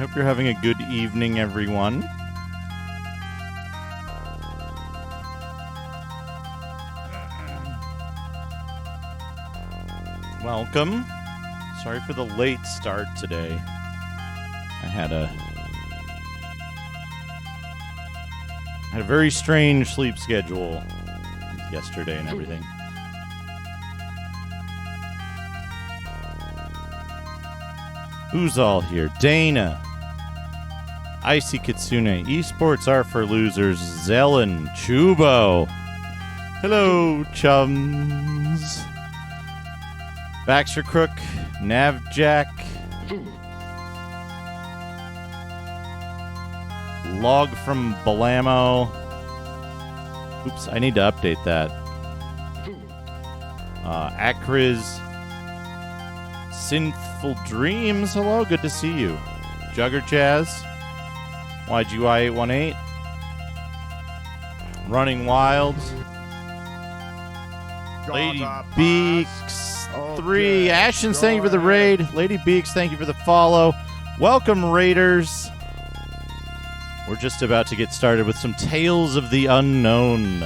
hope you're having a good evening, everyone. Welcome. Sorry for the late start today. I had a very strange sleep schedule yesterday and everything. Who's all here? Dana. Icy Kitsune. Esports are for losers. Zelen. Chubo. Hello, chums. Baxter Crook. Navjack. Log from Balamo. Oops, I need to update that. Akriz. Sinful Dreams. Hello, good to see you. Jugger Jazz. YGY818. Running Wild. Lady Beaks 3. Ashton, thank you for the raid. Lady Beaks, thank you for the follow. Welcome, Raiders. We're just about to get started with some Tales of the Unknown.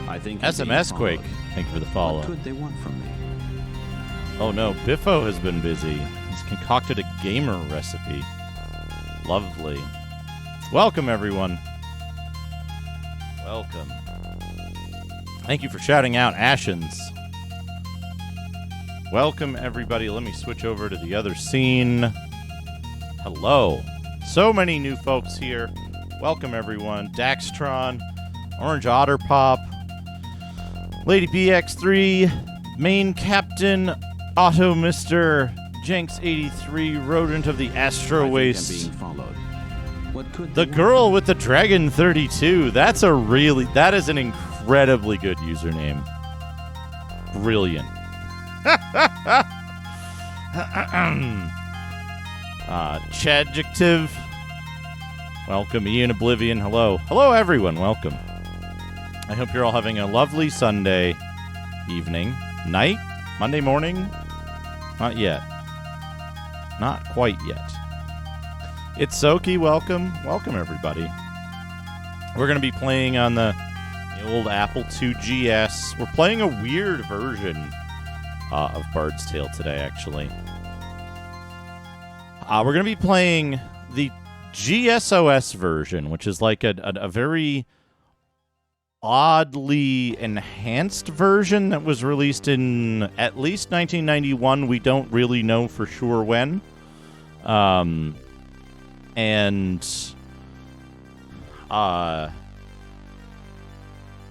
I think SMS Quake, thank you for the follow. What could they want from me? Oh no, Biffo has been busy. He's concocted a gamer recipe. Lovely. Welcome, everyone. Welcome. Thank you for shouting out Ashens. Welcome, everybody. Let me switch over to the other scene. Hello. So many new folks here. Welcome, everyone. Daxtron, Orange Otter Pop, Lady BX3, Main Captain, Otto Mr. Jenks 83, Rodent of the Astro Waste. The Girl with the Dragon 32. That is an incredibly good username. Brilliant. Chadjective. Welcome, Ian Oblivion. Hello. Hello, everyone. Welcome. I hope you're all having a lovely Sunday evening, night, Monday morning. Not yet. Not quite yet. It's Soki. Welcome. Welcome, everybody. We're going to be playing on the old Apple II GS. We're playing a weird version of Bard's Tale today, actually. We're going to be playing the GSOS version, which is like a very oddly enhanced version that was released in at least 1991. We don't really know for sure when.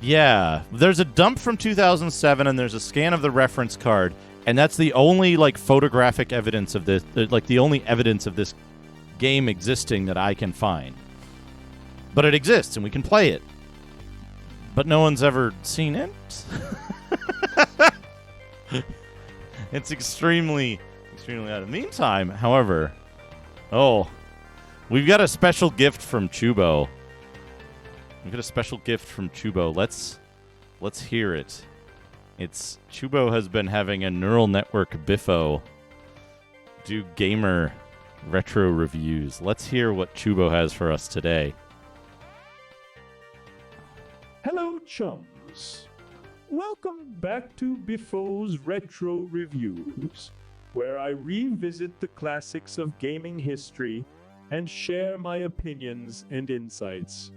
Yeah, there's a dump from 2007 and there's a scan of the reference card, and that's the only photographic evidence of this, the only evidence of this game existing that I can find. But it exists and we can play it. But no one's ever seen it. It's extremely odd. In the meantime, however, we've got a special gift from Chubo. Let's hear it. It's Chubo has been having a neural network Biffo do gamer retro reviews. Let's hear what Chubo has for us today. Hello, chums. Welcome back to Biffo's Retro Reviews, where I revisit the classics of gaming history and share my opinions and insights.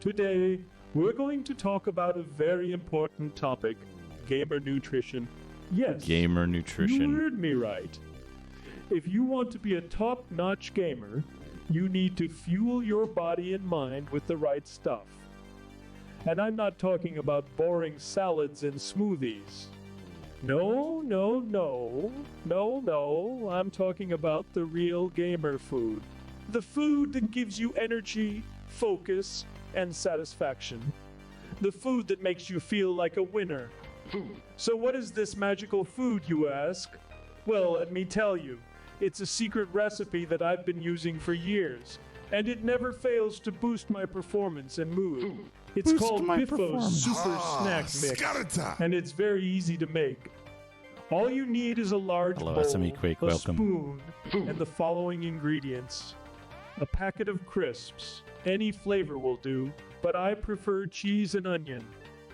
Today, we're going to talk about a very important topic, gamer nutrition. Yes, gamer nutrition. You heard me right. If you want to be a top-notch gamer, you need to fuel your body and mind with the right stuff. And I'm not talking about boring salads and smoothies. No. I'm talking about the real gamer food. The food that gives you energy, focus, and satisfaction. The food that makes you feel like a winner. So what is this magical food, you ask? Well, let me tell you. It's a secret recipe that I've been using for years, and it never fails to boost my performance and mood. It's called Biffo's Super Snack Mix, and it's very easy to make. All you need is a large Hello, bowl, SME Quake, a welcome. spoon, and the following ingredients. A packet of crisps. Any flavor will do, but I prefer cheese and onion.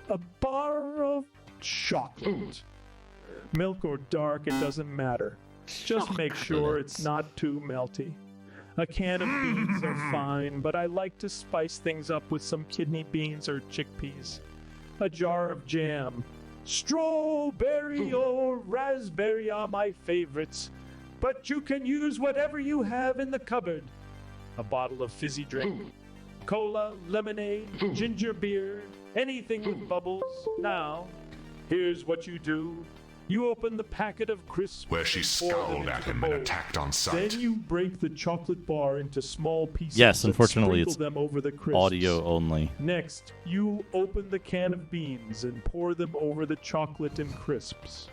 A bar of chocolate. Milk or dark, it doesn't matter. Just make sure it's not too melty. A can of beans are fine, but I like to spice things up with some kidney beans or chickpeas. A jar of jam. Strawberry or raspberry are my favorites, but you can use whatever you have in the cupboard. A bottle of fizzy drink. Cola, lemonade, ginger beer, anything with bubbles. Now, here's what you do. You open the packet of crisps Where she and pour them scowled into at the him bowl. and attacked on sight. Then you break the chocolate bar into small pieces. Yes, and unfortunately, sprinkle it's them over the crisps. Audio only. Next, you open the can of beans and pour them over the chocolate and crisps.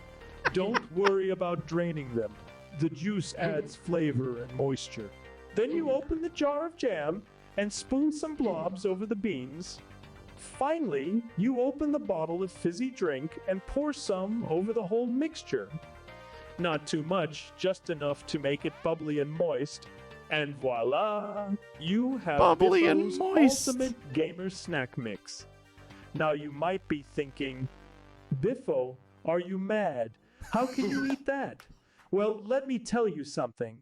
Don't worry about draining them. The juice adds flavor and moisture. Then you open the jar of jam and spoon some blobs over the beans. Finally, you open the bottle of fizzy drink and pour some over the whole mixture. Not too much, just enough to make it bubbly and moist. And voila! You have Bubbly and Biffo's moist. ultimate gamer snack mix. Now you might be thinking, Biffo, are you mad? How can you eat that? Well, let me tell you something.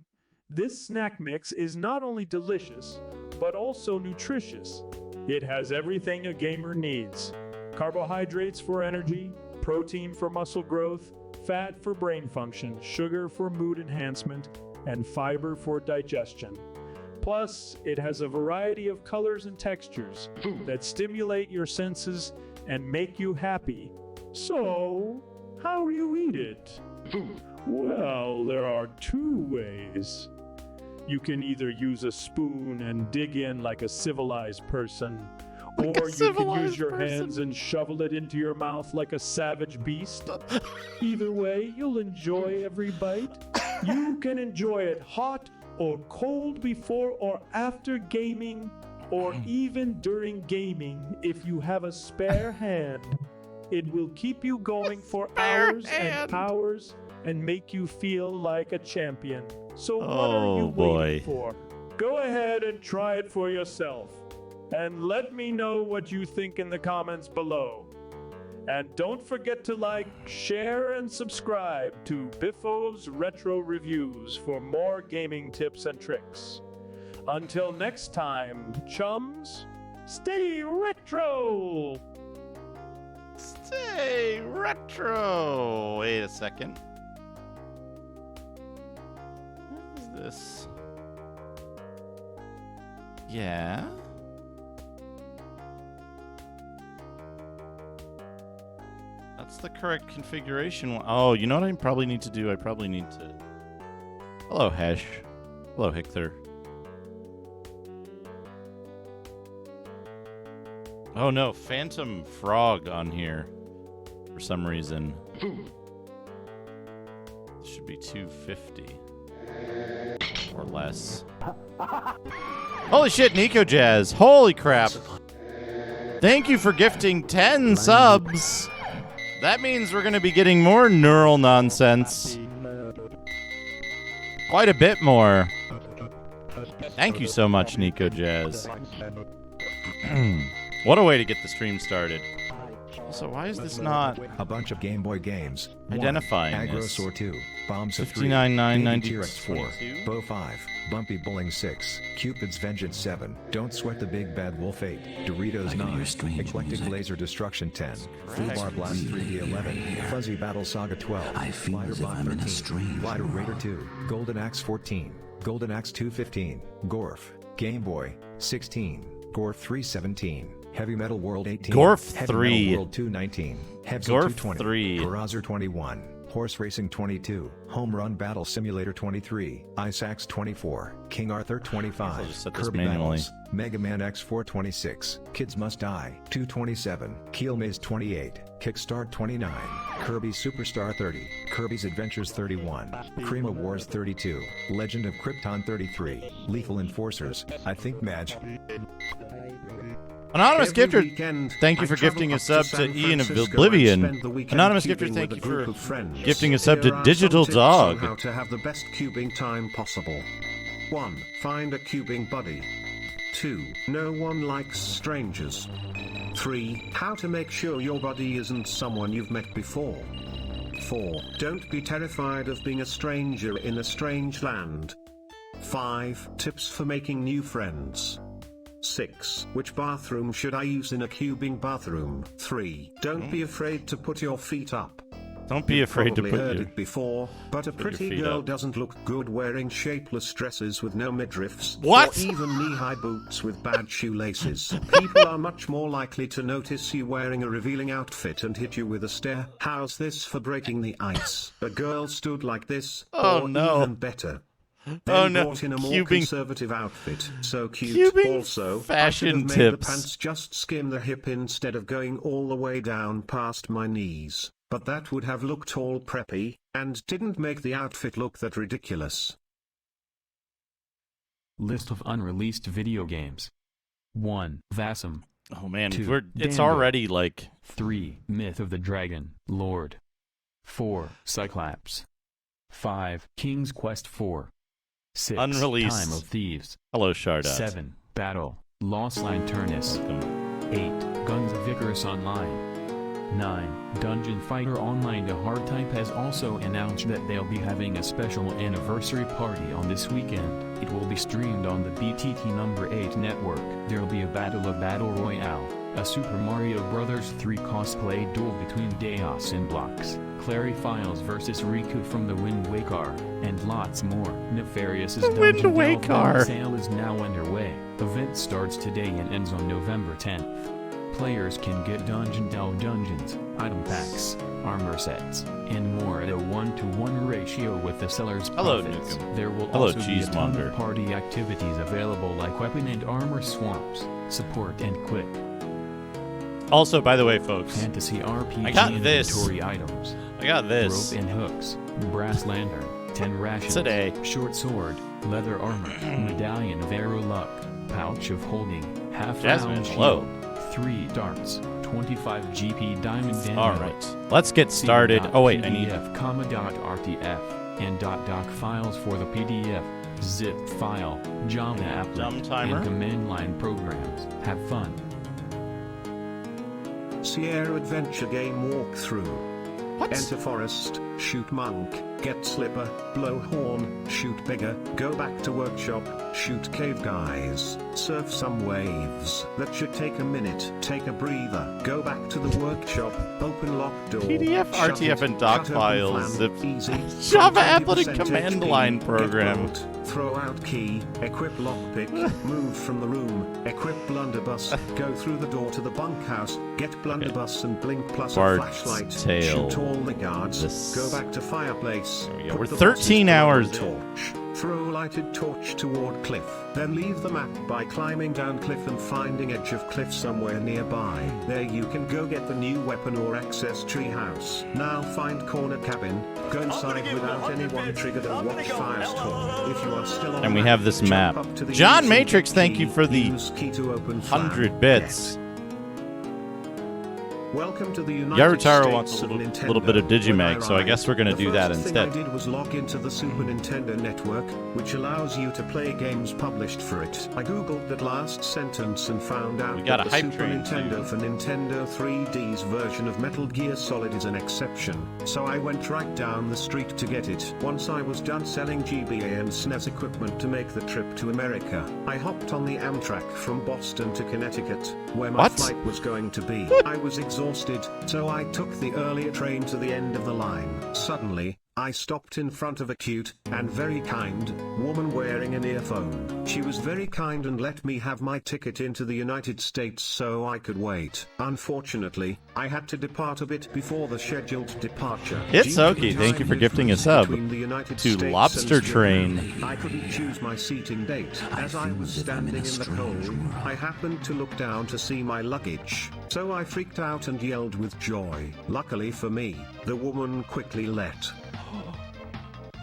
This snack mix is not only delicious, but also nutritious. It has everything a gamer needs. Carbohydrates for energy, protein for muscle growth, fat for brain function, sugar for mood enhancement, and fiber for digestion. Plus, it has a variety of colors and textures that stimulate your senses and make you happy. So, how do you eat it? Well, there are two ways. You can either use a spoon and dig in like a civilized person, or you can use civilized your person. hands and shovel it into your mouth like a savage beast. Either way, you'll enjoy every bite. You can enjoy it hot or cold before or after gaming, or even during gaming if you have a spare hand. It will keep you going for hours and hours and make you feel like a champion. So what are you Oh, boy. waiting for? Go ahead and try it for yourself. And let me know what you think in the comments below. And don't forget to like, share, and subscribe to Biffo's Retro Reviews for more gaming tips and tricks. Until next time, chums, stay retro! Stay retro. Wait a second. What is this? Yeah. That's the correct configuration. Oh, you know what I probably need to do? I probably need to... Hello, Hesh. Hello, Hictor. Oh no, Phantom Frog on here for some reason. This should be 250 or less. Holy shit, Nico Jazz. Holy crap. Thank you for gifting 10 subs. That means we're going to be getting more neural nonsense. Quite a bit more. Thank you so much, Nico Jazz. What a way to get the stream started. Also, why is this not A bunch of Game Boy games. identifying 1. this? Agrosaur 2. Bombs of 3. 59,990. T-Rex 4. 22? Bow 5. Bumpy Bowling 6. Cupid's Vengeance 7. Don't Sweat the Big Bad Wolf 8. Doritos 9. Eclectic Laser Destruction 10. Foobar Blast 3D 11. Fuzzy Battle Saga 12. I feel Glider as if Bot I'm in a 13. strange Glider world. Raider 2. Golden Axe 14. Golden Axe 215. Gorf. Game Boy 16. Gorf 317. Heavy Metal World 18. Gorf Heavy 3. Metal World 219. Hebs Gorf 220. 3. Carazzer 21. Horse Racing 22. Home Run Battle Simulator 23. Ice Axe 24. King Arthur I'll 25. just set this Kirby manually. Battles. Mega Man X4 26. Kids Must Die 227. Keel Maze 28. Kickstart 29. Kirby Superstar 30. Kirby's Adventures 31. Krima Wars 32. Legend of Krypton 33. Lethal Enforcers. I think Madge. Anonymous Every gifter, weekend, thank you I for travel gifting a up to sub to San Ian of Francisco and Oblivion. spend the weekend Anonymous gifter, cubing thank with you a group for of friends. gifting a sub Here to are Digital some tips on Dog. how to have the best cubing time possible. 1. Find a cubing buddy. 2. No one likes strangers. 3. How to make sure your buddy isn't someone you've met before. 4. Don't be terrified of being a stranger in a strange land. 5. Tips for making new friends. 6. Which bathroom should I use in a cubing bathroom? 3. Don't be afraid to put your feet up. Don't be afraid to Probably put heard your... it before, but a put your pretty feet girl up. doesn't look good wearing shapeless dresses with no midriffs. What? Or even knee-high boots with bad shoelaces. People are much more likely to notice you wearing a revealing outfit and hit you with a stare. How's this for breaking the ice? A girl stood like this, Oh, or no. even better. Then Oh, no. brought in a more Cubing. conservative outfit. So cute. Cubing Also, fashion I should have made the tips. pants just skim the hip instead of going all the way down past my knees. But that would have looked all preppy, and didn't make the outfit look that ridiculous. List of unreleased video games. 1. Vassum. Oh, man, 2. it's Dango. already like... 3. Myth of the Dragon, Lord. 4. Cyclops. 5. King's Quest 4. 6. Unreleased. Time of Thieves. Hello, Shardas. 7. Battle, Lost Lanternus. 8. Guns of Icarus Online. 9. Dungeon Fighter Online. The Hard Type has also announced that they'll be having a special anniversary party on this weekend. It will be streamed on the BTT number 8 network. There'll be a Battle Royale, a Super Mario Bros. 3 cosplay duel between Deus and Blocks, Clary Files vs. Riku from the Wind Waker, and lots more. Nefarious's Wind Dungeon Waker. Delve sale is now underway. Event starts today and ends on November 10th. Players can get Dungeon Delve dungeons, item packs, armor sets, and more at a 1-to-1 ratio with the seller's Hello, profits. Nukem. There will Hello, also be a ton Cheesemonger. of party activities available like weapon and armor swaps, support and quick Also, by the way, folks, fantasy RPG I got this. inventory items, I got this. rope and hooks, brass lantern, 10 rations, Today. short sword, leather armor, medallion of arrow luck, pouch of holding, half Jasmine, round hello. shield, 3 darts, 25 GP diamond amulets. All right, let's get started. Oh, wait, I need... .rtf, and .doc files for the PDF, zip file, Java applet, Dumb timer. and command line programs. Have fun. Sierra Adventure Game Walkthrough. What? Enter forest, shoot monk, get slipper, blow horn, shoot bigger, go back to workshop, shoot cave guys, surf some waves. That should take a minute, take a breather, go back to the workshop, open lock door, PDF, shut RTF, it, and doc cut open files, flam, zip- easy, Java 20% applet and command HP, line get program. bolt, throw out key, equip lockpick, move from the room, equip blunderbuss, go through the door to the bunkhouse, get blunderbuss and blink plus Bard's a flashlight, Tale. shoot all the guards, This- go back to fireplace, There we go. put We're the 13 boxes hours on torch, throw lighted torch toward cliff, then leave the map by climbing down cliff and finding edge of cliff somewhere nearby. There you can go get the new weapon or access treehouse. Now find corner cabin, go inside without anyone triggered and watch firestorm. If you are still on And we map, have this jump map. up to the John using Matrix, thank key, you for the use key to open flam, 100 bits. get. Welcome to the United Yarutaro States wants a of little Nintendo. bit of Digimeg, When so I guess we're gonna the do that first instead. thing I did was log into the Super Nintendo network, which allows you to play games published for it. I googled that last sentence and found out We got that a the hype Super train, Nintendo too. for Nintendo 3D's version of Metal Gear Solid is an exception. So I went right down the street to get it. Once I was done selling GBA and SNES equipment to make the trip to America, I hopped on the Amtrak from Boston to Connecticut, where my What? flight was going to be. I was exhausted, so I took the earlier train to the end of the line. Suddenly, I stopped in front of a cute, and very kind, woman wearing an earphone. She was very kind and let me have my ticket into the United States so I could wait. Unfortunately, I had to depart a bit before the scheduled departure. It's Due to okay, the thank you time for gifting a difference sub between the United to States Lobster and Japan, Train. I couldn't choose my seating date. As I was standing in the cold, I happened to look down to see my luggage. So I freaked out and yelled with joy. Luckily for me, the woman quickly let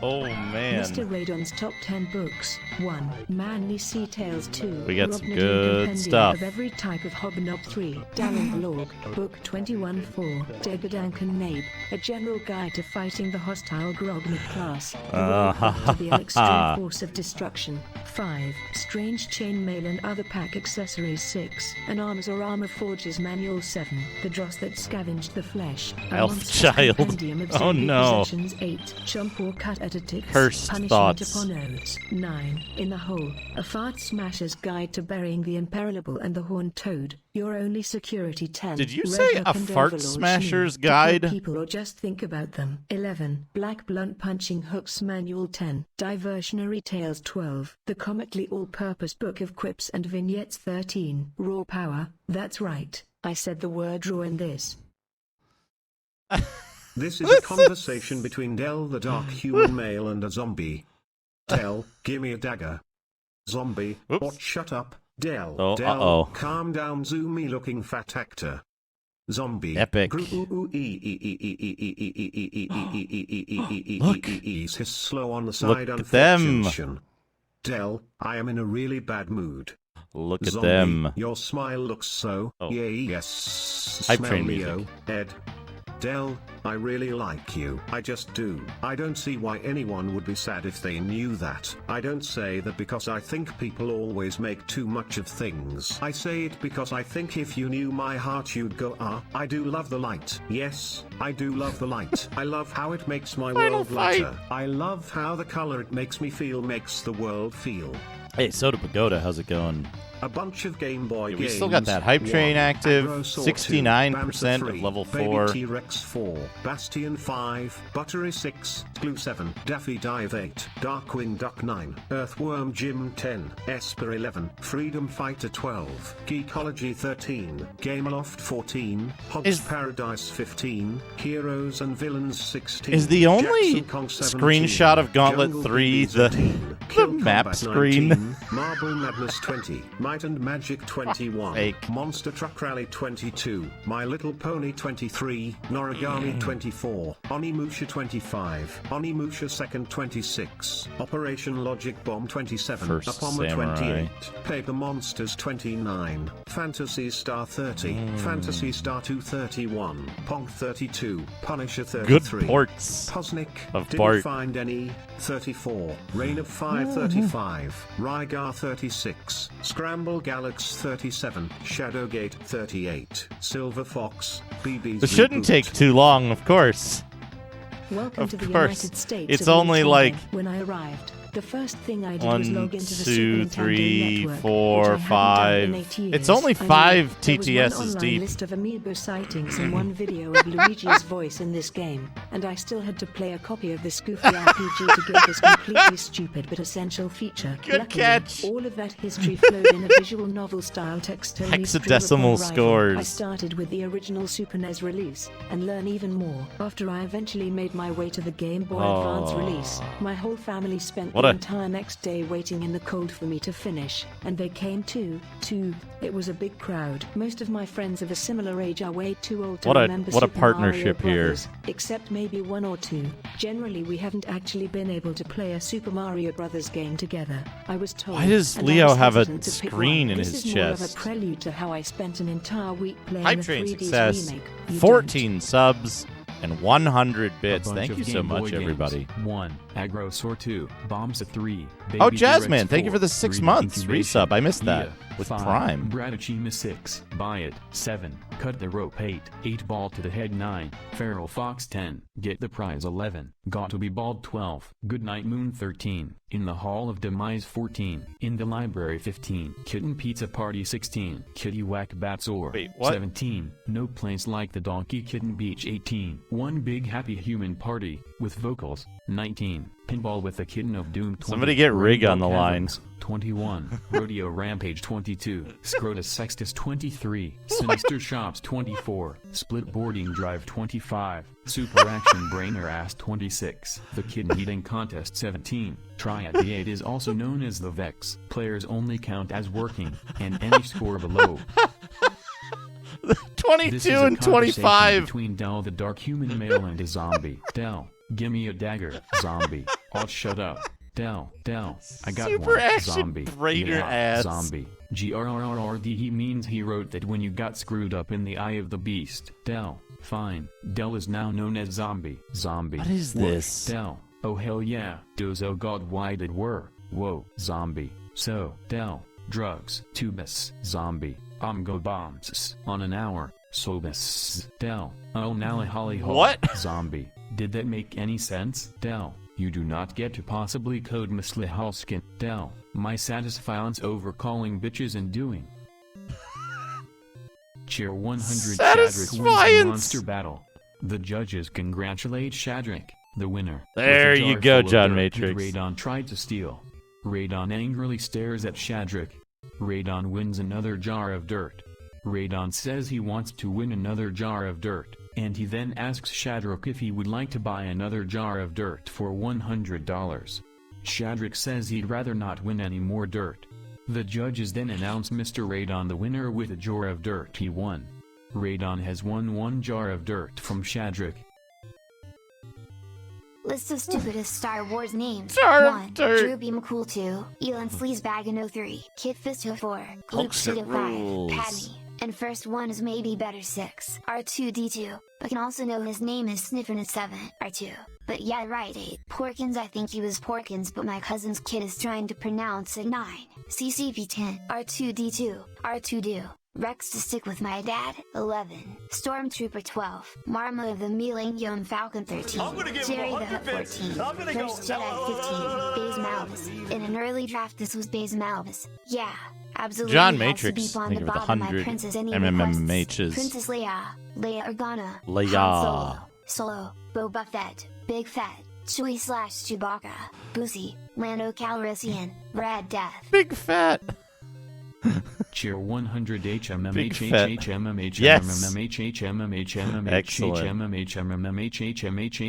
Oh, man. Mr. Radon's top 10 books. 1. Manly Sea Tales. 2. We got some Robnodin good Compendium stuff. Of every type of hobnob. 3. Dallin Vlog, Book 21. 4. Degadankan Nabe, A General Guide to Fighting the Hostile Grognard Class. To be an extreme force of destruction. 5. Strange Chainmail and Other Pack Accessories. 6. An Arms or Armor Forges Manual. 7. The Dross That Scavenged the Flesh. A Elf Monstrous Child. Compendium of Oh, Zombie no. Possessions. 8. Chump or Cut at a Tits. Cursed Punishment thoughts. upon oaths. 9. In the Hole, A Fart Smasher's Guide to Burying the Imperillable and the Horned Toad. Your only security. 10. Did you Red say Hook A and Fart Overlord Smasher's Schnee, to kill Guide? people or just think about them. 11. Black Blunt Punching Hooks Manual. 10. Diversionary Tales. 12. The Comically All-Purpose Book of Quips and Vignettes. 13. Raw Power. That's right, I said the word raw in this. This is a conversation between Del the dark human male and a zombie. Del, gimme a dagger. Zombie, Oops. what? Shut up, Del. Oh, Del, uh-oh. calm down, zoomy looking fat actor. Zombie. Epic. Look. He's slow on the side. Look at them. Del, I am in a really bad mood. Look at Zombie, them. Your smile looks so. Oh. Yes. Hype Smell train me, music. Ed. Del, I really like you. I just do. I don't see why anyone would be sad if they knew that. I don't say that because I think people always make too much of things. I say it because I think if you knew my heart you'd go, I do love the light. Yes, I do love the light. I love how it makes my Final world fight. lighter. I love how the color it makes me feel makes the world feel. Hey, Soda Pagoda, how's it going? A bunch of Game Boy Yeah, games. we still got that hype train 1. active, Agrosaur 69% 2, of Bamsa level 3, 4. Baby T-Rex 4, Bastion 5, Buttery 6, Glue 7, Daffy Dive 8, Darkwing Duck 9, Earthworm Jim 10, Esper 11, Freedom Fighter 12, Geekology 13, Gameloft 14, Hobbs Is- Paradise 15, Heroes and Villains 16. Is the only Jackson Kong 17, screenshot of Gauntlet Jungle 3 BBs the 18, Kill map Combat screen? 19, Marble Madness 20, Might and Magic 21, Fake. Monster Truck Rally 22, My Little Pony 23, Noragami 24, Onimusha 25, Onimusha Second 26, Operation Logic Bomb 27, First Apoma Samurai. 28, Paper Monsters 29, Fantasy Star 30, Fantasy Star 231, Pong 32, Punisher Good 33, ports. Posnick, of didn't Bart. find any, 34, Reign of Fire 35, Rygar 36, Scramble Galax 37, Shadowgate 38, Silver Fox, BB's It shouldn't Reboot. take too long, of course. Welcome Of to the course. United States. It's of only Nintendo. like When I arrived, the first thing I did was 1, log into the 2, Super Nintendo 3, network, 4, which I hadn't done in 5. 8 years. It's only I mean, 5 there was one TTSs online deep. list of amiibo sightings and one video of Luigi's voice in this game, and I still had to play a copy of this goofy RPG to get this completely stupid but essential feature. Good Luckily, catch. all of that history flowed in a visual novel-style text-only stream Hexadecimal upon arrival. scores. I started with the original Super NES release, and learn even more after I eventually made my way to the Game Boy Advance release. My whole family spent What the a- entire next day waiting in the cold for me to finish, and they came too. It was a big crowd. Most of my friends of a similar age are way too old to What a- remember what a Super Mario partnership here. Brothers, except maybe one or two. Generally, we haven't actually been able to play a Super Mario Brothers game together, I was told. Why does and I Leo was have a hesitant to pick screen one. in This his is more of chest? a prelude to how I spent an entire week playing Hype the train 3D success. remake. You 14 subs and 100 A bits. bunch Thank of you so Game Boy much, games. everybody. 1. Agrosaur 2, Bombs 3, Baby Oh, T-Rex Jasmine, thank you 4, for the 6 3D months Incubation, resub. I missed that Ia, with 5, Prime. Bradachima 6, Buy It, 7, Cut the Rope 8, 8 Ball to the Head 9, Feral Fox 10, Get the Prize 11, Got to be Bald 12, Goodnight Moon 13, In the Hall of Demise 14, In the Library 15, Kitten Pizza Party 16, Kitty Whack Batsoar Wait, what? 17, No Place Like the Donkey Kitten Beach 18, One Big Happy Human Party, with vocals, 19, Pinball with the Kitten of Doom 20, Somebody get Rig on the Rainbow line. Caverns, 21, Rodeo Rampage 22, Scrotus Sextus 23, Sinister Shops 24, Split Boarding Drive 25, Super Action Brainer Ass 26, The Kitten Eating Contest 17, Triad D8 is also known as the Vex, players only count as working, and any score below. This 22 is a and conversation 25. between Del the Dark Human Male and a zombie. Del, Gimme a dagger, zombie. Oh, shut up. Dell, I got Super one. action Zombie. raider ass. Zombie. GRRRD. He means he wrote that when you got screwed up in the eye of the beast. Dell. Fine. Dell is now known as Zombie. Zombie. What is this? Dell. Oh hell yeah. Does oh god why did were. Whoa. Zombie. So, Dell. Drugs. Tubus. Zombie. Go bombs. On an hour. Sobus. Dell. Oh now a holly hole. What? Zombie. Did that make any sense? Dell. You do not get to possibly code Miss Lihalskin. Dell. My satisfiance over calling bitches and doing. Cheer 100. Shadrick wins the monster battle. The judges congratulate Shadrick, the winner. There with a you jar go, full of John dirt Matrix. Radon tried to steal. Radon angrily stares at Shadrick. Radon wins another jar of dirt. Radon says he wants to win another jar of dirt, and he then asks Shadrick if he would like to buy another jar of dirt for $100. Shadrick says he'd rather not win any more dirt. The judges then announce Mr. Radon the winner with a jar of dirt he won. Radon has won 1 jar of dirt from Shadrick. List of stupidest Star Wars names. Jar of 1. dirt. Drew B. McCool 2. Elon Sleazebag in 03. Kid Fisto 4. Luke Hoax it Shit 5. rules. Padme. And first one is maybe better 6. R2D2. But can also know his name is Sniffin at 7. R2. But yeah right 8. Porkins I think he was Porkins but my cousin's kid is trying to pronounce it 9. CCP 10. R2D2. R2Do. Rex to stick with my dad, 11. Stormtrooper 12. Marma of the Millennium Falcon 13. Jerry the Hut 14. First Jedi 15. Baze Malvis. In an early draft this was Baze Malvis. Yeah, absolutely. John has to Matrix, beep on think the of the bottom my 100 princess any MMMHs. requests. Princess Leia. Leia Organa. Leia. Han Solo. Boba Fett. Big Fett. Chewie/Chewbacca. Boosie. Lando Calrissian. Rad Death. Big fat. Cheer 100 HMMH Big fat. HMMH Yes. HMMH HMMH HMMH Excellent. HMMH HMMH HMMH HMMH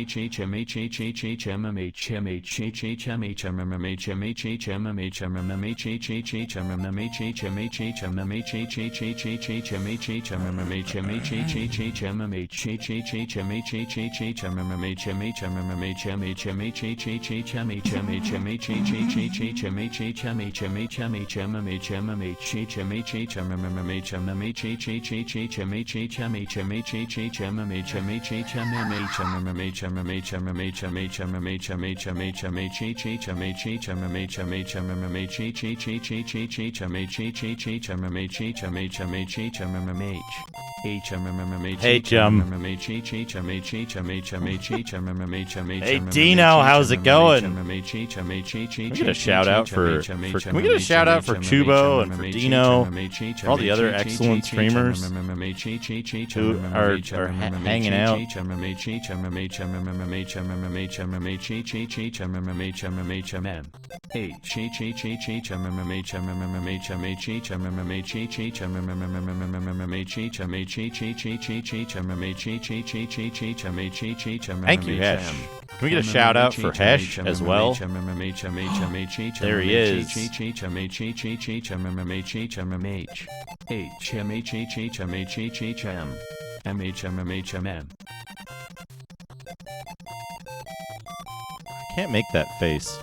HMMH HMMH HMMH HMMH Hey Dino, how's it going? Can we get a shout out for can we get a shout out for Chubo and for Dino, for all the other excellent streamers who are hanging out? Thank you, Hesh. Can we get a shout out for Hesh as well? There he is. I can't make that face.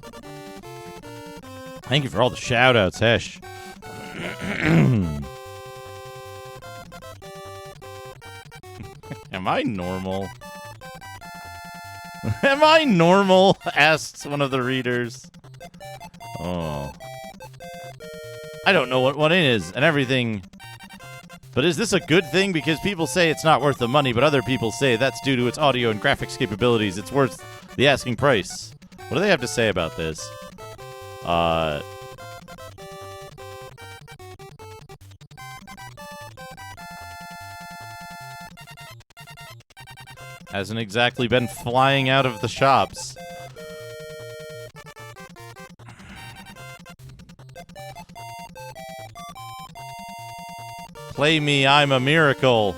Thank you for all the shout outs, Hesh. Am I normal? Am I normal? Asks one of the readers. Oh. I don't know what one is and everything. But is this a good thing? Because people say it's not worth the money, but other people say that's due to its audio and graphics capabilities. It's worth the asking price. What do they have to say about this? Hasn't exactly been flying out of the shops. Play me, I'm a miracle.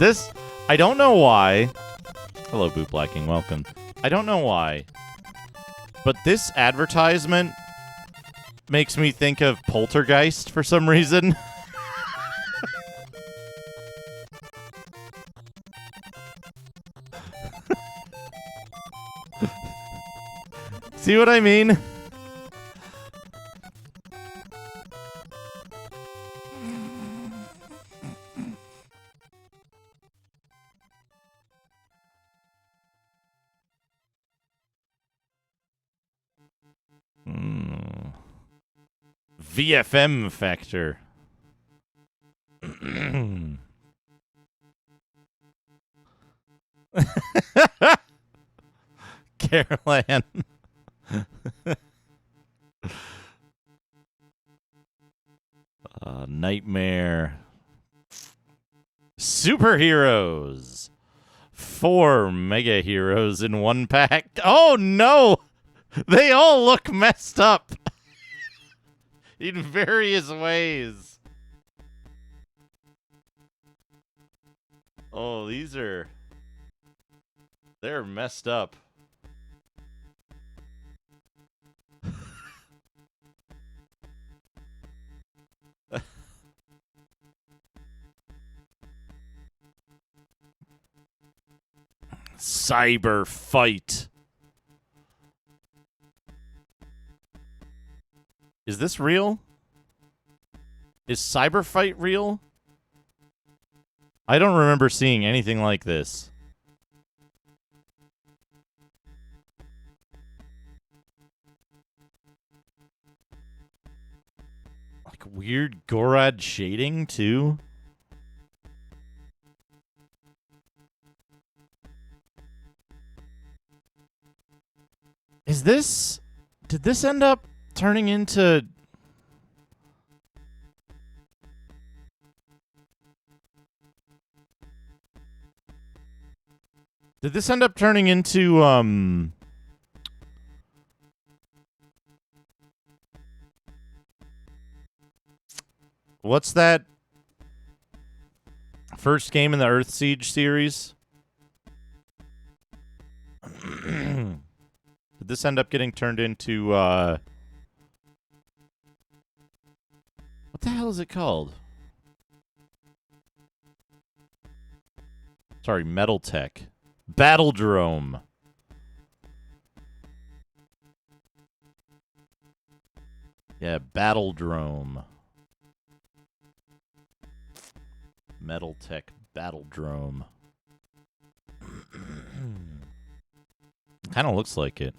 This, I don't know why. Hello, Boot Blacking, welcome. I don't know why, but this advertisement makes me think of Poltergeist for some reason. See what I mean? VFM factor. Caroline. Nightmare. Superheroes. 4 mega heroes in one pack. Oh no! They all look messed up. In various ways. Oh, they're messed up. Cyber fight. Is this real? Is Cyber Fight real? I don't remember seeing anything like this. Like weird Gorad shading too? Is this... Did this end up turning into... Did this end up turning into, what's that first game in the Earthsiege series? Did this end up getting turned into, what the hell is it called? Sorry, Metal Tech. Battledrome. Yeah, Battledrome. Metal Tech Battledrome. Kind of looks like it.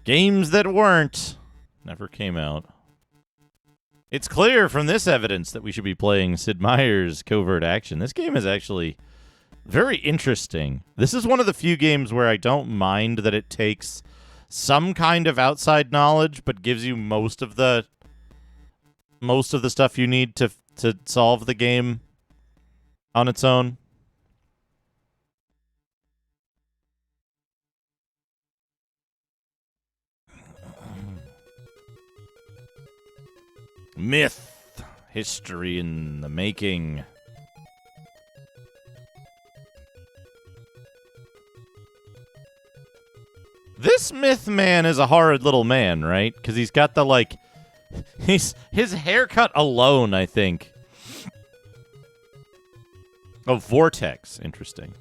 Games that weren't. Never came out. It's clear from this evidence that we should be playing Sid Meier's Covert Action. This game is actually very interesting. This is one of the few games where I don't mind that it takes some kind of outside knowledge, but gives you most of the stuff you need to solve the game on its own. Myth, history in the making. This myth man is a horrid little man, right? Because he's got the, like... his haircut alone, I think. Oh, Vortex. Interesting.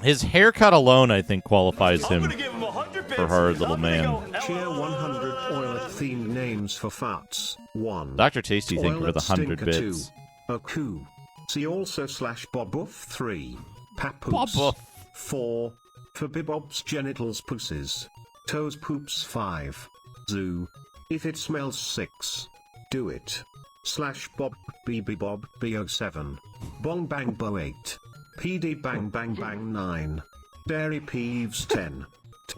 His haircut alone, I think, qualifies him for horrid little man. Cheer 100 Oilet-themed names for farts. 1. Dr. Tasty, thank you for the 100 bits. 2. Aku. See also /Bobuff 3. Papoose. Bobuff. 4. For Bibob's genitals pooses. Toes poops 5. Zoo. If it smells 6. Do it. /Bob BB Bo 7. Bong Bang Bo 8. PD Bang Bang Bang 9. Dairy Peeves 10.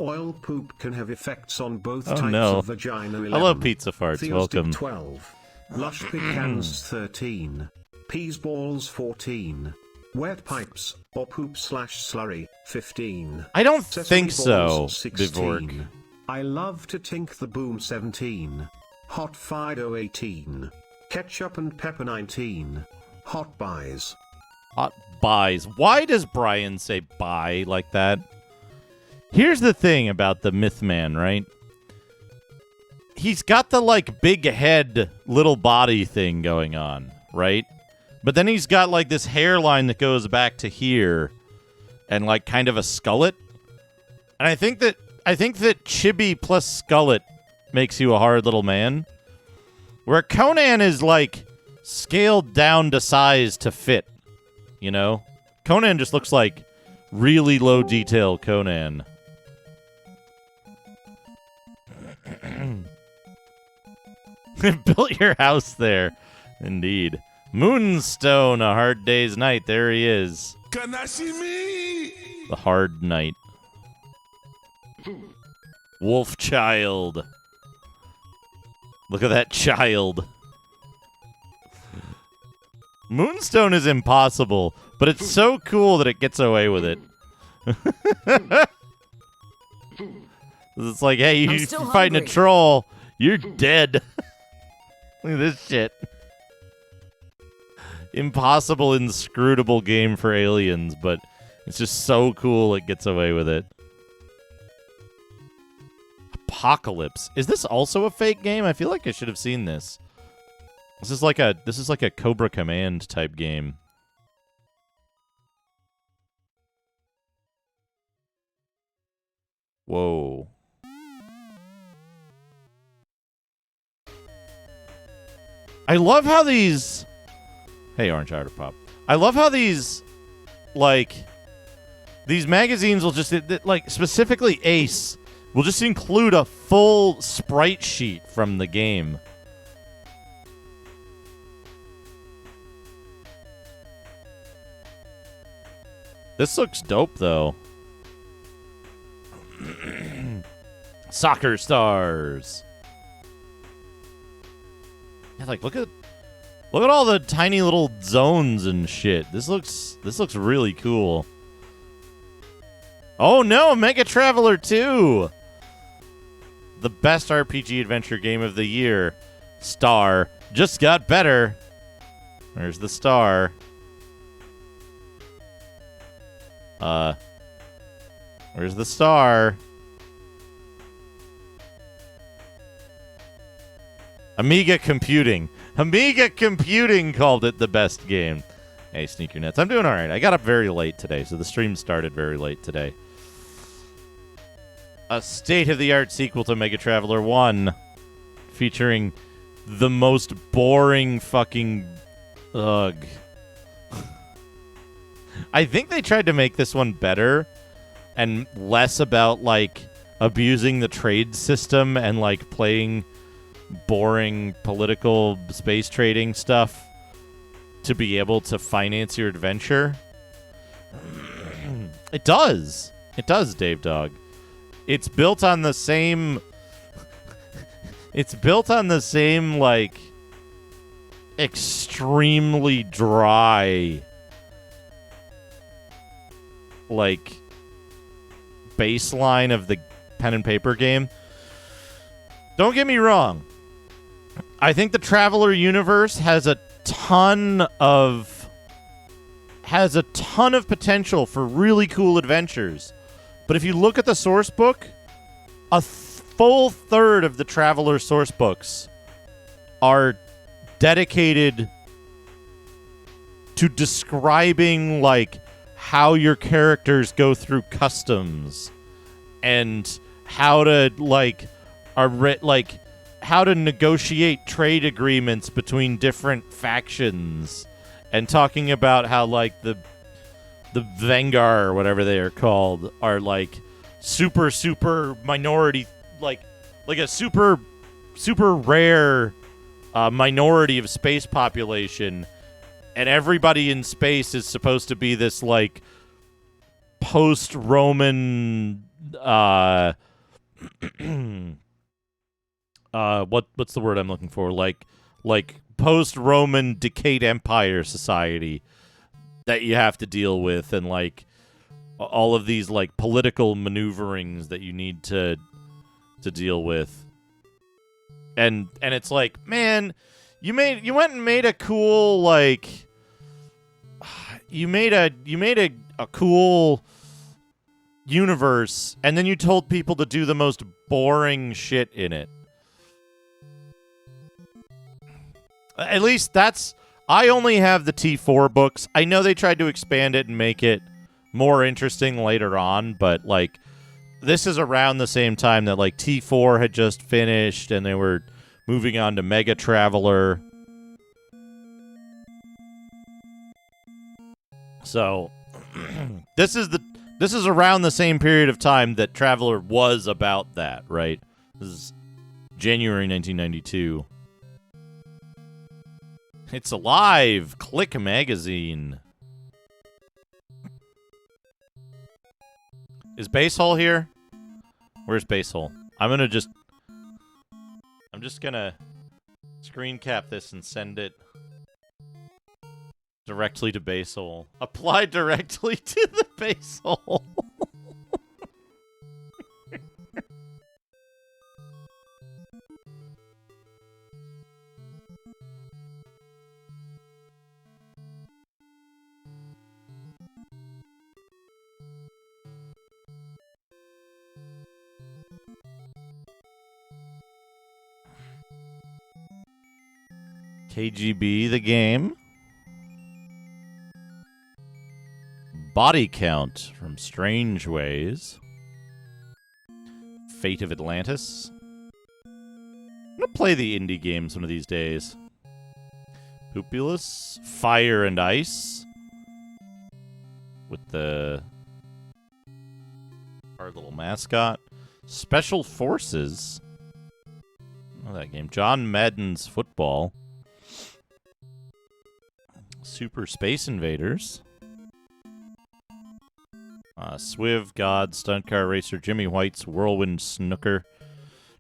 Oil poop can have effects on both types of vagina 11. Hello, Pizza Farts. Theostic Welcome. 12. Lush Pecans 13. Peas Balls 14. Wet Pipes, or Poop/Slurry 15. I don't Sesame think so, Balls, 16. Vivork. I love to tink the boom 17. Hot Fido 18. Ketchup and pepper 19. Hot buys. Hot buys. Why does Brian say buy like that? Here's the thing about the Mythman, right? He's got the, like, big head, little body thing going on, right? But then he's got, like, this hairline that goes back to here and, like, kind of a skullet. And I think that I think that Chibi plus Skullet makes you a hard little man. Where Conan is, like, scaled down to size to fit, you know? Conan just looks like really low detail Conan. Built your house there. Indeed. Moonstone, a hard day's night. There he is. The hard knight. Wolf child. Look at that child. Moonstone is impossible, but it's so cool that it gets away with it. It's like, hey, you're fighting a troll. You're dead. Look at this shit. Impossible, inscrutable game for aliens, but it's just so cool it gets away with it. Apocalypse. Is this also a fake game? I feel like I should have seen this. This is like a Cobra Command type game. Whoa. I love how these... Hey, Orange Outer Pop. I love how these, like, these magazines will just, like, specifically Ace, will just include a full sprite sheet from the game. This looks dope, though. Soccer stars. Yeah, like, look at all the tiny little zones and shit. This looks really cool. Oh no, Mega Traveler 2! The best RPG adventure game of the year. Star. Just got better. There's the star. Where's the star? Amiga Computing. Amiga Computing called it the best game. Hey, Sneaker Nets. I'm doing all right. I got up very late today, so the stream started very late today. A state-of-the-art sequel to Mega Traveler 1 featuring the most boring fucking... Ugh. I think they tried to make this one better and less about, like, abusing the trade system and, like, playing boring political space trading stuff to be able to finance your adventure. It does. It does, Dave Dog. It's built on the same... It's built on the same, like, extremely dry, like, baseline of the pen and paper game. Don't get me wrong. I think the Traveler universe has a ton of potential for really cool adventures. But if you look at the source book, a full third of the Traveler source books are dedicated to describing, like, how your characters go through customs and how to, like, how to negotiate trade agreements between different factions, and talking about how, like, the Vengar, or whatever they are called, are, like, super minority, like a super rare minority of space population, and everybody in space is supposed to be this, like, post-Roman what's the word I'm looking for? Like post-Roman decayed empire society that you have to deal with, and, like, all of these, like, political maneuverings that you need to deal with. And it's like, man, you went and made a cool, like, you made a cool universe, and then you told people to do the most boring shit in it. At least that's... I only have the T4 books. I know they tried to expand it and make it more interesting later on, but, like, this is around the same time that like T4 had just finished and they were moving on to Mega Traveler. So this is around the same period of time that Traveler was about that, right? This is January 1992. It's alive! Click Magazine. Is Basehole here? Where's Basehole? I'm just gonna screen cap this and send it directly to Basehole. Apply directly to the Basehole. KGB the game. Body Count from Strange Ways. Fate of Atlantis. I'm gonna play the indie games one of these days. Populous. Fire and Ice. With our little mascot. Special Forces. Oh, that game. John Madden's Football. Super Space Invaders. Swiv, God, Stunt Car Racer, Jimmy White's Whirlwind Snooker,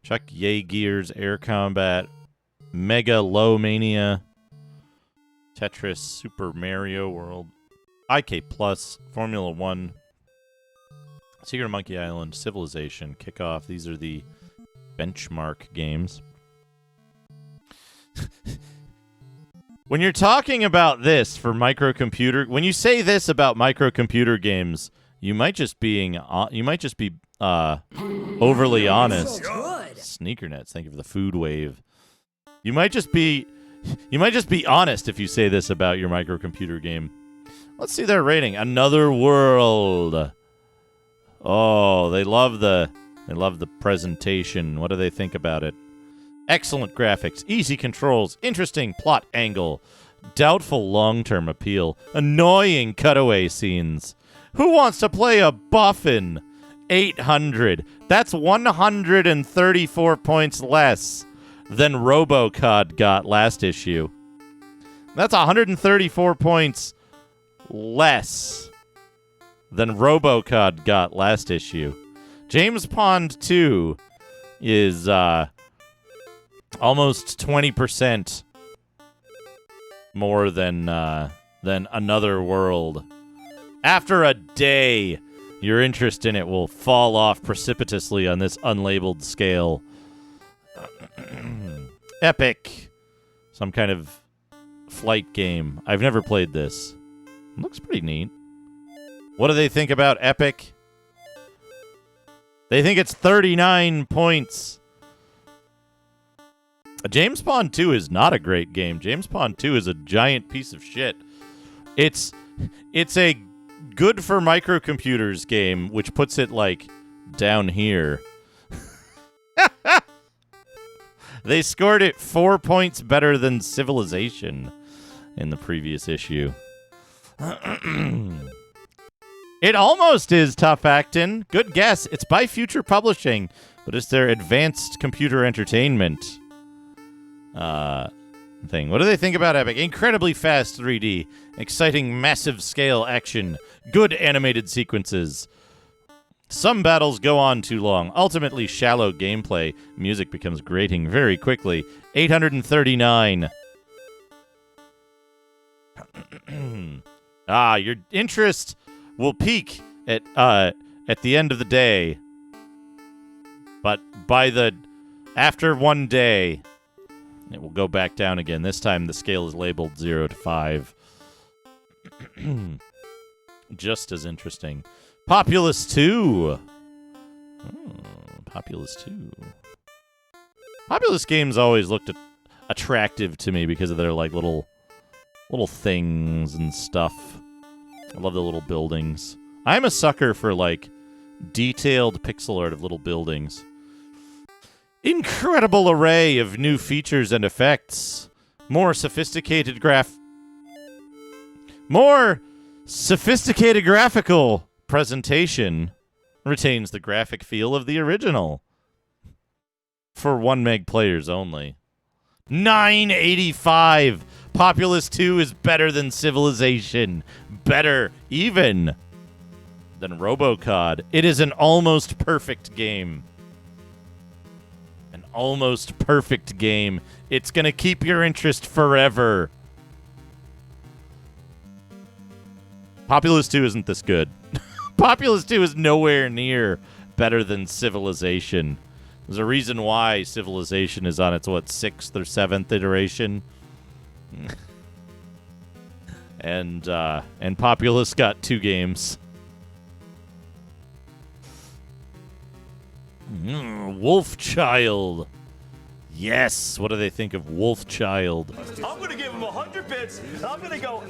Chuck Yeager's Air Combat, Mega Low Mania, Tetris, Super Mario World, IK Plus, Formula 1, Secret Monkey Island, Civilization, Kickoff. These are the benchmark games. When you're talking about this for microcomputer, when you say this about microcomputer games, you might just be overly honest. Sneakernets, thank you for the food wave. You might just be honest if you say this about your microcomputer game. Let's see their rating. Another World. Oh, they love the presentation. What do they think about it? Excellent graphics, easy controls, interesting plot angle, doubtful long-term appeal, annoying cutaway scenes. Who wants to play a Buffin? 800. That's 134 points less than RoboCod got last issue. That's 134 points less than RoboCod got last issue. James Pond 2 is almost 20% more than Another World. After a day, your interest in it will fall off precipitously on this unlabeled scale. Epic. Some kind of flight game. I've never played this. It looks pretty neat. What do they think about Epic? They think it's 39 points. James Pond 2 is not a great game. James Pond 2 is a giant piece of shit. It's a good for microcomputers game, which puts it like down here. They scored it 4 points better than Civilization in the previous issue. It almost is Tough Actin'. Good guess. It's by Future Publishing, but it's their advanced computer entertainment thing. What do they think about Epic? Incredibly fast 3D, exciting massive scale action, good animated sequences. Some battles go on too long. Ultimately shallow gameplay. Music becomes grating very quickly. 839. Your interest will peak at the end of the day. But after one day, it will go back down again. This time the scale is labeled 0 to 5. Just as interesting. Populous 2. Populous 2. Populous games always looked attractive to me because of their like little things and stuff. I love the little buildings. I'm a sucker for like detailed pixel art of little buildings. Incredible array of new features and effects. More sophisticated graphical presentation retains the graphic feel of the original. For 1 meg players only. $9.85. Populous 2 is better than Civilization. Better even than RoboCod. It is an almost perfect game. An almost perfect game. It's going to keep your interest forever. Populous 2 isn't this good. Populous 2 is nowhere near better than Civilization. There's a reason why Civilization is on its, 6th or 7th iteration. And Populous got 2 games. Wolfchild. Yes. What do they think of Wolfchild? I'm gonna give him 100 bits. I'm gonna go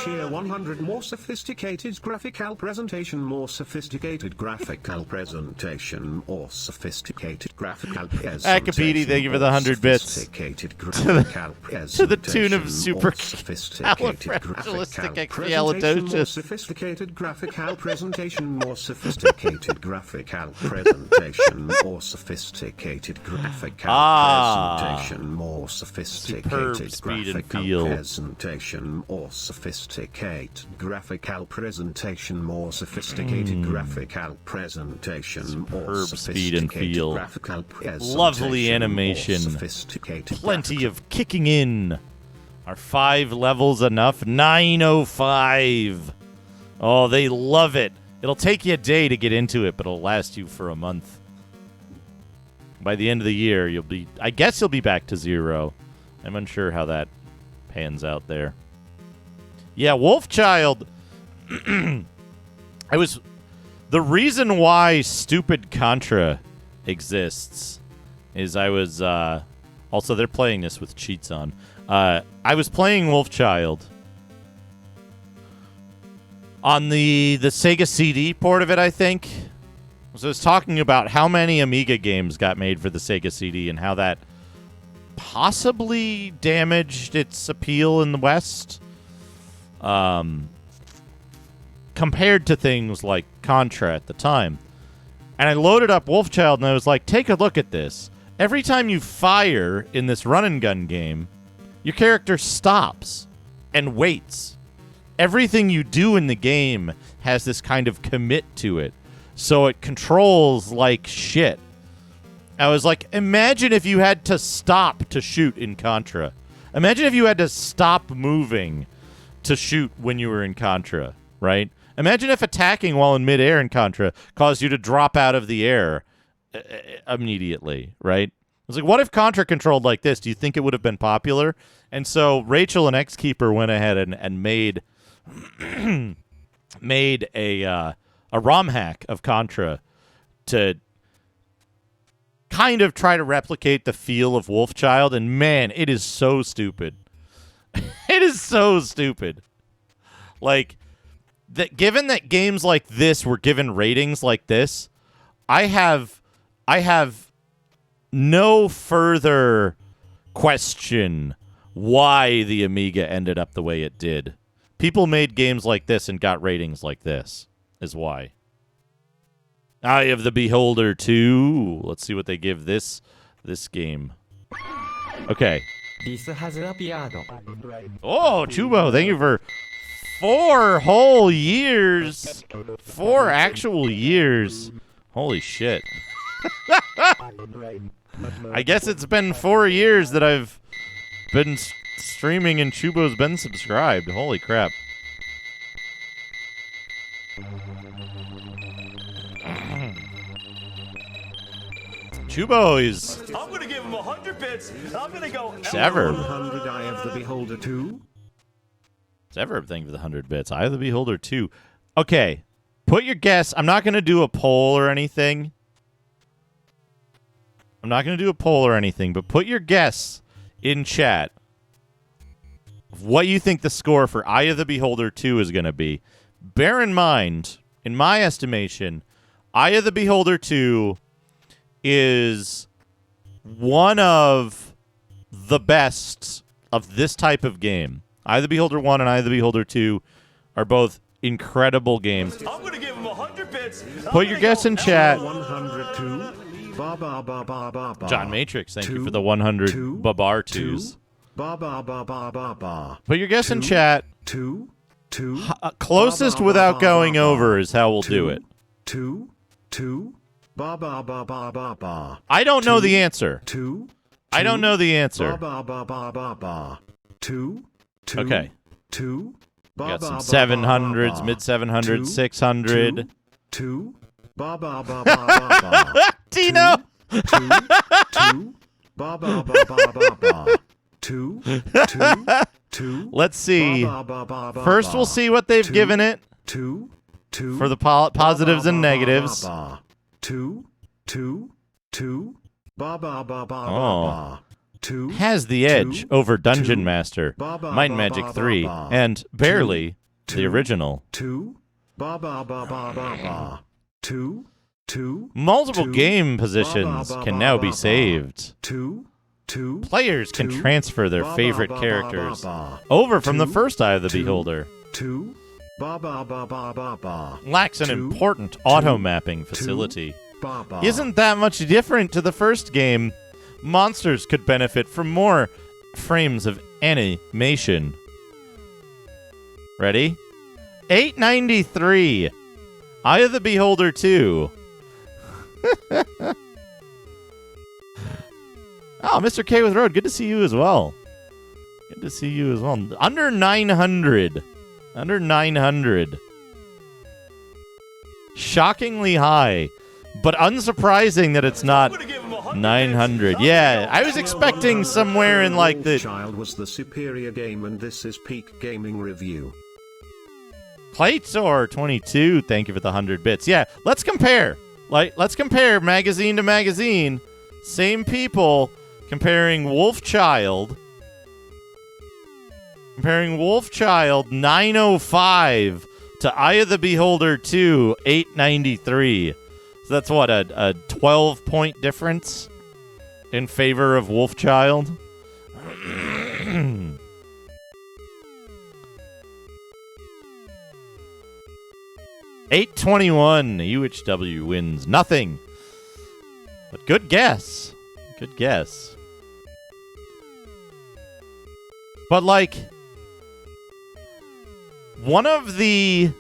Cheer 100 more sophisticated graphical presentation, more sophisticated graphical presentation, more sophisticated graphical presentation. Akapedi, thank you for the 100 bits. Sophisticated graphical To the tune of super sophisticated graphical expialidocious. more sophisticated graphical presentation, more sophisticated graphical presentation, more sophisticated graphical presentation, more sophisticated speed and graphical feel. presentation, more sophisticated graphical presentation, more sophisticated graphical presentation, more Superb speed and sophisticated feel. graphical presentation, Lovely more animation. sophisticated Plenty of kicking in. Are 5 levels enough? 905. Oh, they love it. It'll take you a day to get into it, but it'll last you for a month. By the end of the year, I guess you'll be back to 0. I'm unsure how that pans out there. Yeah, Wolfchild. The reason why stupid Contra exists is I was also they're playing this with cheats on. I was playing Wolfchild on the Sega CD port of it, I think. So I was talking about how many Amiga games got made for the Sega CD and how that possibly damaged its appeal in the West. Compared to things like Contra at the time. And I loaded up Wolfchild and I was like, take a look at this. Every time you fire in this run and gun game, your character stops and waits. Everything you do in the game has this kind of commit to it. So it controls like shit. I was like, imagine if you had to stop to shoot in Contra. Imagine if you had to stop moving to shoot when you were in Contra, right? Imagine if attacking while in midair in Contra caused you to drop out of the air immediately, right? I was like, what if Contra controlled like this? Do you think it would have been popular? And so Rachel and Xkeeper went ahead and made made a ROM hack of Contra to kind of try to replicate the feel of Wolfchild, and man, it is so stupid. It is so stupid. Like, given that games like this were given ratings like this, I have no further question why the Amiga ended up the way it did. People made games like this and got ratings like this, is why. Eye of the Beholder 2. Let's see what they give this game. Okay. Oh, Chubo, thank you for 4 whole years. 4 actual years. Holy shit. I guess it's been 4 years that I've been streaming and Chubo's been subscribed. Holy crap. Chubo is... I'm gonna give him 100 bits. I'm gonna go... Sever. 100 Eye of the Beholder 2. Sever, thank you for the 100 bits. Eye of the Beholder 2. Okay. Put your guess. I'm not going to do a poll or anything. But put your guess in chat of what you think the score for Eye of the Beholder 2 is going to be. Bear in mind, in my estimation, Eye of the Beholder 2 is one of the best of this type of game. Eye of the Beholder 1 and Eye of the Beholder 2 are both incredible games. I'm gonna give him 100 bits. Put your guess in chat. 102. Ba ba ba ba ba ba. John Matrix, thank you for the 100 Babar 2s. Ba ba ba ba ba ba. Put your guess in chat. Two. Closest without going over is how we'll do it. Two. Ba ba ba ba ba ba. I don't know the answer. Two. I don't know the answer. Ba ba ba ba ba. Two. Okay. Two. Got some 700s, mid 700s, 600. Two. Ba ba ba ba ba ba. Tino. Two. Ba ba ba ba ba ba. Two. Let's see. Ba, ba, ba, ba, First, ba. we'll see what they've given it Two. for the positives and negatives. Two. Ba ba ba ba Oh. ba. Two. Has the edge over Dungeon Master, Ba, ba, Might and ba, Magic ba, 3, ba. and barely the original. Two. Ba ba ba ba ba ba. Two. Multiple Two. game positions Ba, ba, ba, can now ba, be ba. saved. Two. Players can Two. transfer their Ba, ba, favorite ba, ba, characters ba, ba. over from the Two. first Eye of the Two. Beholder. Two. Ba ba ba ba ba ba. Lacks an Two. important auto-mapping facility. Ba ba. Isn't that much different to the first game. Monsters could benefit from more frames of animation. Ready? 893. Eye of the Beholder 2. Oh, Mr. K with Road. Good to see you as well. Good to see you as well. Under 900. Under 900. Shockingly high. But unsurprising that it's not 900. Yeah, I was expecting somewhere in like the... Child was the superior game, and this is peak gaming review. Claytor 22, thank you for the 100 bits. Yeah, let's compare. Let's compare magazine to magazine. Same people comparing Wolfchild. Comparing Wolfchild 905 to Eye of the Beholder 2 893. So that's what, a 12-point difference in favor of Wolfchild? 821. UHW wins nothing. But good guess. Good guess. But like one of the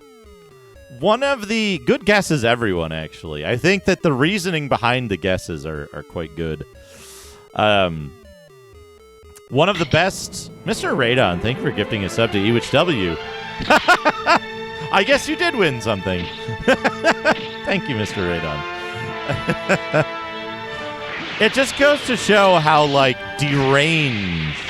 good guesses, everyone, actually. I think that the reasoning behind the guesses are quite good. One of the best, Mr. Radon, thank you for gifting a sub to UHW. I guess you did win something. Thank you, Mr. Radon. It just goes to show how, like, deranged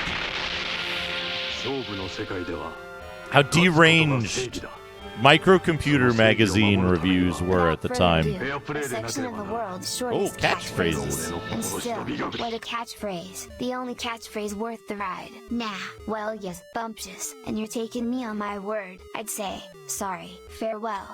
microcomputer magazine reviews were at the time. A section of the world's shortest catchphrases. And still, what a catchphrase. The only catchphrase worth the ride. Nah, well yes, bumptious, and you're taking me on my word. I'd say, sorry, farewell,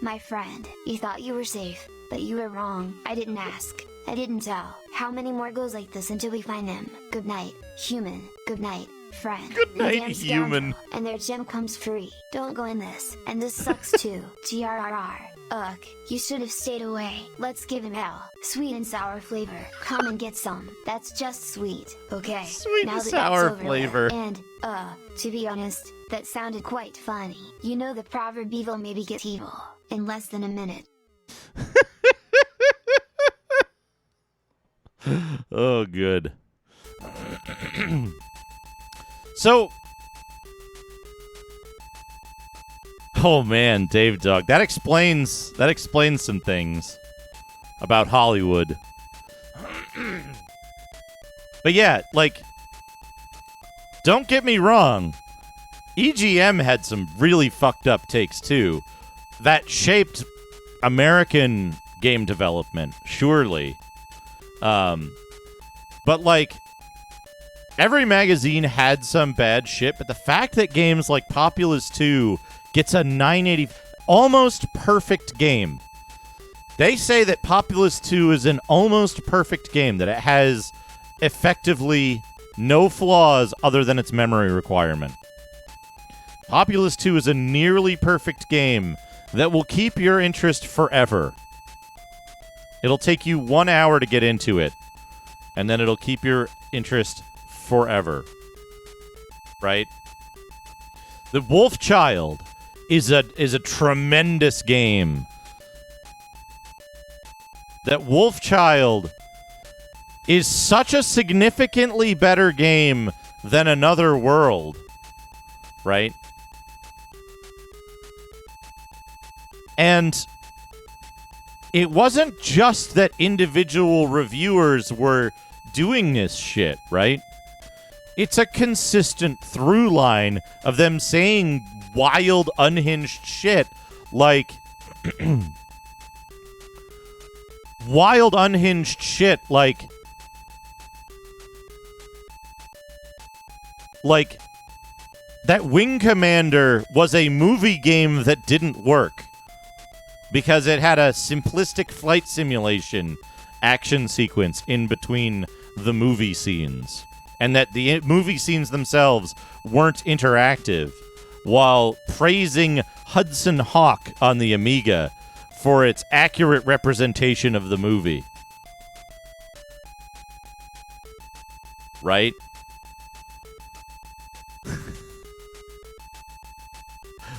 my friend. You thought you were safe, but you were wrong. I didn't ask. I didn't tell. How many more goes like this until we find them? Good night, human. Good night, friend. Good night, You damn human. scoundrel. And their gem comes free. Don't go in this. And this sucks too. GRRR. Ugh, you should have stayed away. Let's give him hell. Sweet and sour flavor. Come and get some. That's just sweet. Okay. Sweet now and that sour that's over flavor. with. And, to be honest, that sounded quite funny. You know the proverb evil maybe gets evil in less than a minute. Oh, good. So, oh man, Dave Dog, that explains some things about Hollywood. But yeah, like, don't get me wrong, EGM had some really fucked up takes too that shaped American game development, surely. But like, every magazine had some bad shit, but the fact that games like Populous 2 gets a 980, almost perfect game. They say that Populous 2 is an almost perfect game, that it has effectively no flaws other than its memory requirement. Populous 2 is a nearly perfect game that will keep your interest forever. It'll take you 1 hour to get into it, and then it'll keep your interest forever. Right? The Wolf Child is a tremendous game. That Wolf Child is such a significantly better game than Another World, right? And it wasn't just that individual reviewers were doing this shit, right? It's a consistent through line of them saying wild, unhinged shit like... wild, unhinged shit like that Wing Commander was a movie game that didn't work because it had a simplistic flight simulation action sequence in between the movie scenes, and that the movie scenes themselves weren't interactive, while praising Hudson Hawk on the Amiga for its accurate representation of the movie. Right?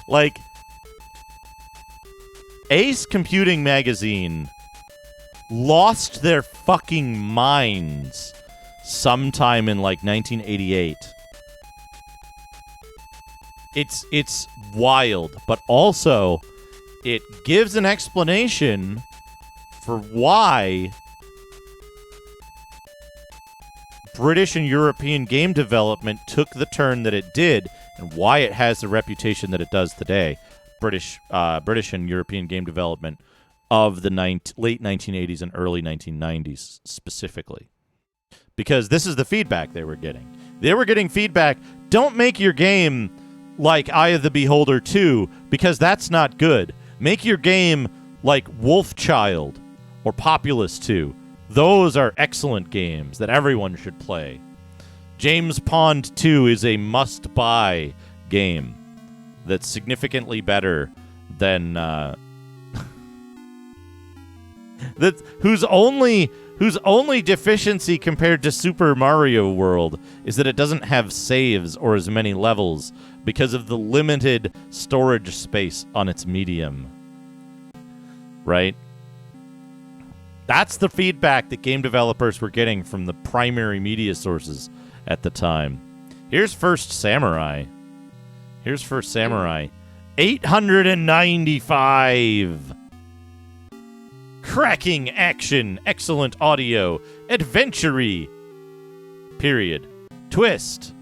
Like, Ace Computing Magazine lost their fucking minds sometime in like 1988. It's wild, but also it gives an explanation for why British and European game development took the turn that it did and why it has the reputation that it does today. British and European game development of the late 1980s and early 1990s specifically. Because this is the feedback they were getting. They were getting feedback, don't make your game like Eye of the Beholder 2 because that's not good. Make your game like Wolf Child or Populous 2. Those are excellent games that everyone should play. James Pond 2 is a must-buy game that's significantly better than whose only deficiency compared to Super Mario World is that it doesn't have saves or as many levels because of the limited storage space on its medium. Right? That's the feedback that game developers were getting from the primary media sources at the time. Here's First Samurai. 895. Cracking action, excellent audio, adventure-y. Period. Twist.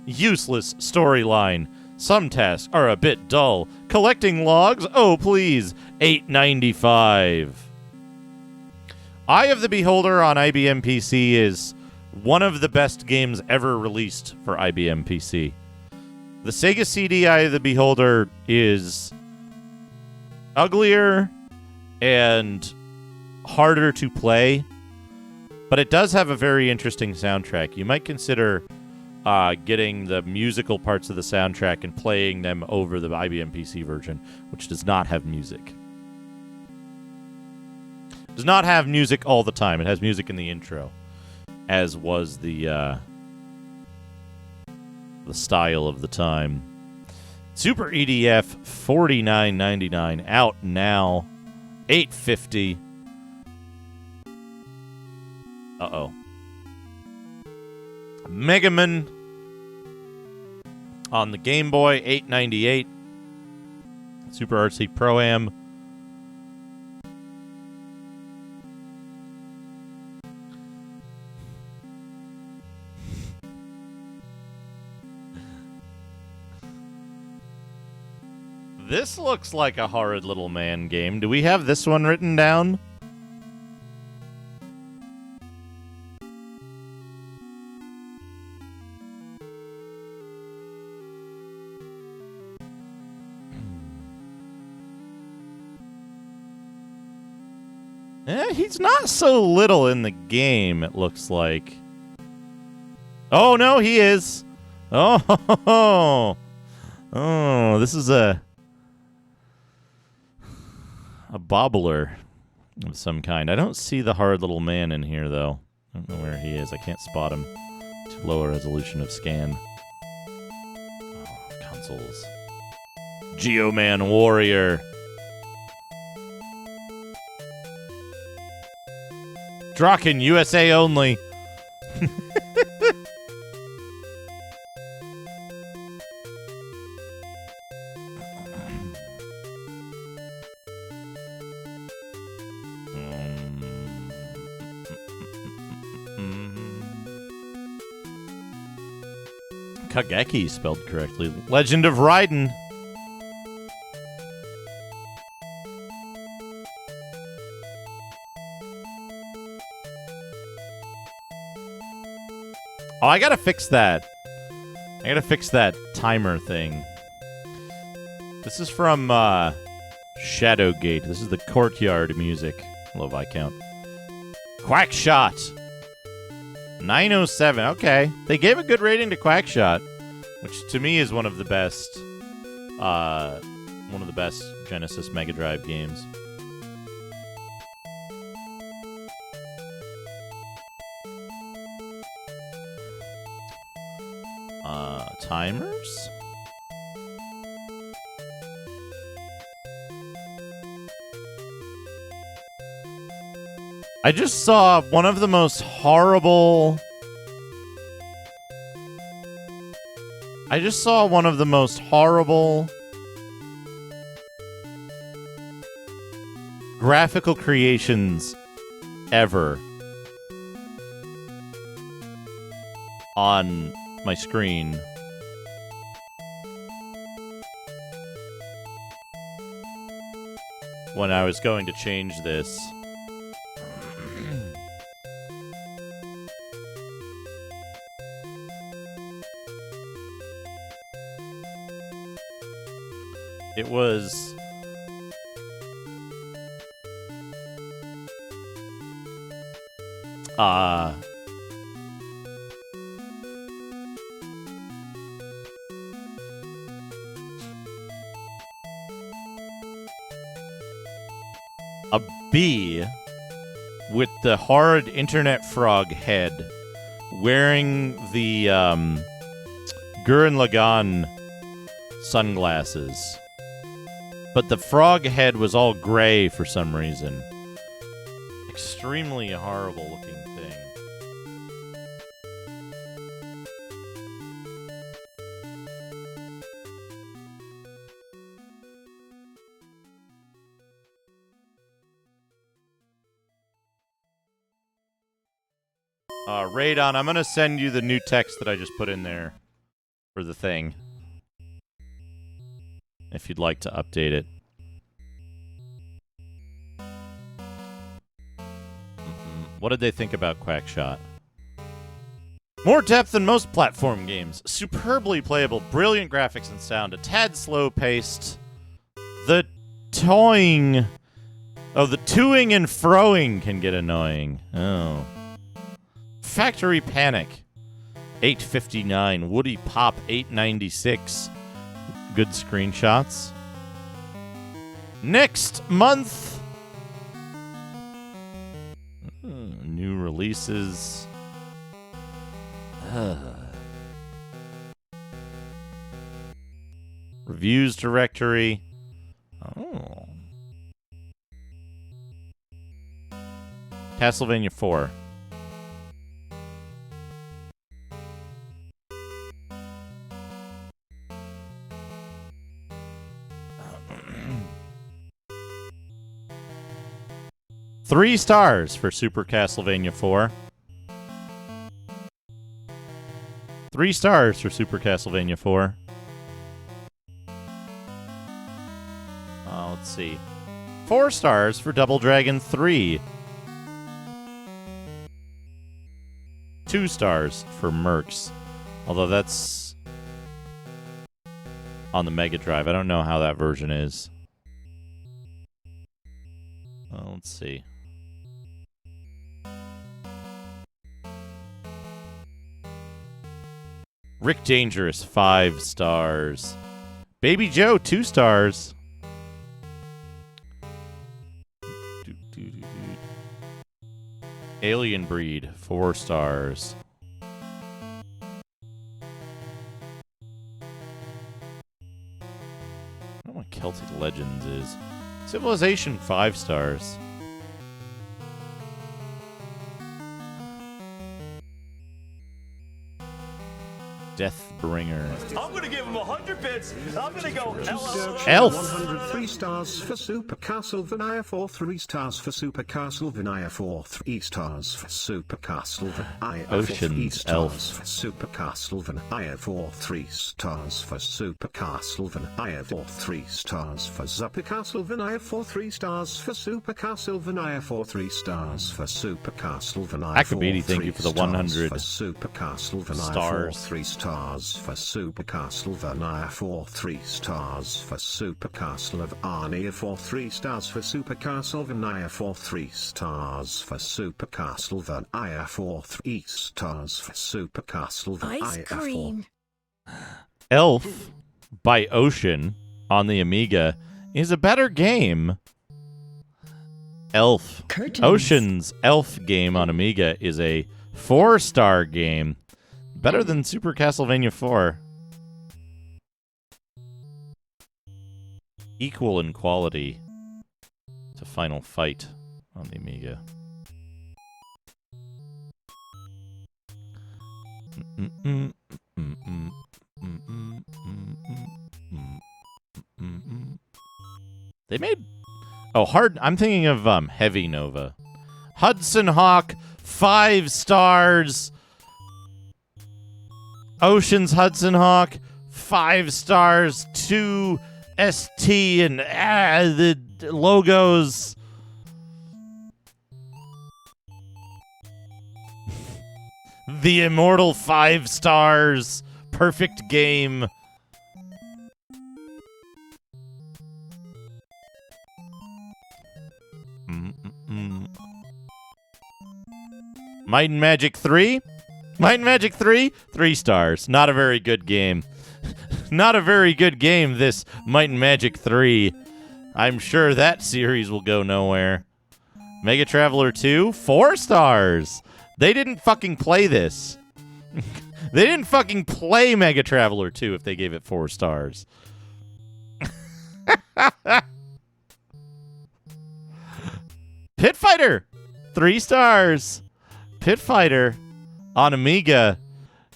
Useless storyline. Some tasks are a bit dull. Collecting logs? Oh, please. 895. Eye of the Beholder on IBM PC is one of the best games ever released for IBM PC. The Sega CD Eye of the Beholder is uglier and harder to play, but it does have a very interesting soundtrack. You might consider getting the musical parts of the soundtrack and playing them over the IBM PC version, which does not have music. Does not have music all the time. It has music in the intro, as was the style of the time. Super EDF $49.99 out now. $8.50. Uh-oh. Mega Man on the Game Boy, $8.98. Super RC Pro-Am. This looks like a horrid little man game. Do we have this one written down? He's not so little in the game, it looks like. Oh, no, he is. Oh, oh, this is a bobbler of some kind. I don't see the hard little man in here, though. I don't know where he is. I can't spot him. Too low a resolution of scan. Oh, consoles. Geoman Warrior. Draken, USA only. Kageki spelled correctly. Legend of Raiden. Oh, I gotta fix that. I gotta fix that timer thing. This is from Shadowgate. This is the Courtyard music. Hello, Viscount. Quackshot. 907. Okay. They gave a good rating to Quackshot, which to me is one of the best Genesis Mega Drive games. Timers? I just saw one of the most horrible... graphical creations ever on my screen. When I was going to change this. It was... a bee with the hard internet frog head wearing the Gurren Lagann sunglasses. But the frog head was all gray for some reason. Extremely horrible looking thing. Radon, I'm going to send you the new text that I just put in there for the thing. If you'd like to update it. What did they think about Quackshot? More depth than most platform games. Superbly playable, brilliant graphics and sound. A tad slow-paced. The toying... Oh, the toing and froing can get annoying. Oh. Factory Panic. 859. Woody Pop 896. Good screenshots. Next month. New releases. Reviews directory. Oh. Castlevania 4. Three stars for Super Castlevania 4. 3 stars for Super Castlevania 4. Let's see. 4 stars for Double Dragon 3. 2 stars for Mercs. Although that's on the Mega Drive. I don't know how that version is. Let's see. Rick Dangerous, 5 stars. Baby Joe, 2 stars. Alien Breed, 4 stars. I don't know what Celtic Legends is. Civilization, 5 stars. Deathbringer. I'm gonna give him 100 bits. I'm gonna go Elf. 103 stars for Super Castlevania 4, 3 stars for Super Castlevania 4, 3 stars for Super Castlevania 4, 3 Ocean's stars Elf. for Super Castlevania 4, 3 stars for Super Castlevania 4, 3 stars for Super Castlevania 4, 3 stars for Super Castlevania 4, 3 stars for Super Castlevania 4, Akabidi, thank you for the 100 for Super Castlevania stars. 4, 3 stars for Super Castlevania 4, 3 stars for Super Castlevania 4, 3 stars for Super Castlevania 4, 3 stars for Super Castlevania 4, 3 stars for Super Castlevania 4. Elf by Ocean on the Amiga is a better game. Elf. Curtains. Ocean's Elf game on Amiga is a 4-star game. Better than Super Castlevania 4. Equal in quality to Final Fight on the Amiga. They made... Oh, hard... I'm thinking of Heavy Nova. Hudson Hawk, 5 stars. Ocean's Hudson Hawk, 5 stars. 2 ST and the logos. The Immortal 5 stars. Perfect game. Might and Magic 3? Might and Magic 3? 3 stars. Not a very good game. Not a very good game, this Might and Magic 3. I'm sure that series will go nowhere. Mega Traveler 2? 4 stars. They didn't fucking play this. They didn't fucking play Mega Traveler 2 if they gave it 4 stars. Pit Fighter! 3 stars. Pit Fighter on Amiga.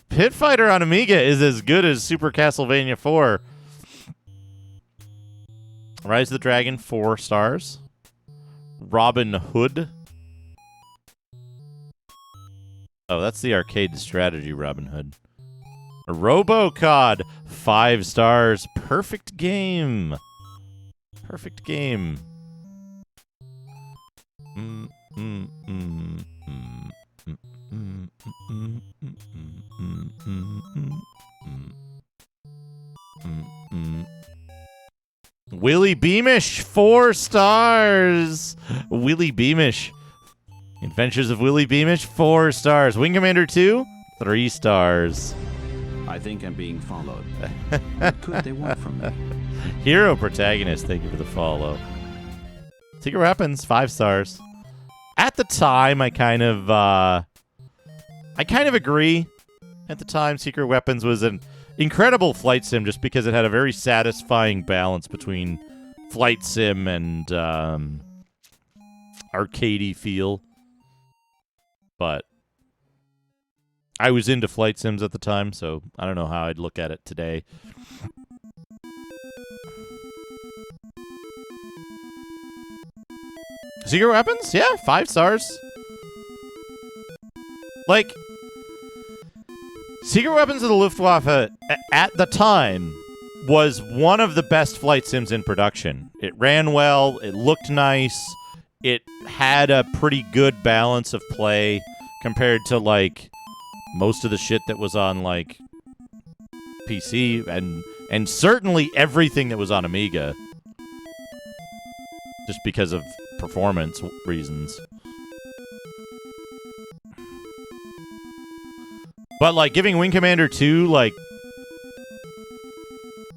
Pit Fighter on Amiga is as good as Super Castlevania 4. Rise of the Dragon, 4 stars. Robin Hood. Oh, that's the arcade strategy Robin Hood. RoboCod, 5 stars. Perfect game. Perfect game. Willie Beamish, 4 stars. Willie Beamish. Adventures of Willie Beamish, 4 stars. Wing Commander 2, 3 stars. I think I'm being followed. What could they want from me? Hero Protagonist, thank you for the follow. Secret Weapons, 5 stars. At the time, I kind of agree. At the time, Secret Weapons was an incredible flight sim just because it had a very satisfying balance between flight sim and arcadey feel. But I was into flight sims at the time, so I don't know how I'd look at it today. Secret Weapons? Yeah, 5 stars. Like, Secret Weapons of the Luftwaffe at the time was one of the best flight sims in production. It ran well, it looked nice, it had a pretty good balance of play compared to, like, most of the shit that was on, like, PC and certainly everything that was on Amiga. Just because of performance reasons. But, like, giving Wing Commander 2, like,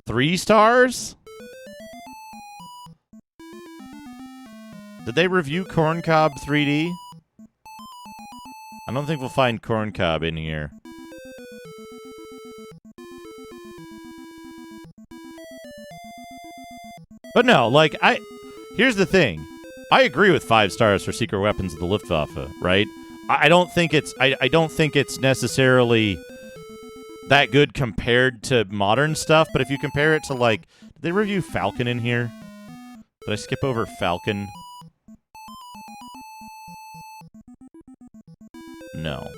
3 stars? Did they review Corn Cob 3D? I don't think we'll find Corn Cob in here. But no, like, here's the thing. I agree with 5 stars for Secret Weapons of the Luftwaffe, right? I don't think it's I don't think it's necessarily that good compared to modern stuff, but if you compare it to, like, did they review Falcon in here? Did I skip over Falcon? No.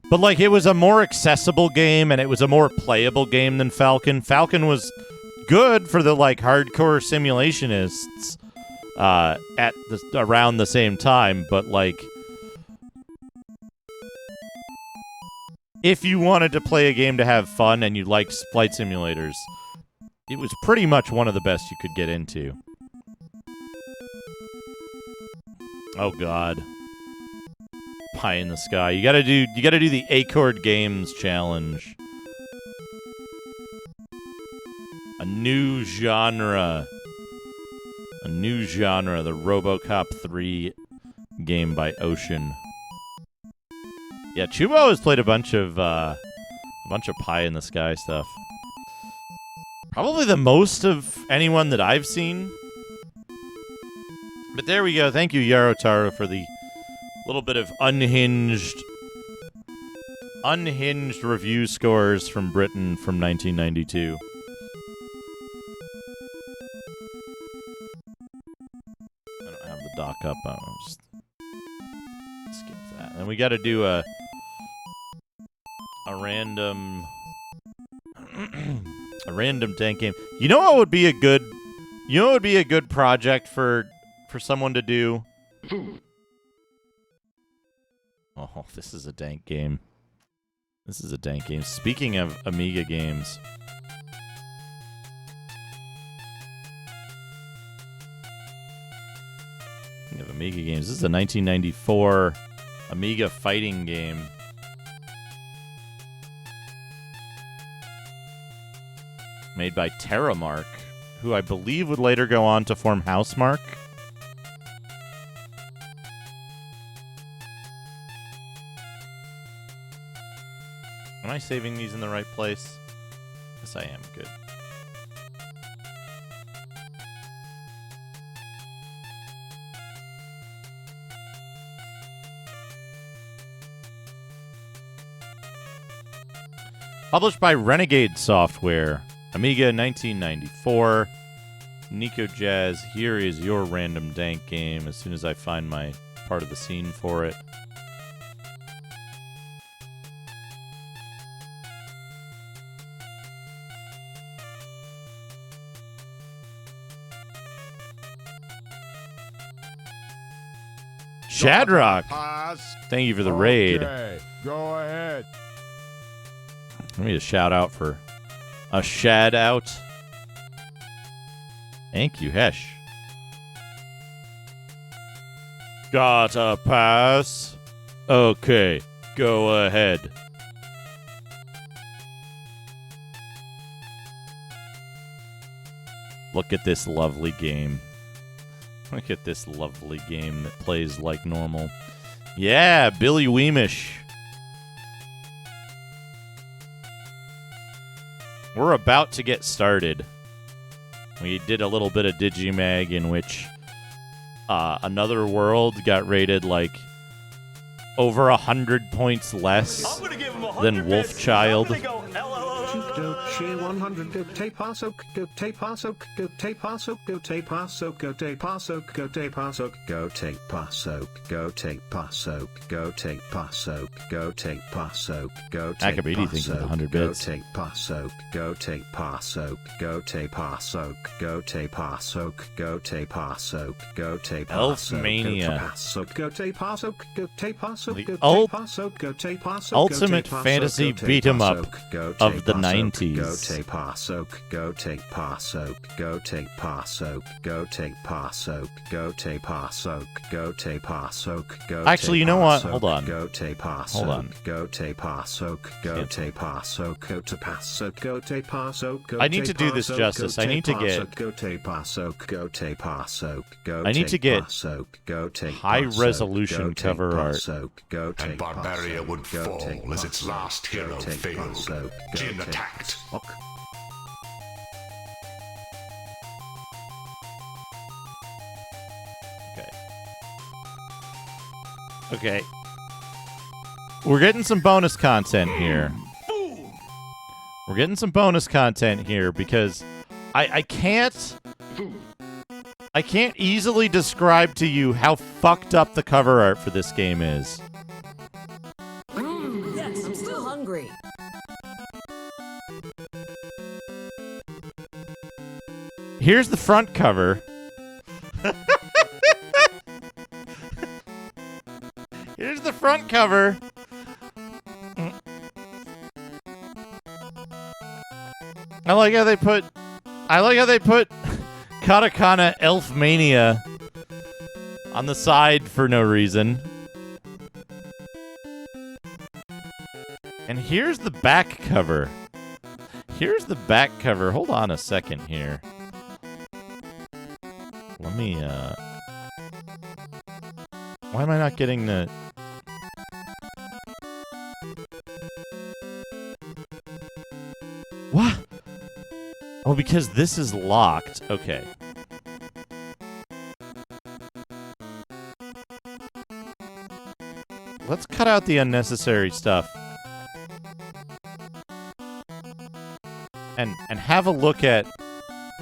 But, like, it was a more accessible game, and it was a more playable game than Falcon. Falcon was good for the, like, hardcore simulationists around the same time, but, like, if you wanted to play a game to have fun and you liked flight simulators, it was pretty much one of the best you could get into. Oh God. Pie in the sky. You gotta do the Accord Games challenge. A new genre, the RoboCop 3 game by Ocean. Yeah, Chubo has played a bunch of pie in the sky stuff. Probably the most of anyone that I've seen. But there we go. Thank you, Yarotaro, for the little bit of unhinged review scores from Britain from 1992. I don't have the doc up. I'll just skip that. And we got to do a random a random tank game. You know what would be a good project for someone to do? Oh, this is a dank game. Speaking of Amiga games. Speaking of Amiga games, this is a 1994 Amiga fighting game. Made by Terramark, who I believe would later go on to form Housemark. Am I saving these in the right place? Yes, I am. Good. Published by Renegade Software. Amiga 1994. Nico Jazz, here is your random dank game as soon as I find my part of the scene for it. Shadrock, thank you for the raid. Okay, go ahead. Let me just shout out for a shad out. Thank you, Hesh. Gotta pass. Okay, go ahead. Look at this lovely game. Look at this lovely game that plays like normal. Yeah, Billy Weemish. We're about to get started. We did a little bit of Digimag in which Another World got rated like over 100 points less than Wolfchild. Go cheer 100 go te pasok go te pasok go te pasok go te pasok go te pasok go te pasok go te pasok go te pasok go te pasok go te pasok go te Akabidi thinks it's 100 bits. go te pasok go te pasok go te pasok go te pasok go te pasok go te Elfmania. go te pasok go te pasok The go te pasok go te pasok ultimate fantasy beat 'em up of the 90s. 90s. Go take pasok, go take pasok, go take pasok, go take pasok, go take pasok, go take pasok, go. Actually, you know what? Hold on. Go take pasok. Hold on. Go take pasok, go take pasok, go to pasok, go take pasok, go. I need to do this justice. I need to get. Go take pasok, go take pasok, go. I need to get high resolution cover art. And Barbaria would fall as its last hero failed. Jin attacked. Okay. We're getting some bonus content here. We're getting some bonus content here because I can't easily describe to you how fucked up the cover art for this game is. Yes, I'm still hungry. Here's the front cover. Here's the front cover. I like how they put Katakana Elf Mania on the side for no reason. And here's the back cover. Here's the back cover. Hold on a second here. Let me, why am I not getting the... What? Oh, because this is locked. Okay. Let's cut out the unnecessary stuff. And have a look at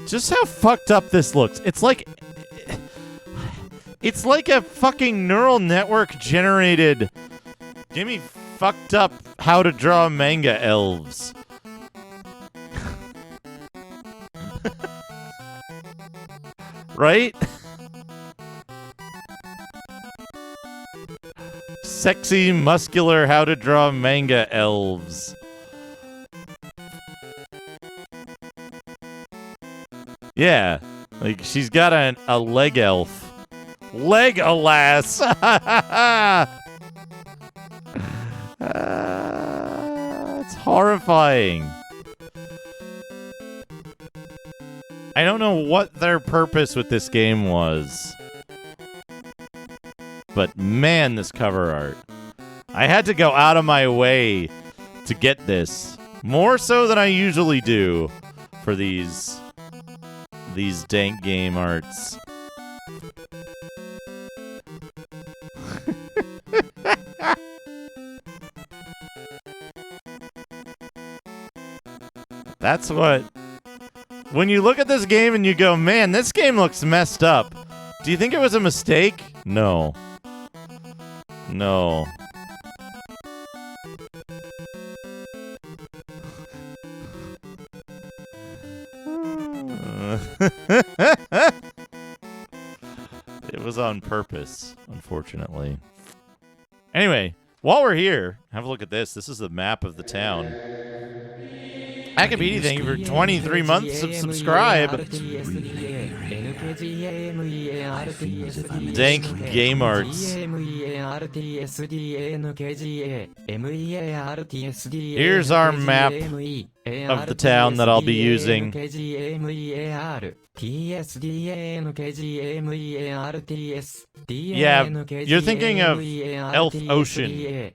just how fucked up this looks. It's like a fucking neural network generated gimme fucked up how to draw manga elves. Right? Sexy, muscular how to draw manga elves. Yeah, like she's got a leg elf. Legolas! It's horrifying. I don't know what their purpose with this game was. But man, this cover art. I had to go out of my way to get this. More so than I usually do for these dank game arts. That's what... When you look at this game and you go, man, this game looks messed up. Do you think it was a mistake? No. No. It was on purpose, unfortunately. Anyway, while we're here, have a look at this. This is the map of the town. Akabidi, thank you for 23 months of subscribe. Dank Game Arts. Here's our map of the town that I'll be using. Yeah, you're thinking of Elf Ocean.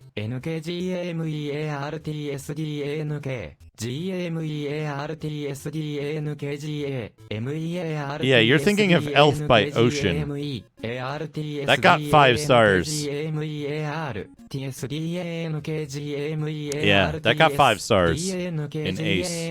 Yeah, you're thinking of Elf by Ocean. That got 5 stars. Yeah, that got 5 stars in Ace.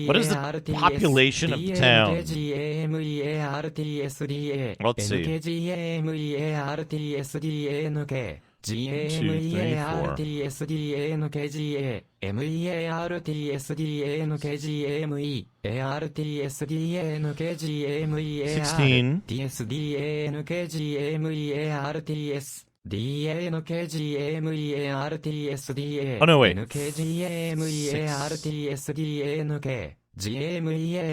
What is the population of the town? Let's see. GAMEARTSDANKGA MEARTSDANKGAME TSDANKGAMEARTS DANKGAMEARTSDA Oh no, wait. NKGAMEARTSDANK GMEARTSDANKGA MEARTSDANKGAME ARTSDANKGAMEAR TSDANKGAMEARTS DANKGAMEARTSDA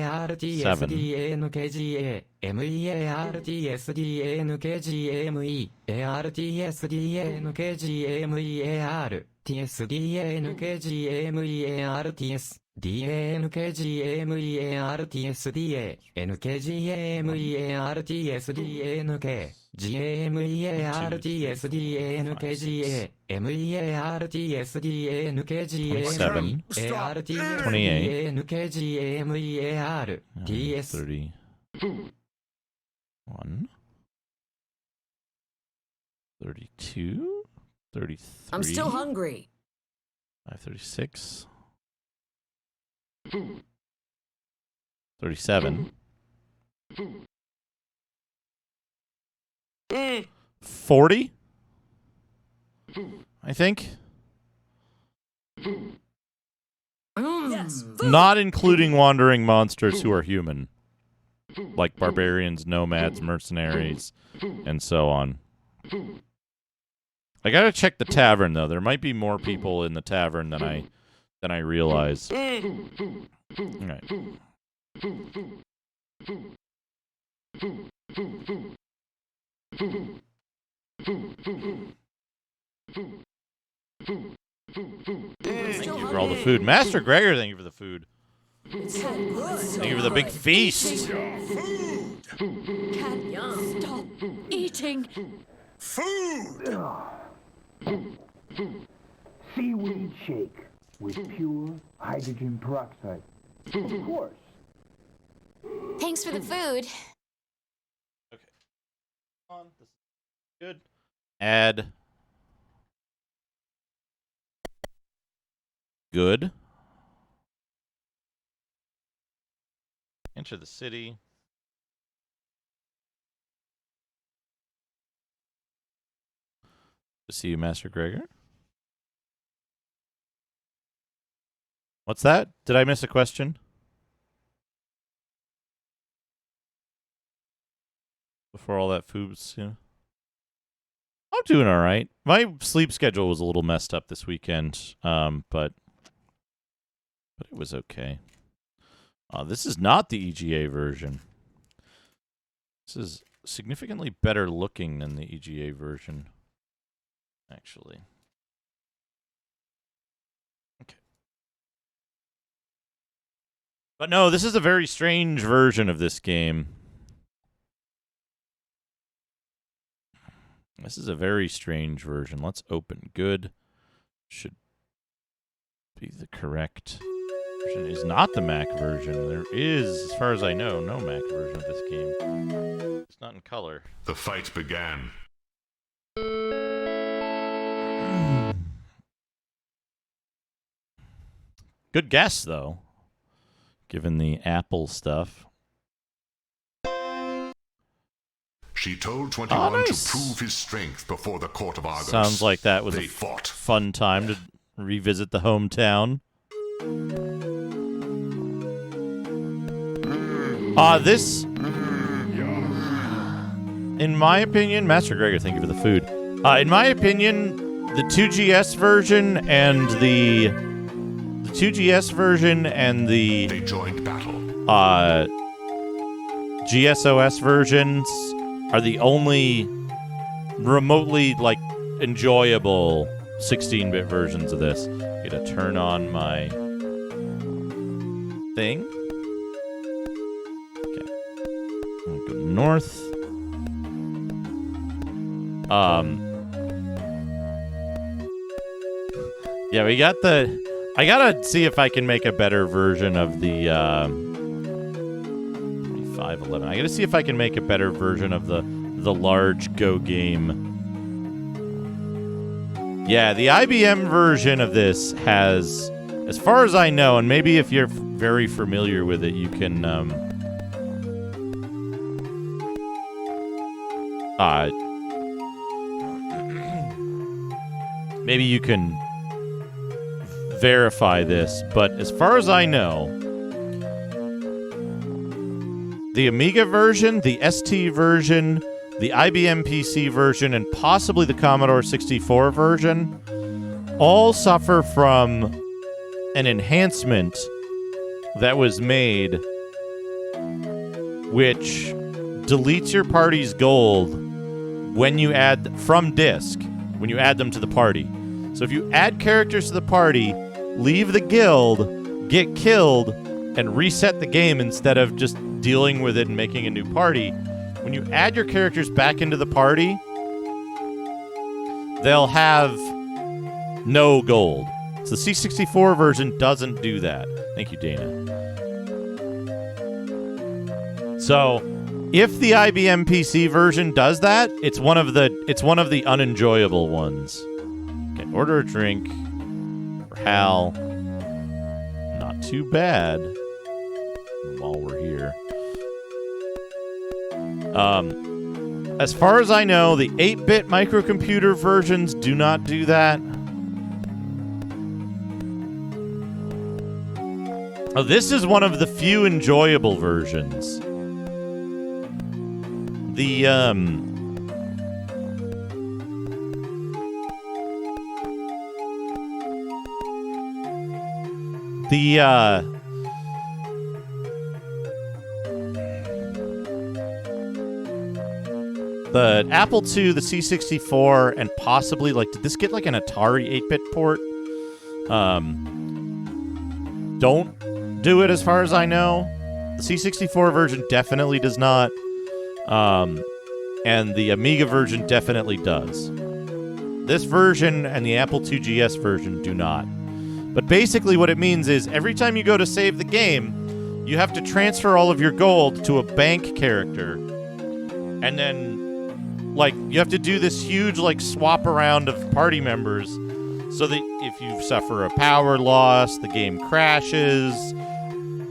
NKGAMEARTSDANK GMEARTSDANKGA MEARTSDANKGA 28, TS 31, 32, 33. I'm still hungry. 536. 37. 40? I think. Yes. Not including wandering monsters who are human. Like barbarians, nomads, mercenaries, and so on. I gotta check the tavern, though. There might be more people in the tavern than I realize. Alright. Thank you for all the food. Master Gregor, thank you for the food. Thank you for the big feast. Can't stop eating. Food! Seaweed shake with pure hydrogen peroxide. Of course. Thanks for the food. This is good. Add. Good. Enter the city. To see you, Master Gregor. What's that? Did I miss a question? Before all that food was, I'm doing all right. My sleep schedule was a little messed up this weekend, but it was okay. This is not the EGA version. This is significantly better looking than the EGA version, actually. Okay. But no, this is a very strange version of this game. This is a very strange version. Let's open. Good. Should be the correct version. Is not the Mac version. There is, as far as I know, no Mac version of this game. It's not in color. The fight began. Good guess, though, given the Apple stuff. She told 21 nice. to prove his strength before the court of Argos. Sounds like that was They a fought. fun time to revisit the hometown. This, in my opinion, Master Gregor, thank you for the food. In my opinion, the 2GS version and the 2GS version and the They joined battle. GSOS versions are the only remotely enjoyable 16-bit versions of this. Gotta turn on my thing. Okay. I'm gonna go north. Yeah, we got the. I gotta see if I can make a better version of the 511. I gotta see if I can make a better version of the large Go game. Yeah, the IBM version of this has, as far as I know, and maybe if you're very familiar with it, you can maybe you can verify this, but as far as I know, the Amiga version, the ST version, the IBM PC version, and possibly the Commodore 64 version all suffer from an enhancement that was made which deletes your party's gold when you add from disk, when you add them to the party. So if you add characters to the party, leave the guild, get killed, and reset the game instead of just dealing with it and making a new party, when you add your characters back into the party, they'll have no gold. So the C64 version doesn't do that. Thank you, Dana. So if the IBM PC version does that, it's one of the unenjoyable ones. Okay, order a drink for Hal. Not too bad. While we're here. As far as I know, the 8-bit microcomputer versions do not do that. Oh, this is one of the few enjoyable versions. The Apple II, the C64, and possibly, like, did this get, like, an Atari 8-bit port? Don't do it as far as I know. The C64 version definitely does not. And the Amiga version definitely does. This version and the Apple II GS version do not. But basically what it means is every time you go to save the game, you have to transfer all of your gold to a bank character. And then, like, you have to do this huge, like, swap around of party members so that if you suffer a power loss, the game crashes,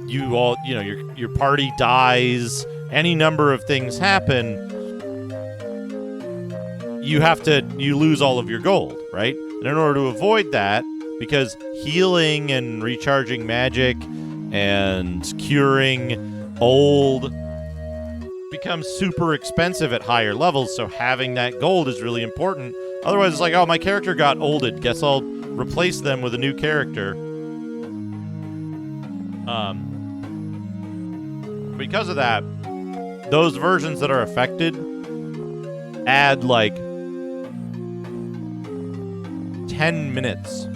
your party dies, any number of things happen, you lose all of your gold, right? And in order to avoid that, because healing and recharging magic and curing old becomes super expensive at higher levels, so having that gold is really important. Otherwise, it's like, oh, my character got olded. Guess I'll replace them with a new character. Because of that, those versions that are affected add, like, 10 minutes.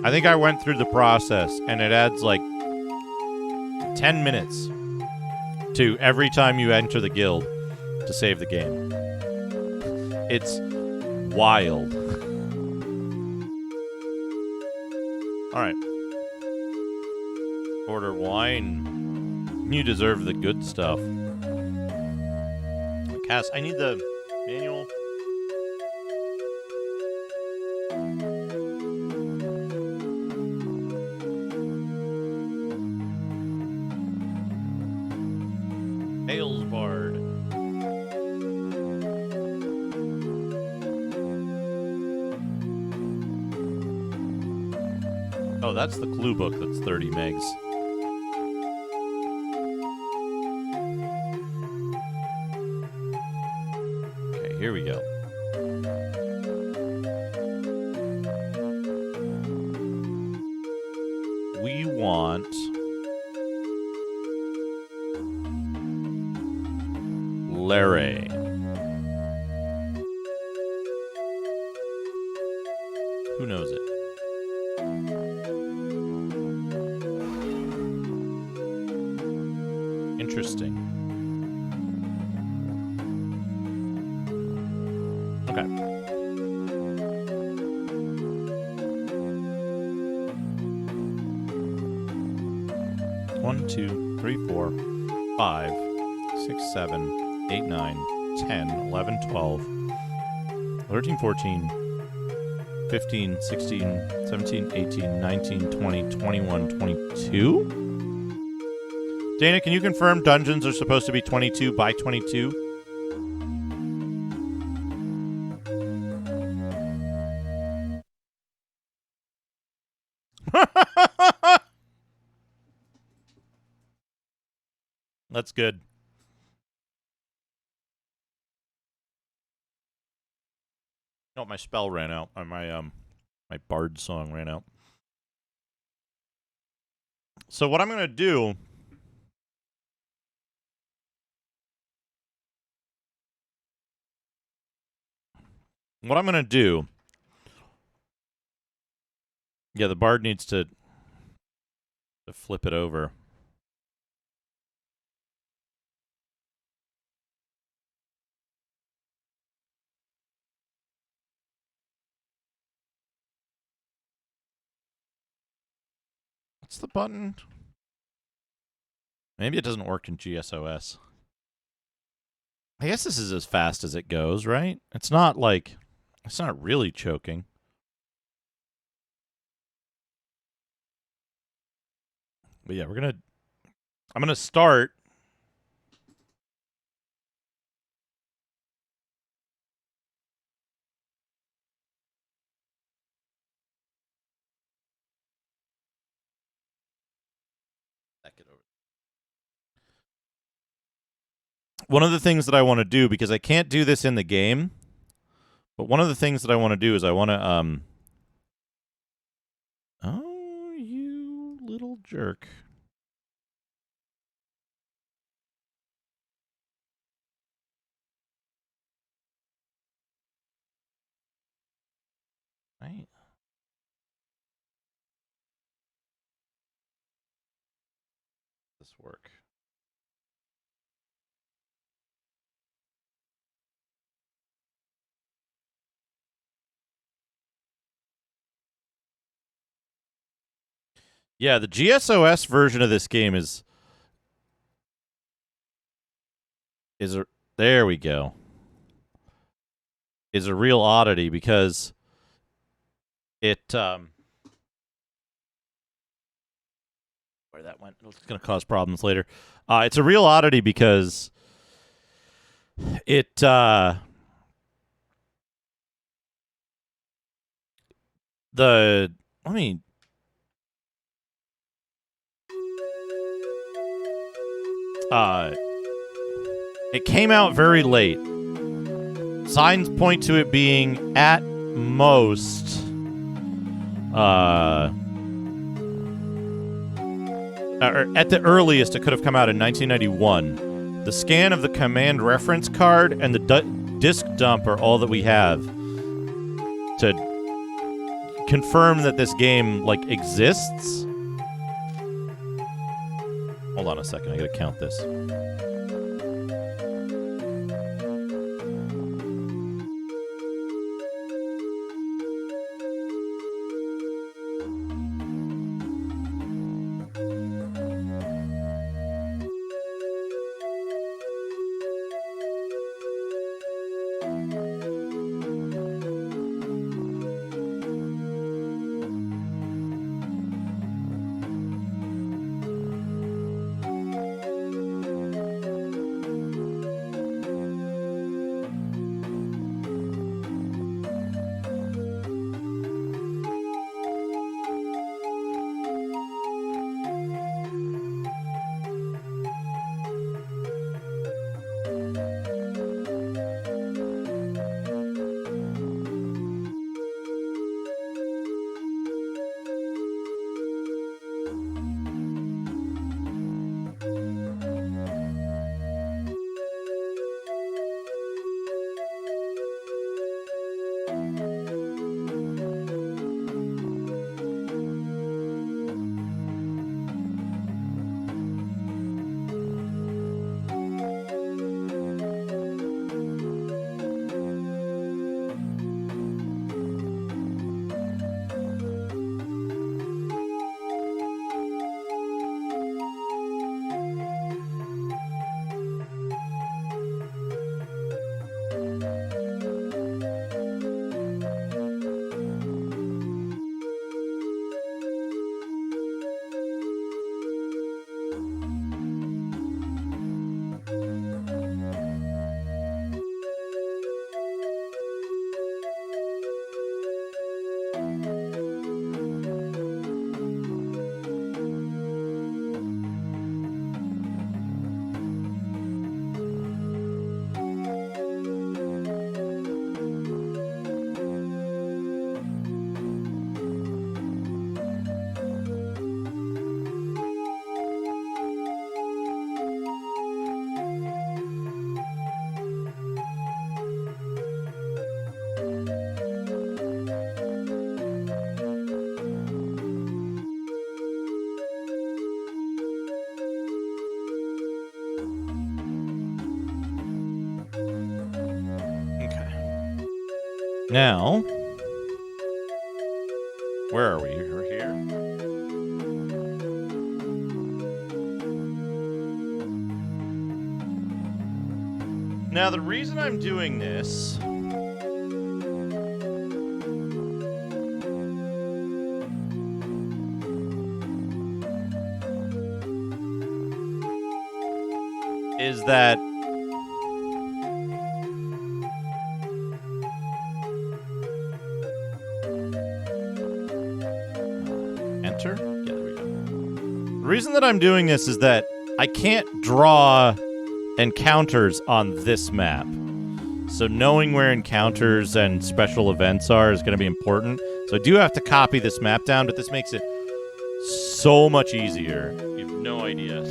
I think I went through the process, and it adds, like, 10 minutes to every time you enter the guild to save the game. It's wild. Alright. Order wine. You deserve the good stuff. Cass, I need the manual. Aylesbard. Oh, that's the clue book that's 30 megs. Okay, here we go. We want Larry. Who knows it? Interesting. Okay. One, 2, 3, 4, 5, 6, 7, 8, 9, 10, 11, 12, 13, 14, 15, 16, 17, 18, 19, 20, 21, 22? Dana, can you confirm dungeons are supposed to be 22 by 22? That's good. Oh, my spell ran out. My bard song ran out. So what I'm going to do... What I'm going to do... Yeah, the bard needs to flip it over. What's the button? Maybe it doesn't work in GSOS. I guess this is as fast as it goes, right? It's not like... It's not really choking. But yeah, I'm going to start... One of the things that I want to do, because I can't do this in the game, but one of the things that I want to do is I want to, Oh, you little jerk. Right. This work. Yeah, the GSOS version of this game is there we go. Is a real oddity because it where that went, it's going to cause problems later. It's a real oddity because it it came out very late. Signs point to it being at most or at the earliest it could have come out in 1991. The scan of the command reference card and the disk dump are all that we have to confirm that this game exists. Hold on a second, I gotta count this. Now, where are we? We're here. Now, the reason I'm doing this is that enter? Yeah, there we go. The reason that I'm doing this is that I can't draw encounters on this map. So knowing where encounters and special events are is going to be important. So I do have to copy this map down, but this makes it so much easier. You have no idea.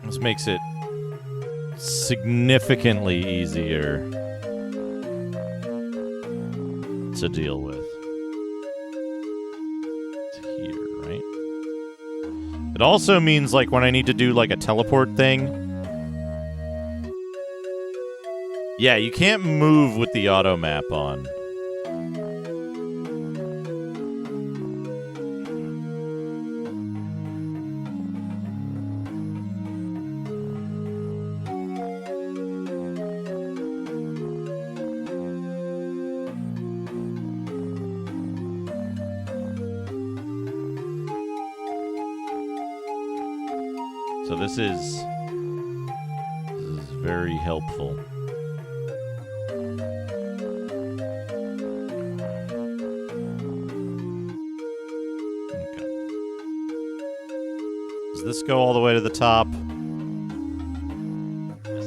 This makes it significantly easier to deal with. It's here, right? It also means, like, when I need to do, like, a teleport thing. Yeah, you can't move with the auto map on. So this is very helpful. Okay. Does this go all the way to the top? Yes.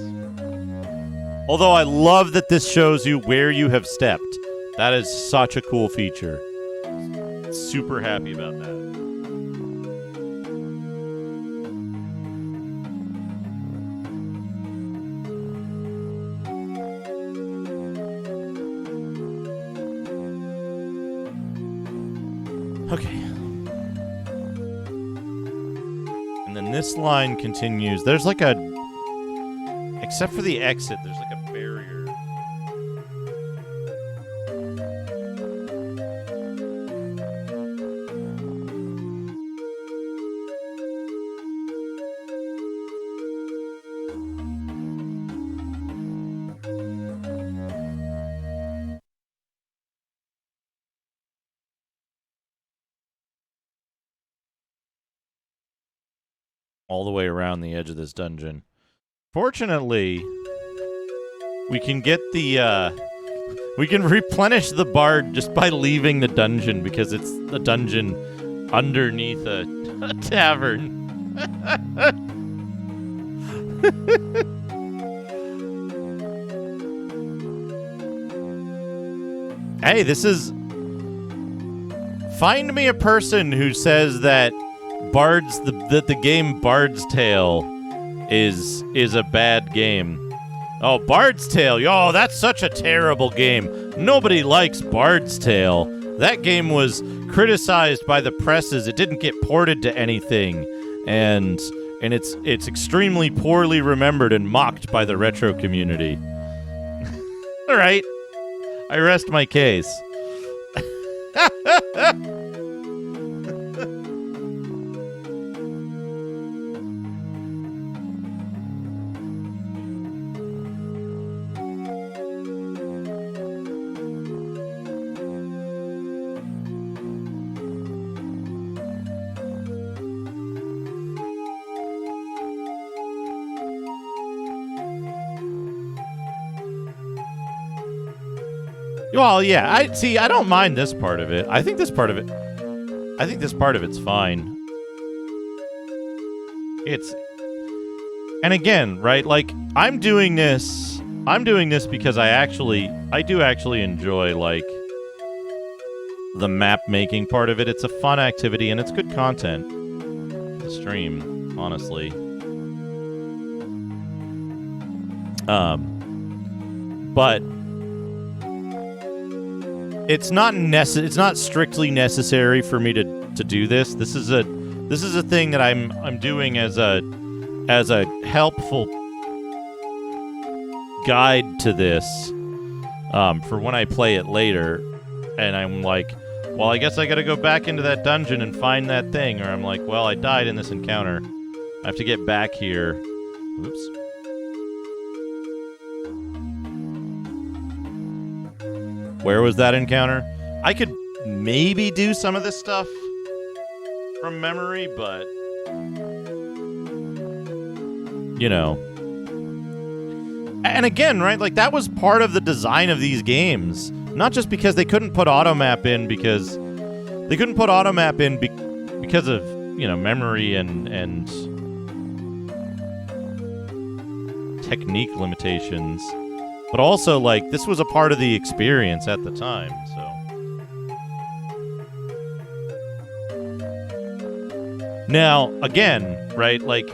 Although I love that this shows you where you have stepped. That is such a cool feature. Super happy about that. Okay. And then this line continues. There's like a... Except for the exit, there's like a barrier. All the way around the edge of this dungeon. Fortunately, we can get the, we can replenish the bard just by leaving the dungeon, because it's the dungeon underneath a tavern. Hey, this is... Find me a person who says that the game Bard's Tale is a bad game. Oh, Bard's Tale. Oh, that's such a terrible game. Nobody likes Bard's Tale. That game was criticized by the presses. It didn't get ported to anything. And it's extremely poorly remembered and mocked by the retro community. All right. I rest my case. Well, yeah, I don't mind this part of it. I think this part of it's fine. And again, right, like, I'm doing this because I do actually enjoy, like, the map making part of it. It's a fun activity and it's good content to stream. honestly. But it's not strictly necessary for me to do this. This is a thing that I'm doing as a helpful guide to this for when I play it later. And I'm like, well, I guess I gotta go back into that dungeon and find that thing. Or I'm like, well, I died in this encounter. I have to get back here. Oops. Where was that encounter? I could maybe do some of this stuff from memory, but you know. And again, right, like that was part of the design of these games. Not just because they couldn't put automap in because of, you know, memory and technique limitations. But also, like, this was a part of the experience at the time, so. Now, again, right, like,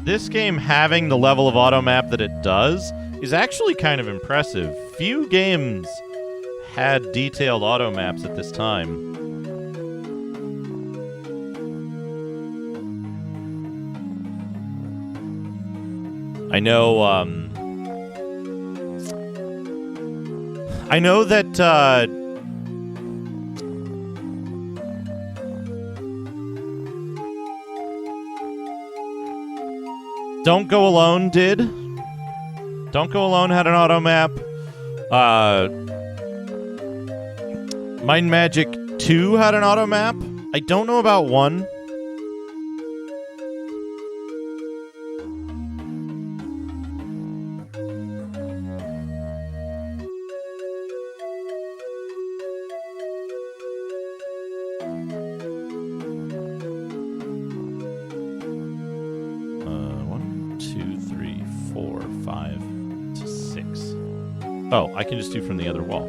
this game having the level of automap that it does is actually kind of impressive. Few games had detailed automaps at this time. I know that Don't Go Alone did. Don't Go Alone had an auto map. Mind Magic 2 had an auto map. I don't know about 1. Oh, I can just do from the other wall.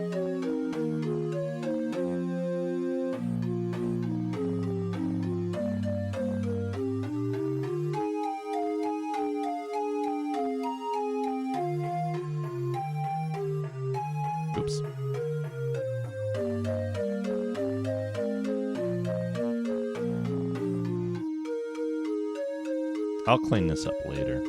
Oops. I'll clean this up later.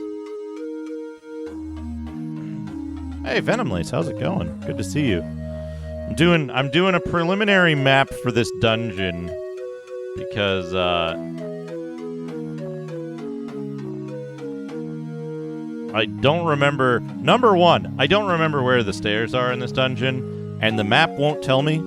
Hey, Venomlace, how's it going? Good to see you. I'm doing a preliminary map for this dungeon because I don't remember. Number one, I don't remember where the stairs are in this dungeon, and the map won't tell me.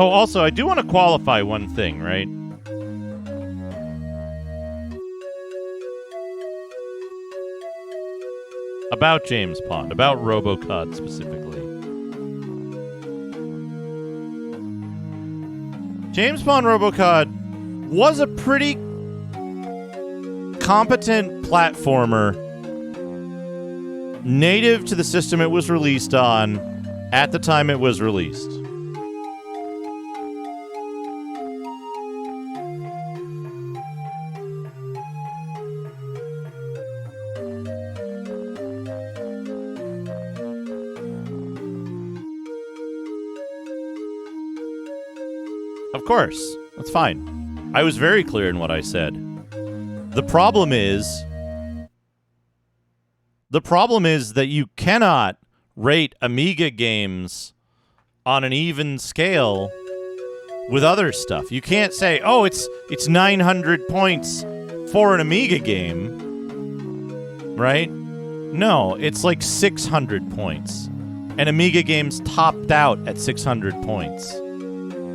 Oh, also, I do want to qualify one thing, right? About James Pond, about RoboCod specifically. James Pond RoboCod was a pretty competent platformer native to the system it was released on at the time it was released. Of course, that's fine. I was very clear in what I said. The problem is that you cannot rate Amiga games on an even scale with other stuff. You can't say, "Oh, it's 900 points for an Amiga game." Right? No, it's like 600 points. And Amiga games topped out at 600 points.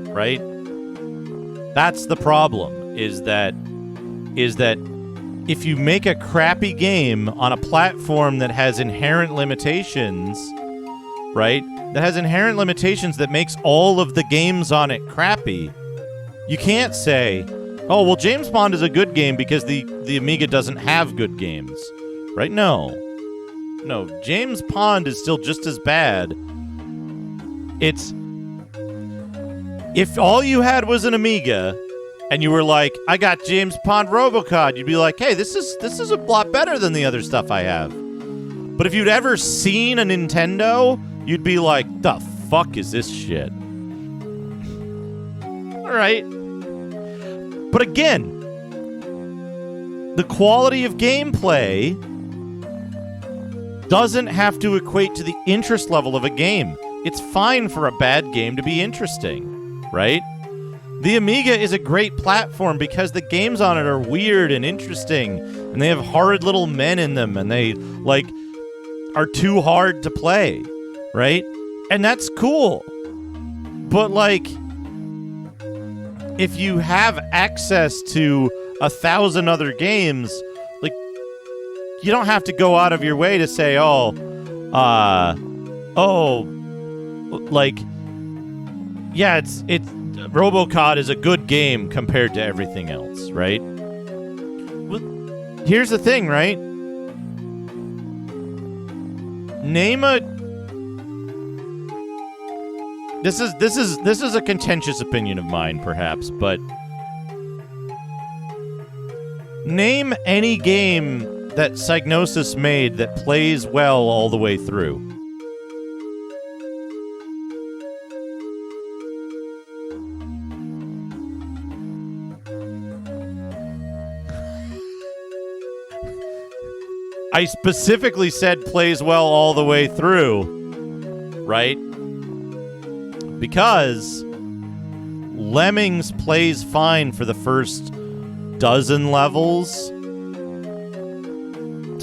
Right? That's the problem. is that if you make a crappy game on a platform that has inherent limitations, right? That has inherent limitations that makes all of the games on it crappy, you can't say, oh, well, James Bond is a good game because the Amiga doesn't have good games, right? No, James Bond is still just as bad. If all you had was an Amiga, and you were like, I got James Bond Robocod, you'd be like, hey, this is a lot better than the other stuff I have. But if you'd ever seen a Nintendo, you'd be like, the fuck is this shit? All right. But again, the quality of gameplay doesn't have to equate to the interest level of a game. It's fine for a bad game to be interesting, right? The Amiga is a great platform because the games on it are weird and interesting, and they have horrid little men in them, and they, like, are too hard to play, right? And that's cool. But, like, if you have access to 1,000 other games, like, you don't have to go out of your way to say, like, yeah, it's RoboCod is a good game compared to everything else, right? Well, here's the thing, right? This is a contentious opinion of mine, perhaps, but name any game that Psygnosis made that plays well all the way through. I specifically said plays well all the way through, right? Because Lemmings plays fine for the first dozen levels,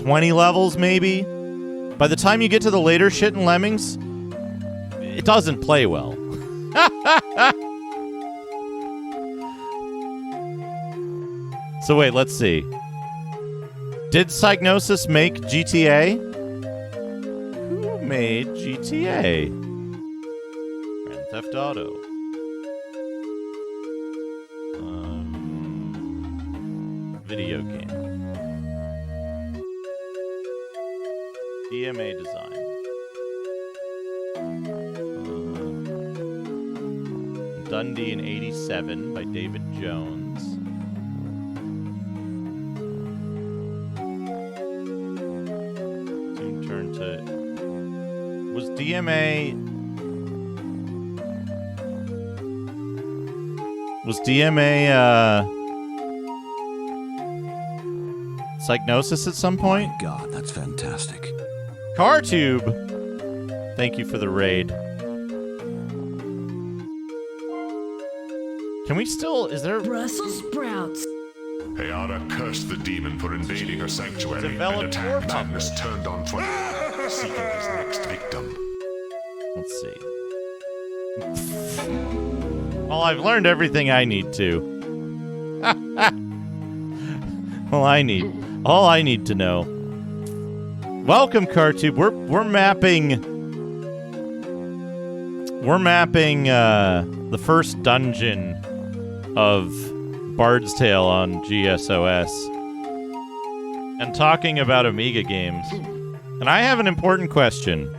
20 levels maybe. By the time you get to the later shit in Lemmings, it doesn't play well. So wait, let's see. Did Psygnosis make GTA? Who made GTA? Grand Theft Auto. Video game. DMA design. Dundee in 87 by David Jones. Soon turned to... Was DMA... Was DMA, Psygnosis at some point? Oh my God, that's fantastic. CarTube, thank you for the raid. Can we still... Is there... Brussels sprouts. Hey, Ada cursed the demon for invading her sanctuary, Developed and attacked war Madness turned on 20, seeking his next victim. Let's see. Well, I've learned everything I need to. All I need to know. Welcome, CarTube. We're mapping the first dungeon of Bard's Tale on GSOS and talking about Amiga games. And I have an important question.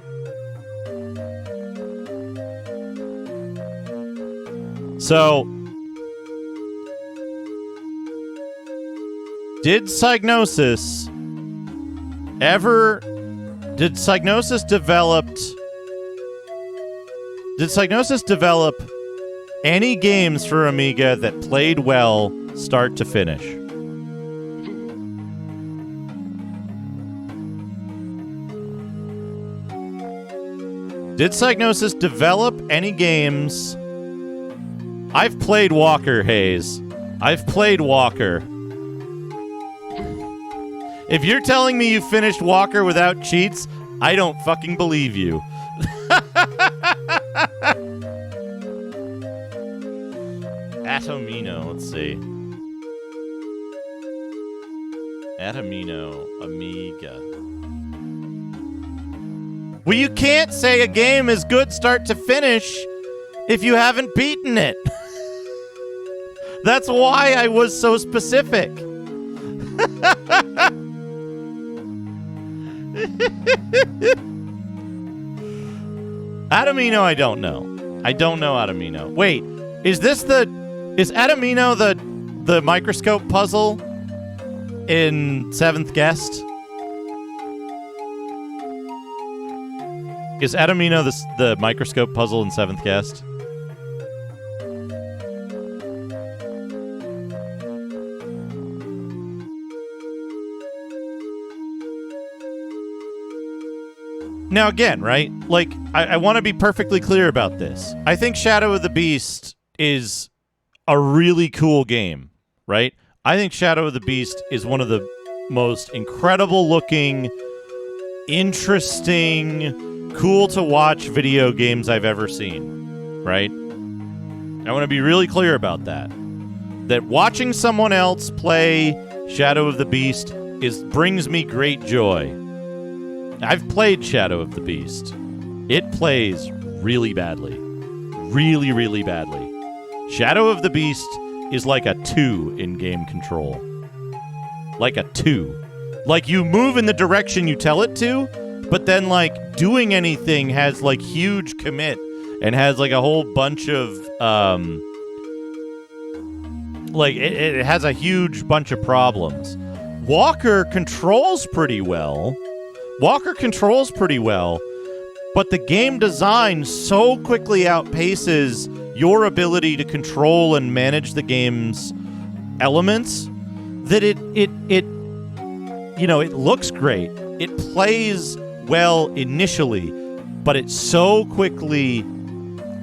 So, did Psygnosis develop any games for Amiga that played well start to finish? Did Psygnosis develop any games? I've played Walker, Hayes. I've played Walker. If you're telling me you finished Walker without cheats, I don't fucking believe you. Atomino, let's see. Atomino Amiga. Well, you can't say a game is good start to finish if you haven't beaten it. That's why I was so specific. Atomino, I don't know. I don't know Atomino. Wait, is Atomino the microscope puzzle in Seventh Guest? Is Atomino the microscope puzzle in Seventh Guest? Now again, right? Like, I want to be perfectly clear about this. I think Shadow of the Beast is a really cool game, right? I think Shadow of the Beast is one of the most incredible looking, interesting, cool to watch video games I've ever seen, right? I want to be really clear about that. That watching someone else play Shadow of the Beast brings me great joy. I've played Shadow of the Beast. It plays really badly. Really, really badly. Shadow of the Beast is like a 2 in game control. Like a 2. Like, you move in the direction you tell it to, but then, like, doing anything has, like, huge commit and has, like, a whole bunch of, like, it has a huge bunch of problems. Walker controls pretty well, but the game design so quickly outpaces your ability to control and manage the game's elements that it looks great. It plays well initially, but it so quickly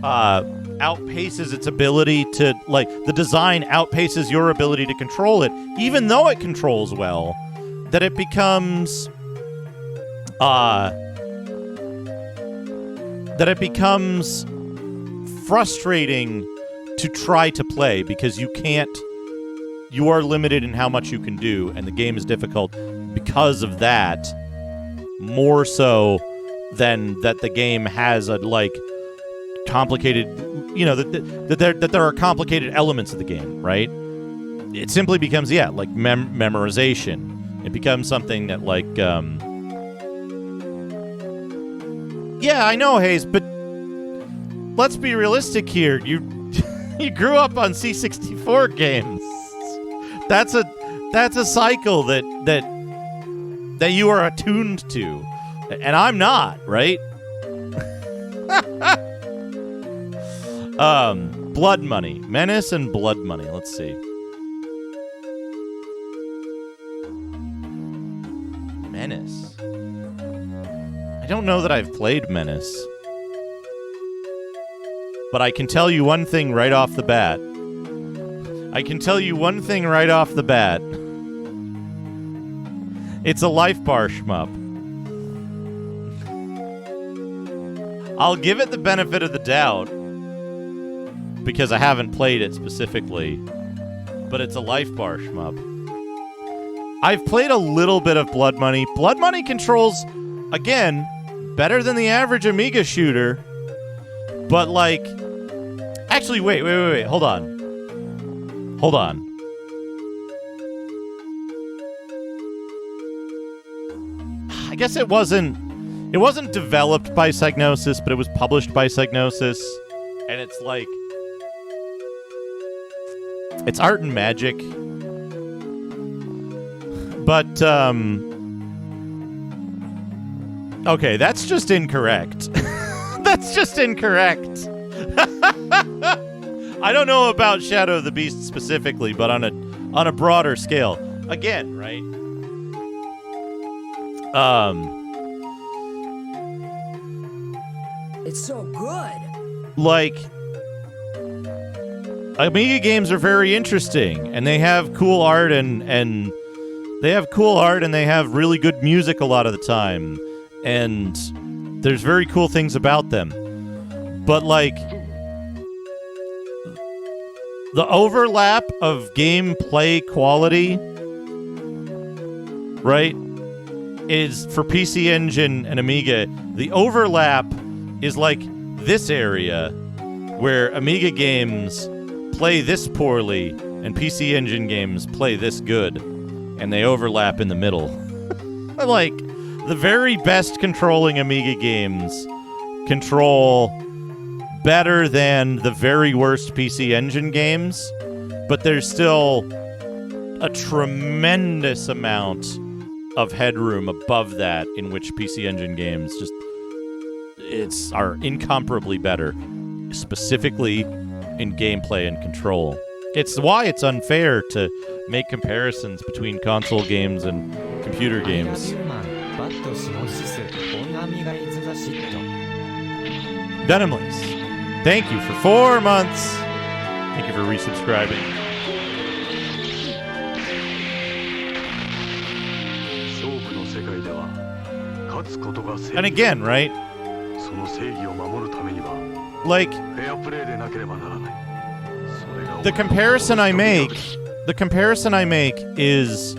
outpaces its ability to, like, the design outpaces your ability to control it, even though it controls well, that it becomes frustrating to try to play because you are limited in how much you can do, and the game is difficult because of that, more so than that the game has a, like, complicated, that there are complicated elements of the game, right? It simply becomes, like memorization. It becomes something that, like, I know, Hayes, but let's be realistic here. You grew up on C64 games. That's a cycle that you are attuned to, and I'm not, right? Blood Money, Menace, and Blood Money. Let's see. Menace. I don't know that I've played Menace. But I can tell you one thing right off the bat. It's a life bar shmup. I'll give it the benefit of the doubt because I haven't played it specifically, but it's a life bar shmup. I've played a little bit of Blood Money. Blood Money controls, again, better than the average Amiga shooter. But, like, actually, wait. Hold on. I guess it wasn't developed by Psygnosis, but it was published by Psygnosis. And it's like, it's art and magic. But, okay, that's just incorrect. That's just incorrect. I don't know about Shadow of the Beast specifically, but on a broader scale. Again, right? It's so good. Like, Amiga games are very interesting, and they have cool art and they have really good music a lot of the time, and there's very cool things about them. But, like, the overlap of gameplay quality right, is for PC Engine and Amiga, the overlap is like this area where Amiga games play this poorly and PC Engine games play this good, and they overlap in the middle. Like, the very best controlling Amiga games control better than the very worst PC Engine games, but there's still a tremendous amount of headroom above that in which PC Engine games are incomparably better, specifically in gameplay and control. It's why it's unfair to make comparisons between console games and computer games. Venomless, thank you for 4 months. Thank you for resubscribing. And again, right? Like, the comparison I make is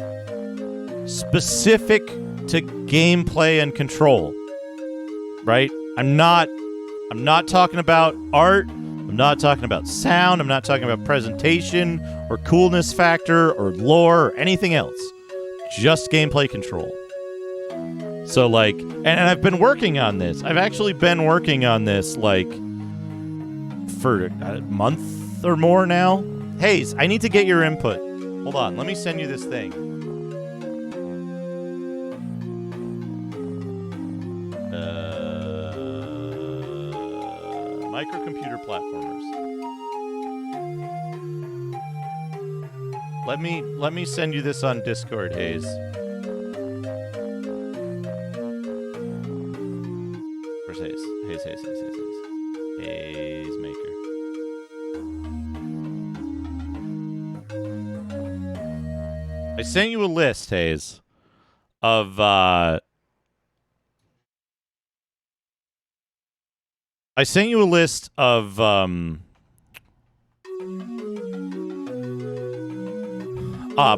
specific to gameplay and control, right? I'm not talking about art. I'm not talking about sound. I'm not talking about presentation or coolness factor or lore or anything else. Just gameplay control. So, like, and I've been working on this. I've actually been working on this, like, for a month or more now. Hayes, I need to get your input. Hold on. Let me send you this thing. Microcomputer platformers. Let me send you this on Discord, Hayes. Where's Hayes? Hayes Maker. I sent you a list, Hayes, of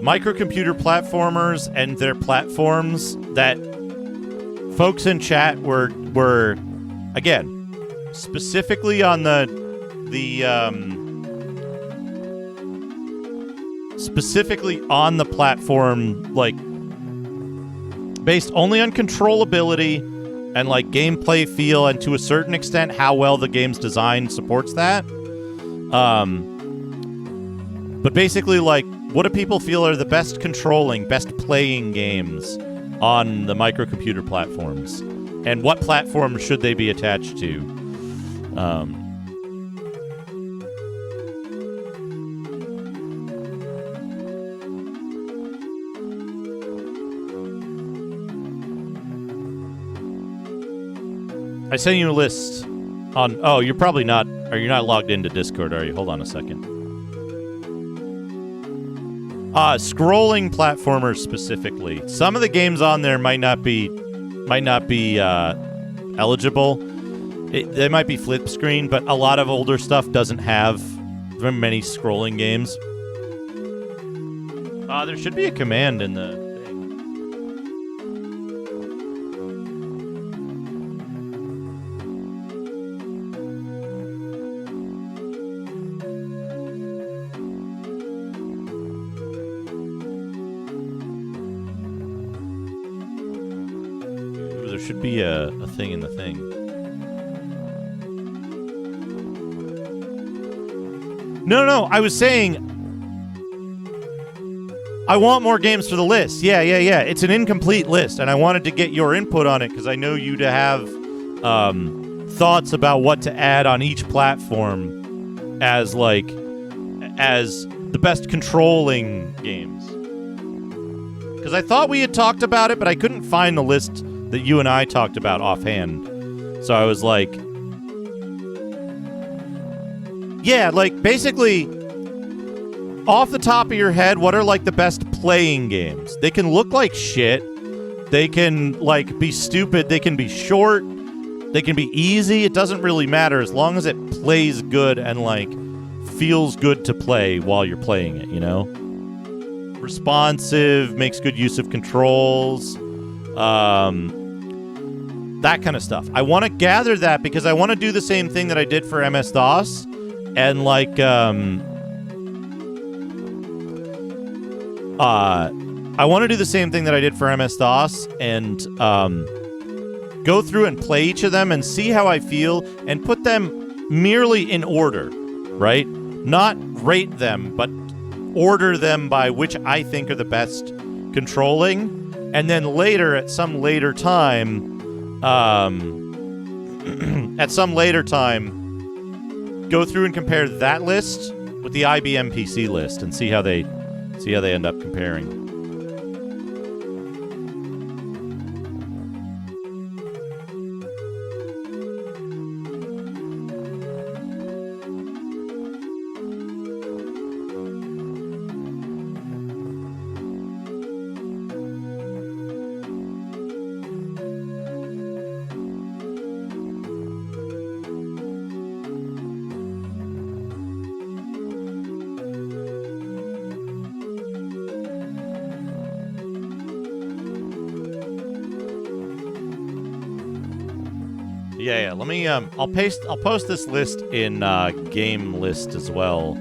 microcomputer platformers and their platforms that folks in chat were again specifically on specifically on the platform, like based only on controllability and like gameplay feel, and to a certain extent how well the game's design supports that. But basically, like, what do people feel are the best controlling, best playing games on the microcomputer platforms? And what platform should they be attached to? I sent you a list on... Oh, you're probably not... Are you not logged into Discord, are you? Hold on a second. Scrolling platformers specifically. Some of the games on there might not be eligible. They might be flip screen, but a lot of older stuff doesn't have very many scrolling games. There should be a command in the thing. There should be a thing in the thing. No, I was saying I want more games for the list. Yeah. It's an incomplete list, and I wanted to get your input on it because I know you to have thoughts about what to add on each platform as the best controlling games. Because I thought we had talked about it, but I couldn't find the list that you and I talked about offhand. So I was like, yeah, like basically off the top of your head, what are like the best playing games? They can look like shit. They can like be stupid. They can be short. They can be easy. It doesn't really matter as long as it plays good and like feels good to play while you're playing it, you know? responsive, makes good use of controls, that kind of stuff. I want to gather that because I want to do the same thing that I did for MS-DOS, and like I want to do the same thing that I did for MS-DOS and go through and play each of them and see how I feel and put them merely in order, right? Not rate them, but order them by which I think are the best controlling. And then later, at some later time, go through and compare that list with the IBM PC list and see how they end up comparing. Yeah. Let me. I'll post this list in game list as well.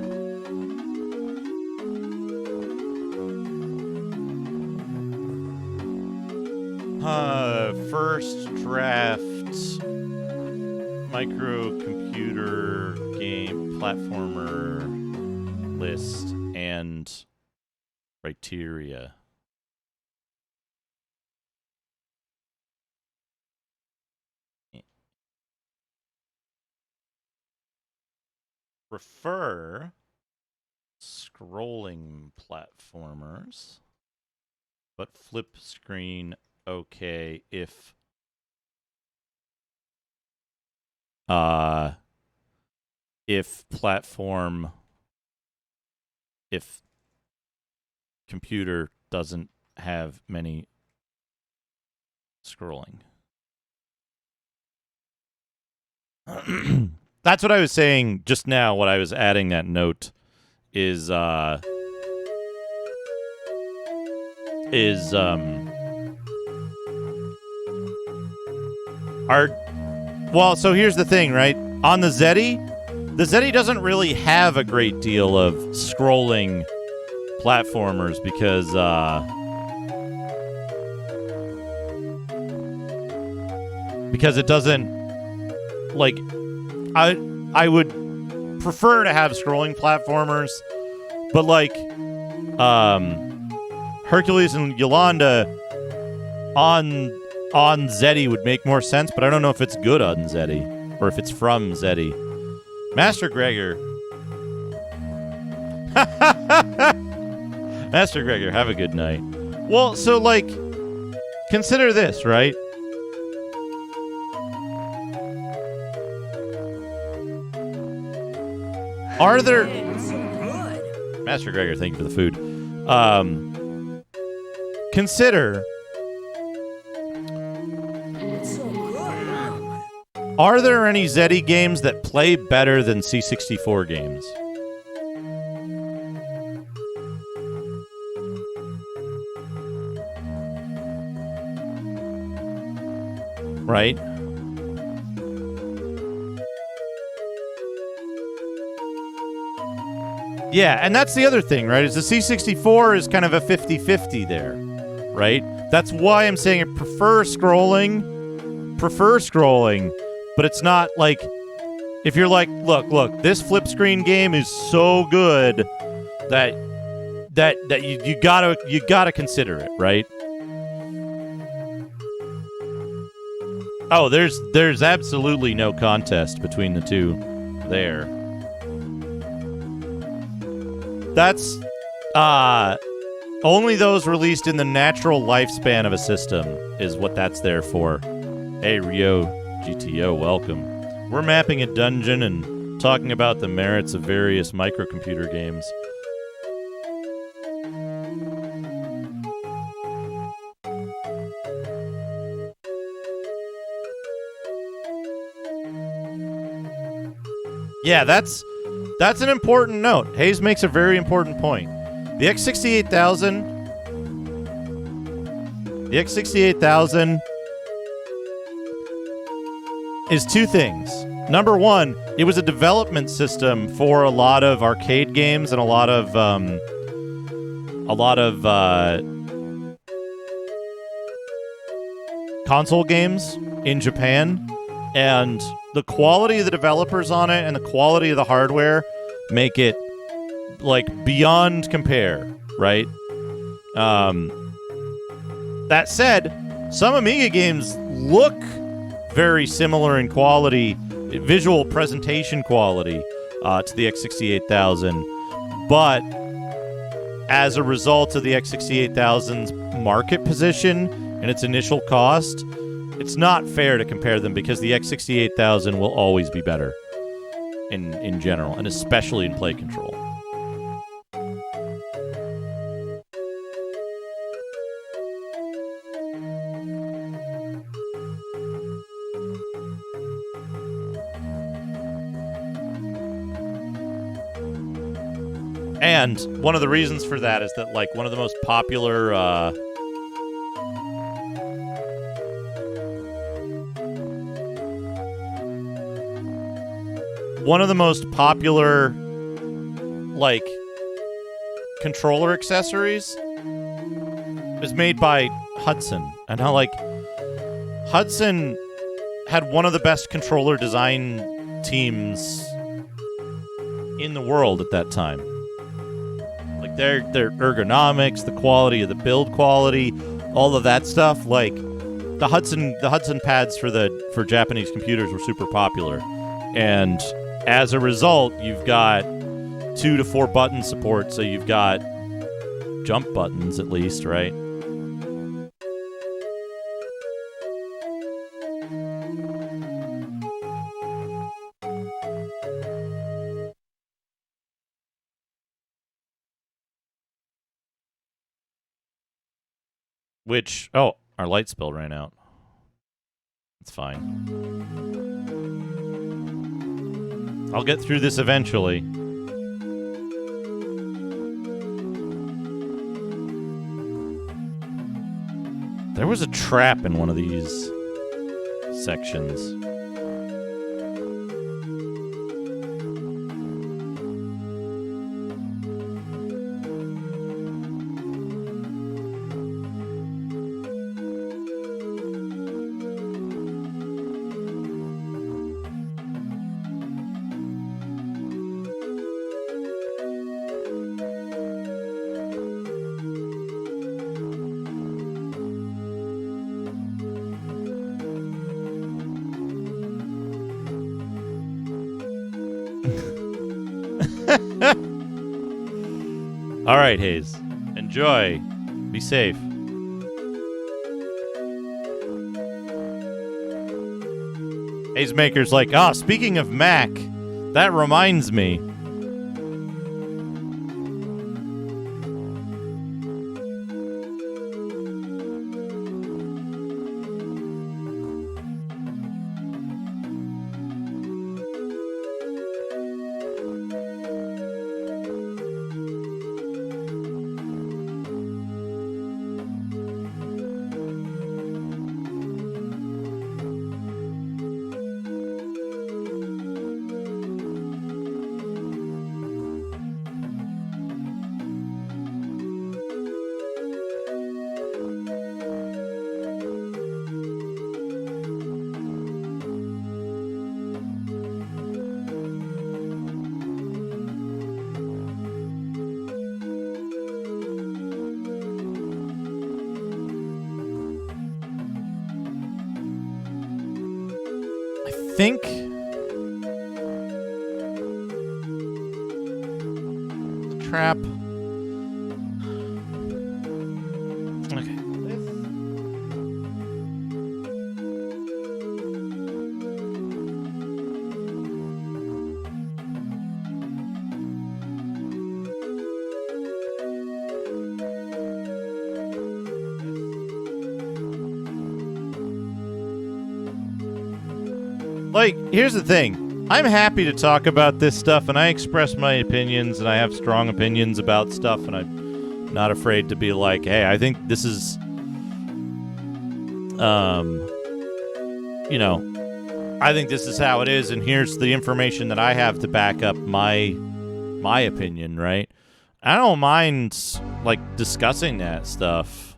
First draft microcomputer game platformer list and criteria. Prefer scrolling platformers, but flip screen okay if computer doesn't have many scrolling. That's what I was saying just now. What I was adding that note is so here's the thing, right? On the ZEDI doesn't really have a great deal of scrolling platformers because it doesn't, like, I would prefer to have scrolling platformers, but like Hercules and Yolanda on ZEDI would make more sense, but I don't know if it's good on ZEDI or if it's from ZEDI. Master Gregor. Master Gregor, have a good night. Well, so like, consider this, right? Are there... Master Gregor, thank you for the food. Consider... Are there any ZEDI games that play better than C64 games? Right? Yeah, and that's the other thing, right? Is the C64 is kind of a 50-50 there, right? That's why I'm saying I prefer scrolling, but it's not like, if you're like, look, this flip screen game is so good that you gotta consider it, right? Oh, there's absolutely no contest between the two there. That's only those released in the natural lifespan of a system is what that's there for. Hey, Rio GTO, welcome. We're mapping a dungeon and talking about the merits of various microcomputer games. Yeah, that's an important note. Hayes makes a very important point. The X68000 is two things. Number one, it was a development system for a lot of arcade games and a lot of console games in Japan, and the quality of the developers on it and the quality of the hardware make it like beyond compare, right? That said, some Amiga games look very similar in quality, visual presentation quality, to the X68000, but as a result of the X68000's market position and its initial cost, it's not fair to compare them because the X68000 will always be better in general, and especially in play control. And one of the reasons for that is that, like, one of the most popular like controller accessories is made by Hudson. And how, like, Hudson had one of the best controller design teams in the world at that time. Like their ergonomics, the quality of the build quality, all of that stuff. Like the Hudson pads for Japanese computers were super popular, and as a result, you've got 2 to 4 button support. So you've got jump buttons at least, right? Which, oh, our light spill ran out. It's fine. I'll get through this eventually. There was a trap in one of these sections. All right, Hayes. Enjoy. Be safe. Hayes Maker's like, speaking of Mac, that reminds me. Think the trap. Okay. Like, here's the thing. I'm happy to talk about this stuff, and I express my opinions, and I have strong opinions about stuff, and Not afraid to be like, hey, I think this is, I think this is how it is, and here's the information that I have to back up my opinion, right? I don't mind, like, discussing that stuff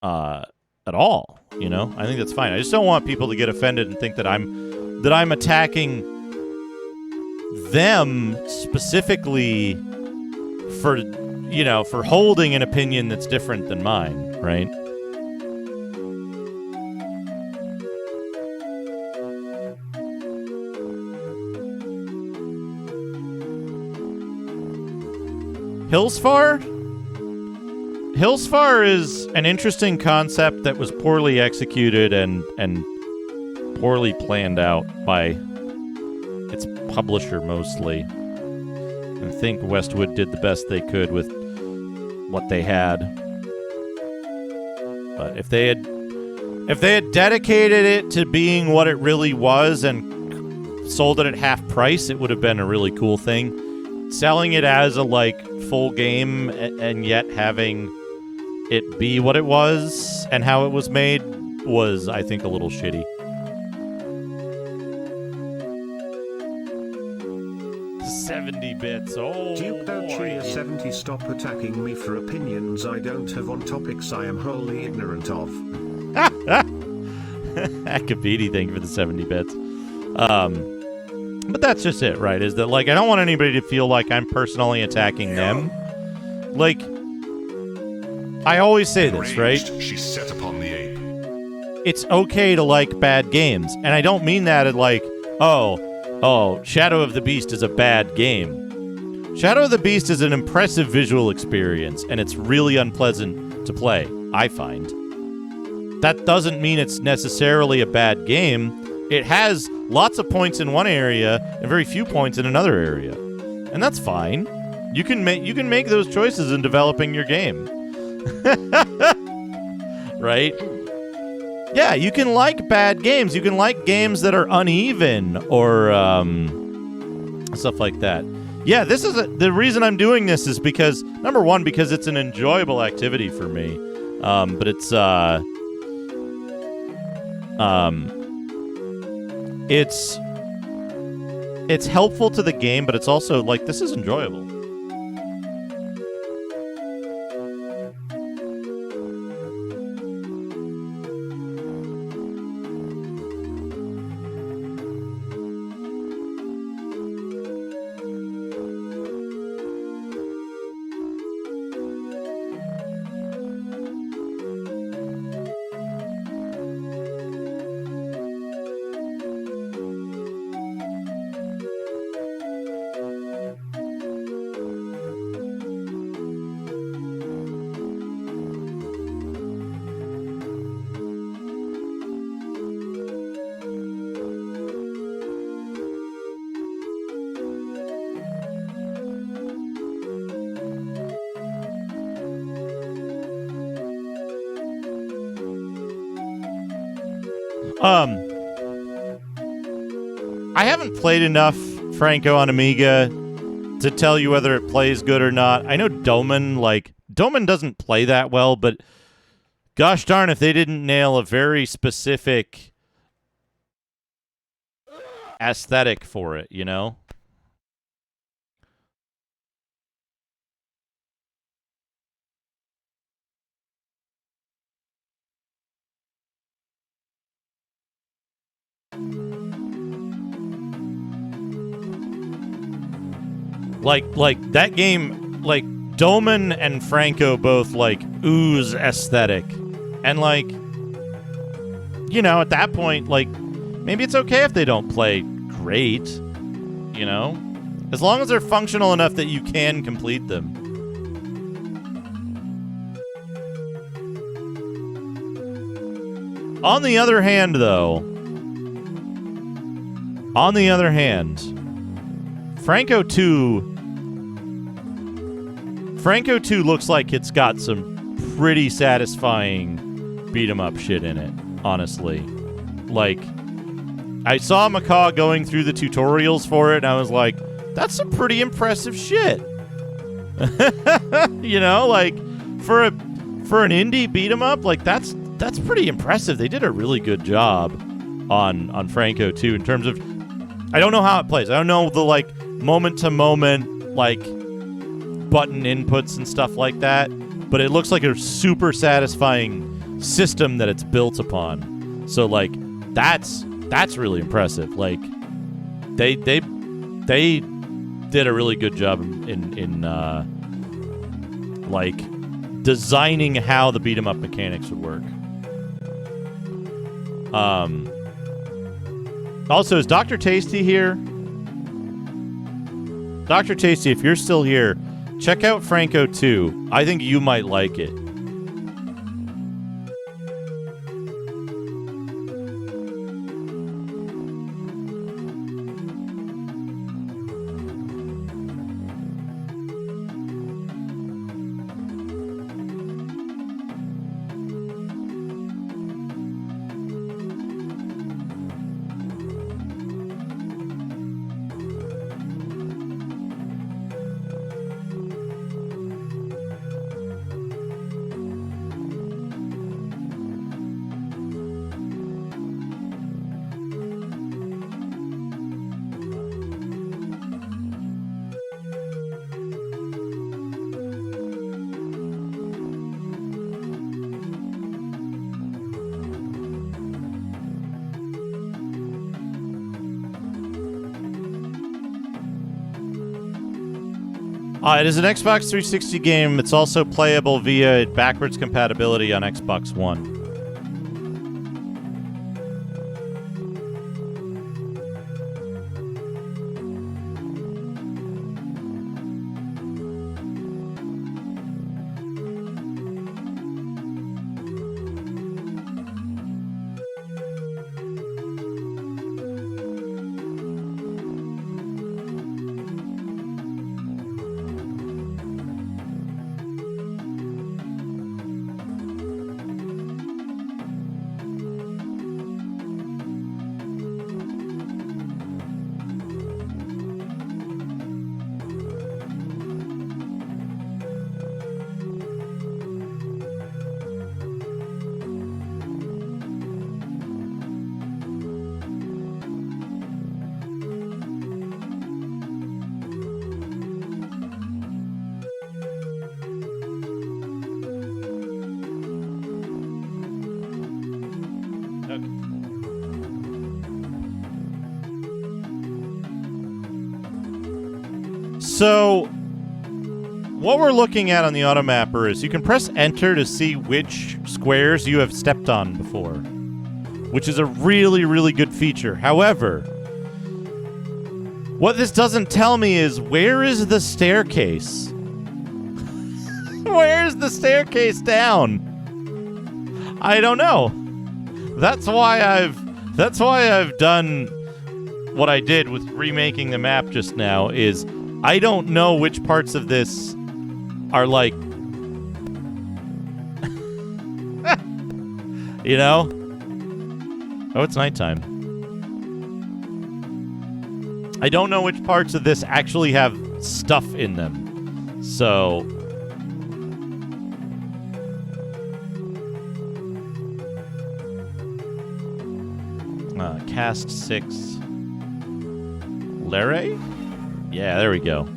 at all, I think that's fine. I just don't want people to get offended and think that I'm attacking them specifically for holding an opinion that's different than mine, right? Hillsfar is an interesting concept that was poorly executed and poorly planned out by its publisher mostly. I think Westwood did the best they could with what they had. But if they had dedicated it to being what it really was and sold it at half price, it would have been a really cool thing. Selling it as a full game and yet having it be what it was and how it was made was, I think, a little shitty. 70 bits. Oh, Duke, don't boy. cheer 70. Stop attacking me for opinions I don't have on topics I am wholly ignorant of. Akabidi, thank you for the 70 bits. But that's just it, right? Is that, I don't want anybody to feel like I'm personally attacking them. I always say this, right? She set upon the ape. It's okay to like bad games. And I don't mean that at Shadow of the Beast is a bad game. Shadow of the Beast is an impressive visual experience, and it's really unpleasant to play, I find. That doesn't mean it's necessarily a bad game. It has lots of points in one area and very few points in another area. And that's fine. You can make those choices in developing your game. Right? Yeah, you can like bad games. You can like games that are uneven or stuff like that. Yeah, the reason I'm doing this is because, number one, because it's an enjoyable activity for me. But it's helpful to the game, but it's also this is enjoyable. I haven't played enough Franco on Amiga to tell you whether it plays good or not. I know Doman doesn't play that well, but gosh darn if they didn't nail a very specific aesthetic for it, Like that game, Doman and Franco both ooze aesthetic. And at that point, maybe it's okay if they don't play great, as long as they're functional enough that you can complete them. On the other hand, Franco 2 looks like it's got some pretty satisfying beat-em-up shit in it, honestly. I saw Macaw going through the tutorials for it, and I was like, that's some pretty impressive shit. You know, like for an indie beat 'em up, like that's pretty impressive. They did a really good job on Franco 2 in terms of, I don't know how it plays. I don't know the like moment to moment like button inputs and stuff like that, but it looks like a super satisfying system that it's built upon. So like that's really impressive. Like they did a really good job in like designing how the beat 'em up mechanics would work. Also, is Dr. Tasty here? Dr. Tasty, if you're still here, check out Franco 2. I think you might like it. It is an Xbox 360 game. It's also playable via backwards compatibility on Xbox One. So, what we're looking at on the automapper is you can press enter to see which squares you have stepped on before, which is a really, really good feature. However, what this doesn't tell me is where is the staircase? Where's the staircase down? I don't know. That's why I've done what I did with remaking the map just now is I don't know which parts of this are like you know? Oh, it's nighttime. I don't know which parts of this actually have stuff in them. So cast 6 Larry? Yeah, there we go.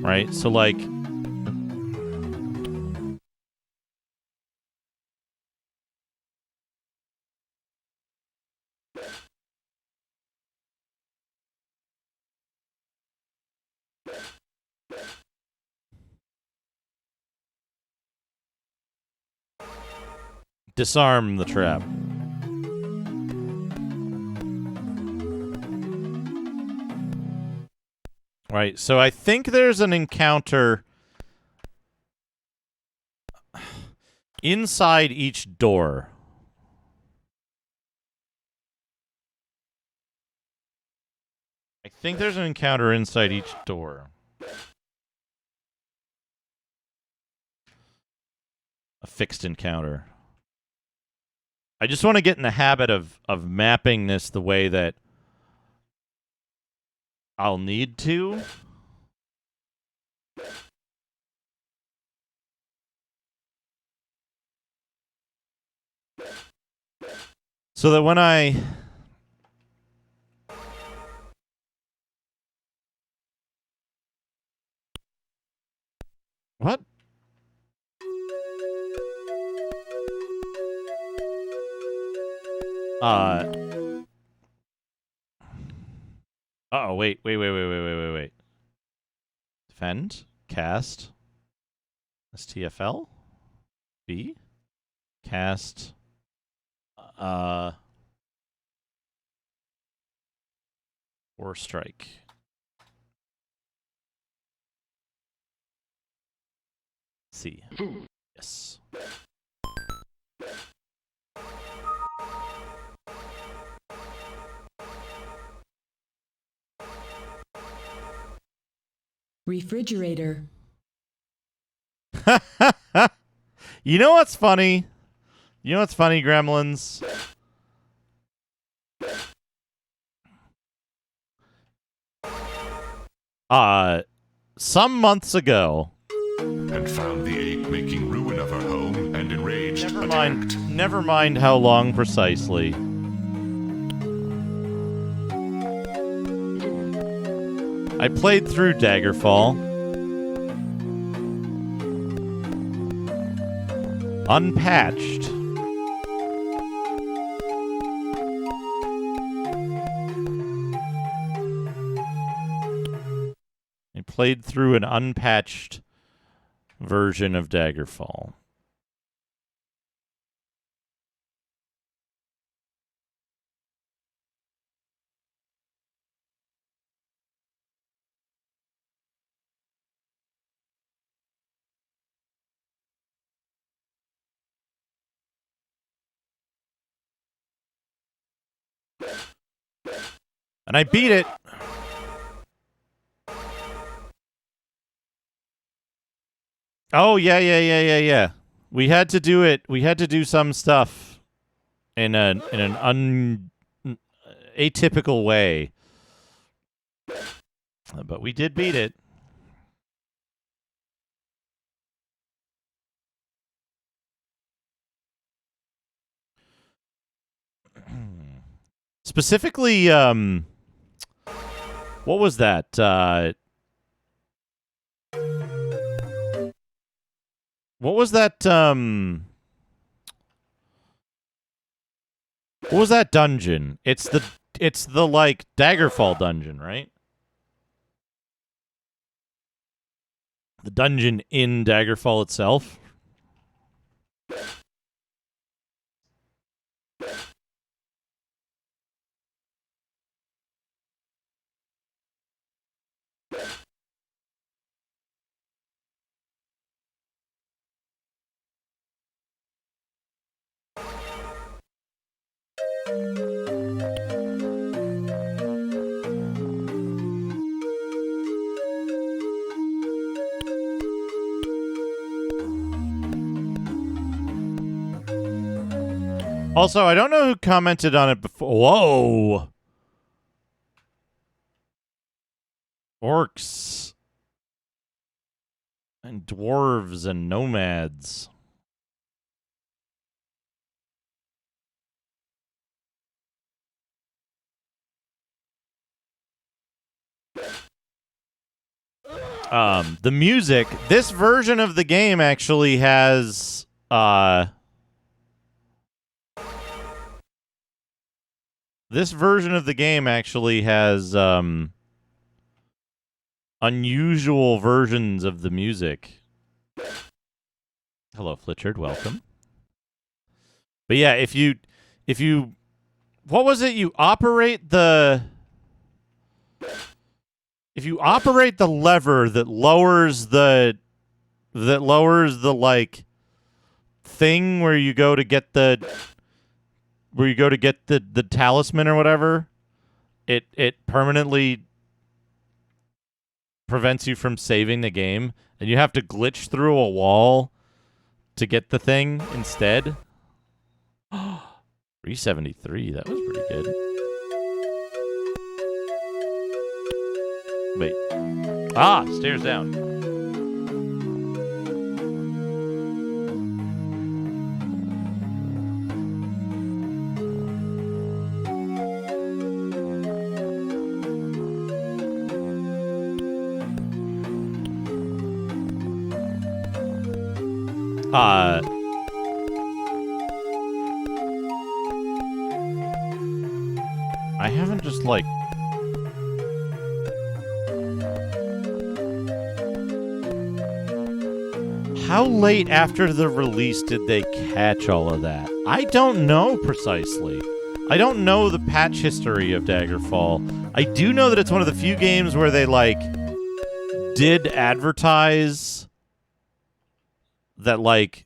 Right, so like disarm the trap. Right, so I think there's an encounter inside each door. I think there's an encounter inside each door. A fixed encounter. I just want to get in the habit of mapping this the way that I'll need to. So that when I... What? Uh-oh, wait. Defend, cast, STFL, B, cast, or strike. C. Yes. Refrigerator. You know what's funny? You know what's funny, Gremlins? Some months ago. And found the ape making ruin of her home and enraged attacked. Never mind how long precisely. I played through Daggerfall. Unpatched. I played through an unpatched version of Daggerfall. And I beat it. Oh, yeah. We had to do it. We had to do some stuff in an atypical way. But we did beat it. Specifically, what was that? What was that? What was that dungeon? It's the like Daggerfall dungeon, right? The dungeon in Daggerfall itself. Also, I don't know who commented on it before. Whoa! Orcs. And dwarves and nomads. The music. This version of the game actually has unusual versions of the music. Hello, Flitchard. Welcome. But yeah, if you, what was it? You operate the, if you operate the lever that lowers the like thing where you go to get the talisman or whatever, it permanently prevents you from saving the game, and you have to glitch through a wall to get the thing instead. 373. That was pretty good. Wait. Ah, stairs down. I haven't just like how late after the release did they catch all of that? I don't know precisely. I don't know the patch history of Daggerfall. I do know that it's one of the few games where they like did advertise that like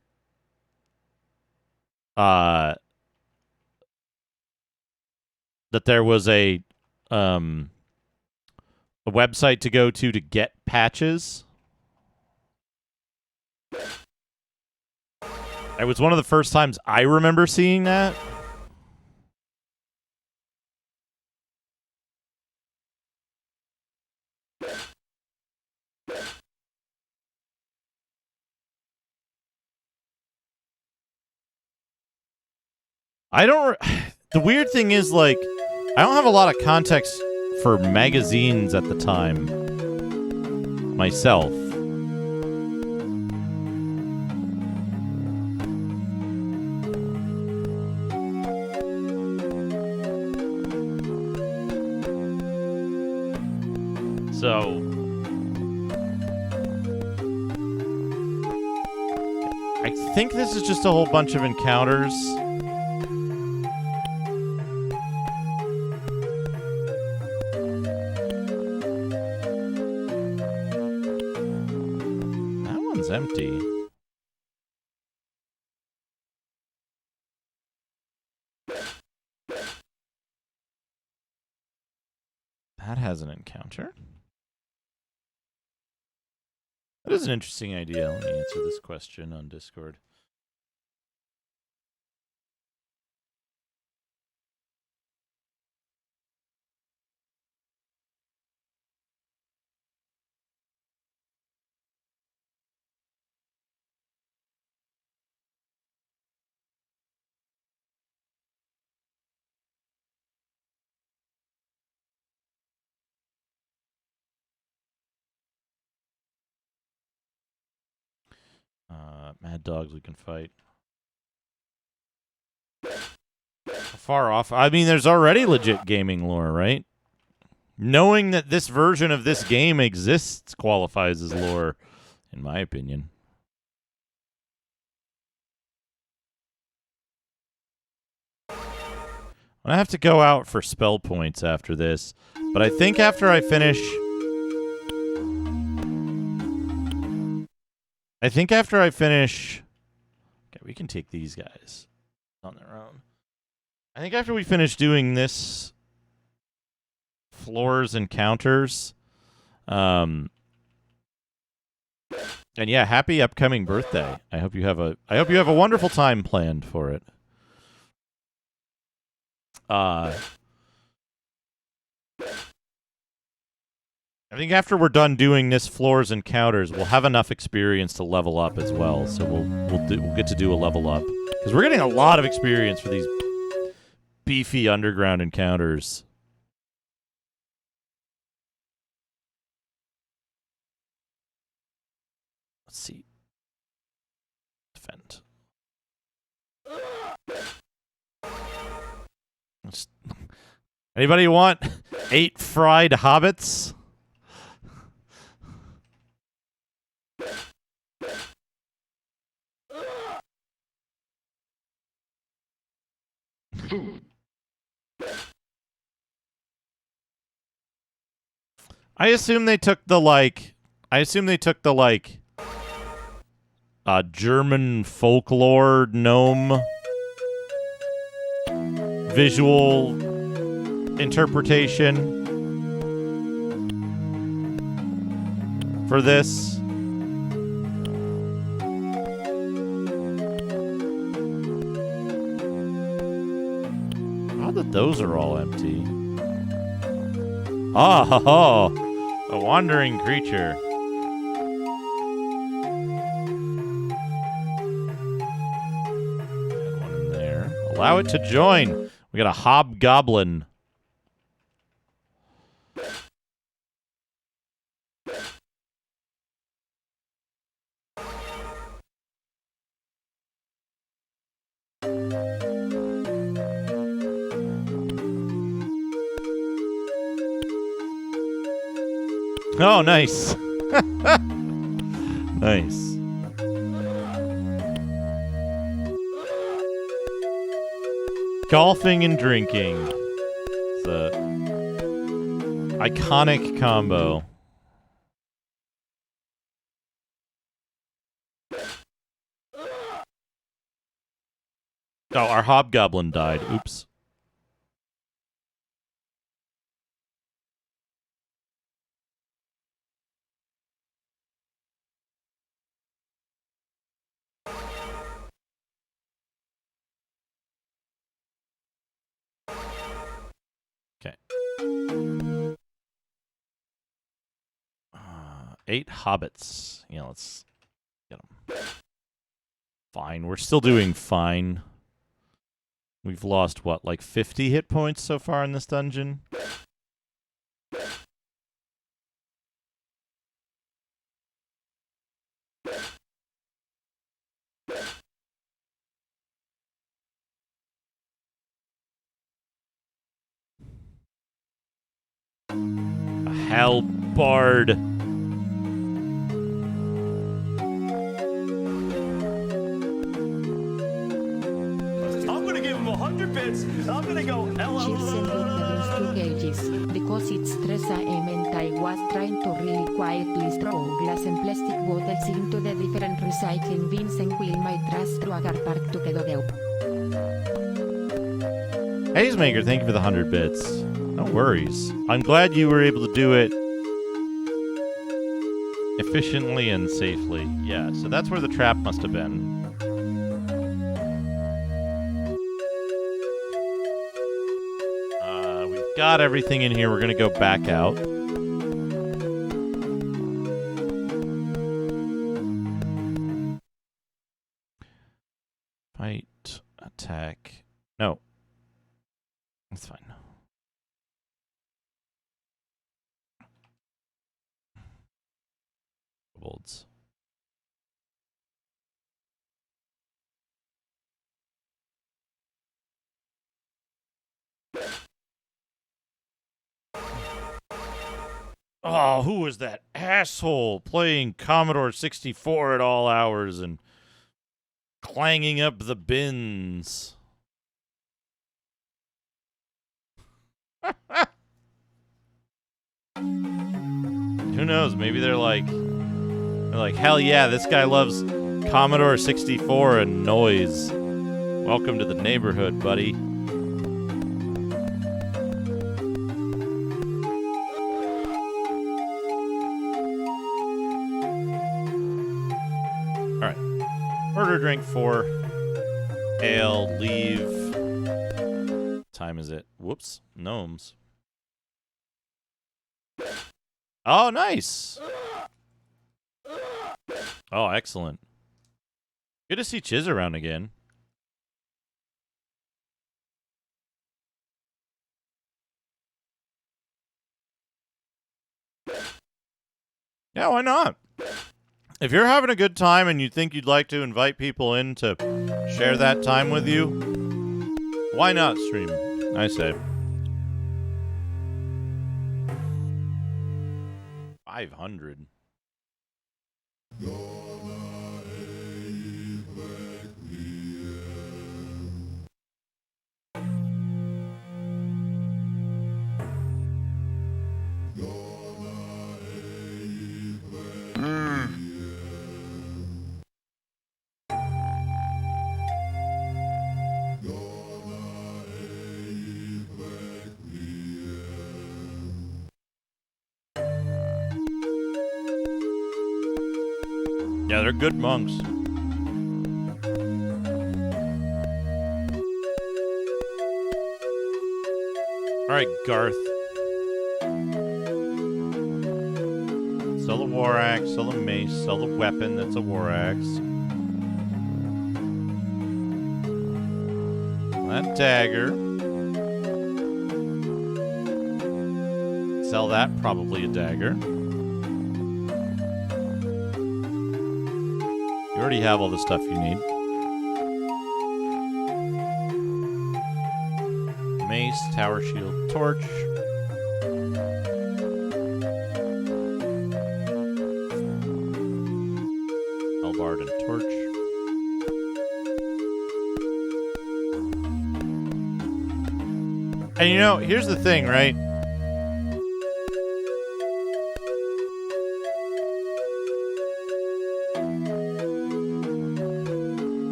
that there was a website to go to get patches. It was one of the first times I remember seeing that. I don't... The weird thing is, like, I don't have a lot of context for magazines at the time myself. So... I think this is just a whole bunch of encounters. Empty. That has an encounter. That is an interesting idea. Let me answer this question on Discord. Mad dogs we can fight. Far off. I mean, there's already legit gaming lore, right? Knowing that this version of this game exists qualifies as lore, in my opinion. I have to go out for spell points after this, but I think after I finish... Okay, we can take these guys on their own. I think after we finish doing this floors and counters, and yeah, happy upcoming birthday. I hope you have a wonderful time planned for it. I think after we're done doing this floors and counters, we'll have enough experience to level up as well. So we'll get to do a level up because we're getting a lot of experience for these beefy underground encounters. Let's see. Defend. Anybody want 8 fried hobbits? I assume they took the German folklore gnome visual interpretation for this. Odd that those are all empty. Oh, a wandering creature. Add one in there. Allow it to join. We got a hobgoblin. Oh, nice. Nice. Golfing and drinking. It's a iconic combo. Oh, our hobgoblin died. Oops. Okay. 8 hobbits. Yeah, let's get them. Fine. We're still doing fine. We've lost, what, like 50 hit points so far in this dungeon? A halberd. I'm gonna give him 100 bits. I'm gonna go cages, because its stress element I was trying to really quietly throw glass and plastic bottles into the different recycling bins and wheel my trash through a car park to get up. Hazemaker, thank you for the 100 bits. No worries. I'm glad you were able to do it efficiently and safely. Yeah, so that's where the trap must have been. We've got everything in here. We're going to go back out. Fight, attack. No. That's fine. Kobolds. Oh, who was that asshole playing Commodore 64 at all hours and clanging up the bins? Who knows? Maybe they're like, hell yeah, this guy loves Commodore 64 and noise. Welcome to the neighborhood, buddy. All right. Order drink 4. Ale, leave. What time is it? Whoops. Gnomes. Oh, nice. Oh, excellent. Good to see Chiz around again. Yeah, why not? If you're having a good time and you think you'd like to invite people in to share that time with you, why not stream? I say. 500. Yeah, they're good monks. right, Garth. Sell the war axe, sell the mace, sell the weapon that's a war axe. That dagger. Sell that, probably a dagger. You already have all the stuff you need. Mace, tower shield, torch. Halberd and torch. And you know, here's the thing, right?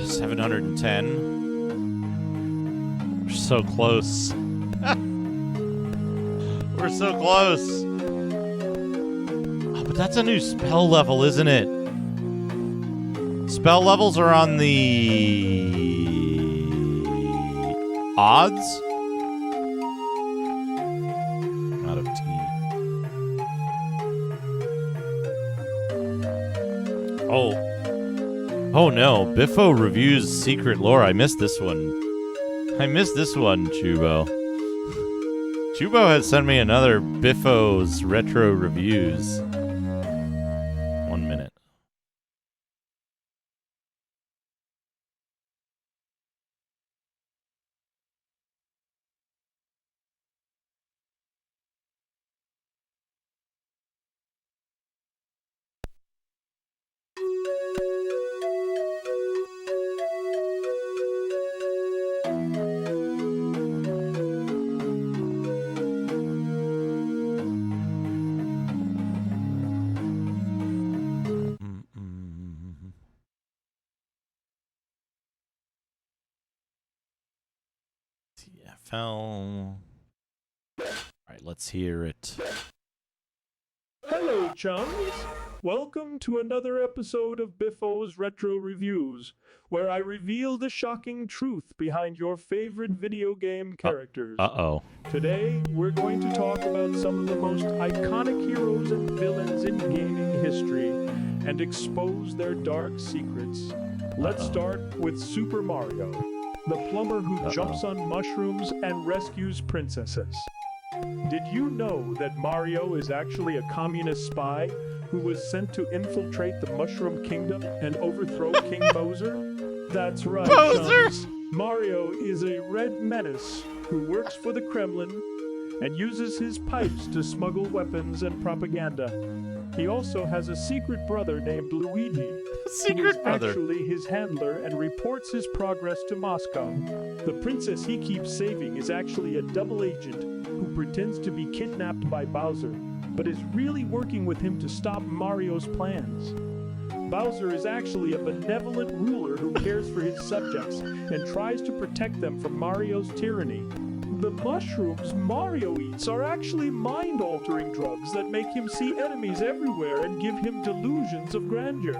$710. We're so close. We're so close. Oh, but that's a new spell level, isn't it? Spell levels are on the odds. Out of tea. Oh no, Biffo reviews Secret Lore. I missed this one. Chubo. Chubo has sent me another Biffo's retro reviews. 1 minute. TFL. All right, let's hear it. Hello, chums! Welcome to another episode of Biffo's Retro Reviews, where I reveal the shocking truth behind your favorite video game characters. Uh-oh. Today, we're going to talk about some of the most iconic heroes and villains in gaming history and expose their dark secrets. Let's start with Super Mario, the plumber who jumps on mushrooms and rescues princesses. Did you know that Mario is actually a communist spy who was sent to infiltrate the Mushroom Kingdom and overthrow King Bowser? That's right, chums. Mario is a red menace who works for the Kremlin and uses his pipes to smuggle weapons and propaganda. He also has a secret brother named Luigi, who is actually his handler and reports his progress to Moscow. The princess he keeps saving is actually a double agent who pretends to be kidnapped by Bowser, but is really working with him to stop Mario's plans. Bowser is actually a benevolent ruler who cares for his subjects and tries to protect them from Mario's tyranny. The mushrooms Mario eats are actually mind-altering drugs that make him see enemies everywhere and give him delusions of grandeur.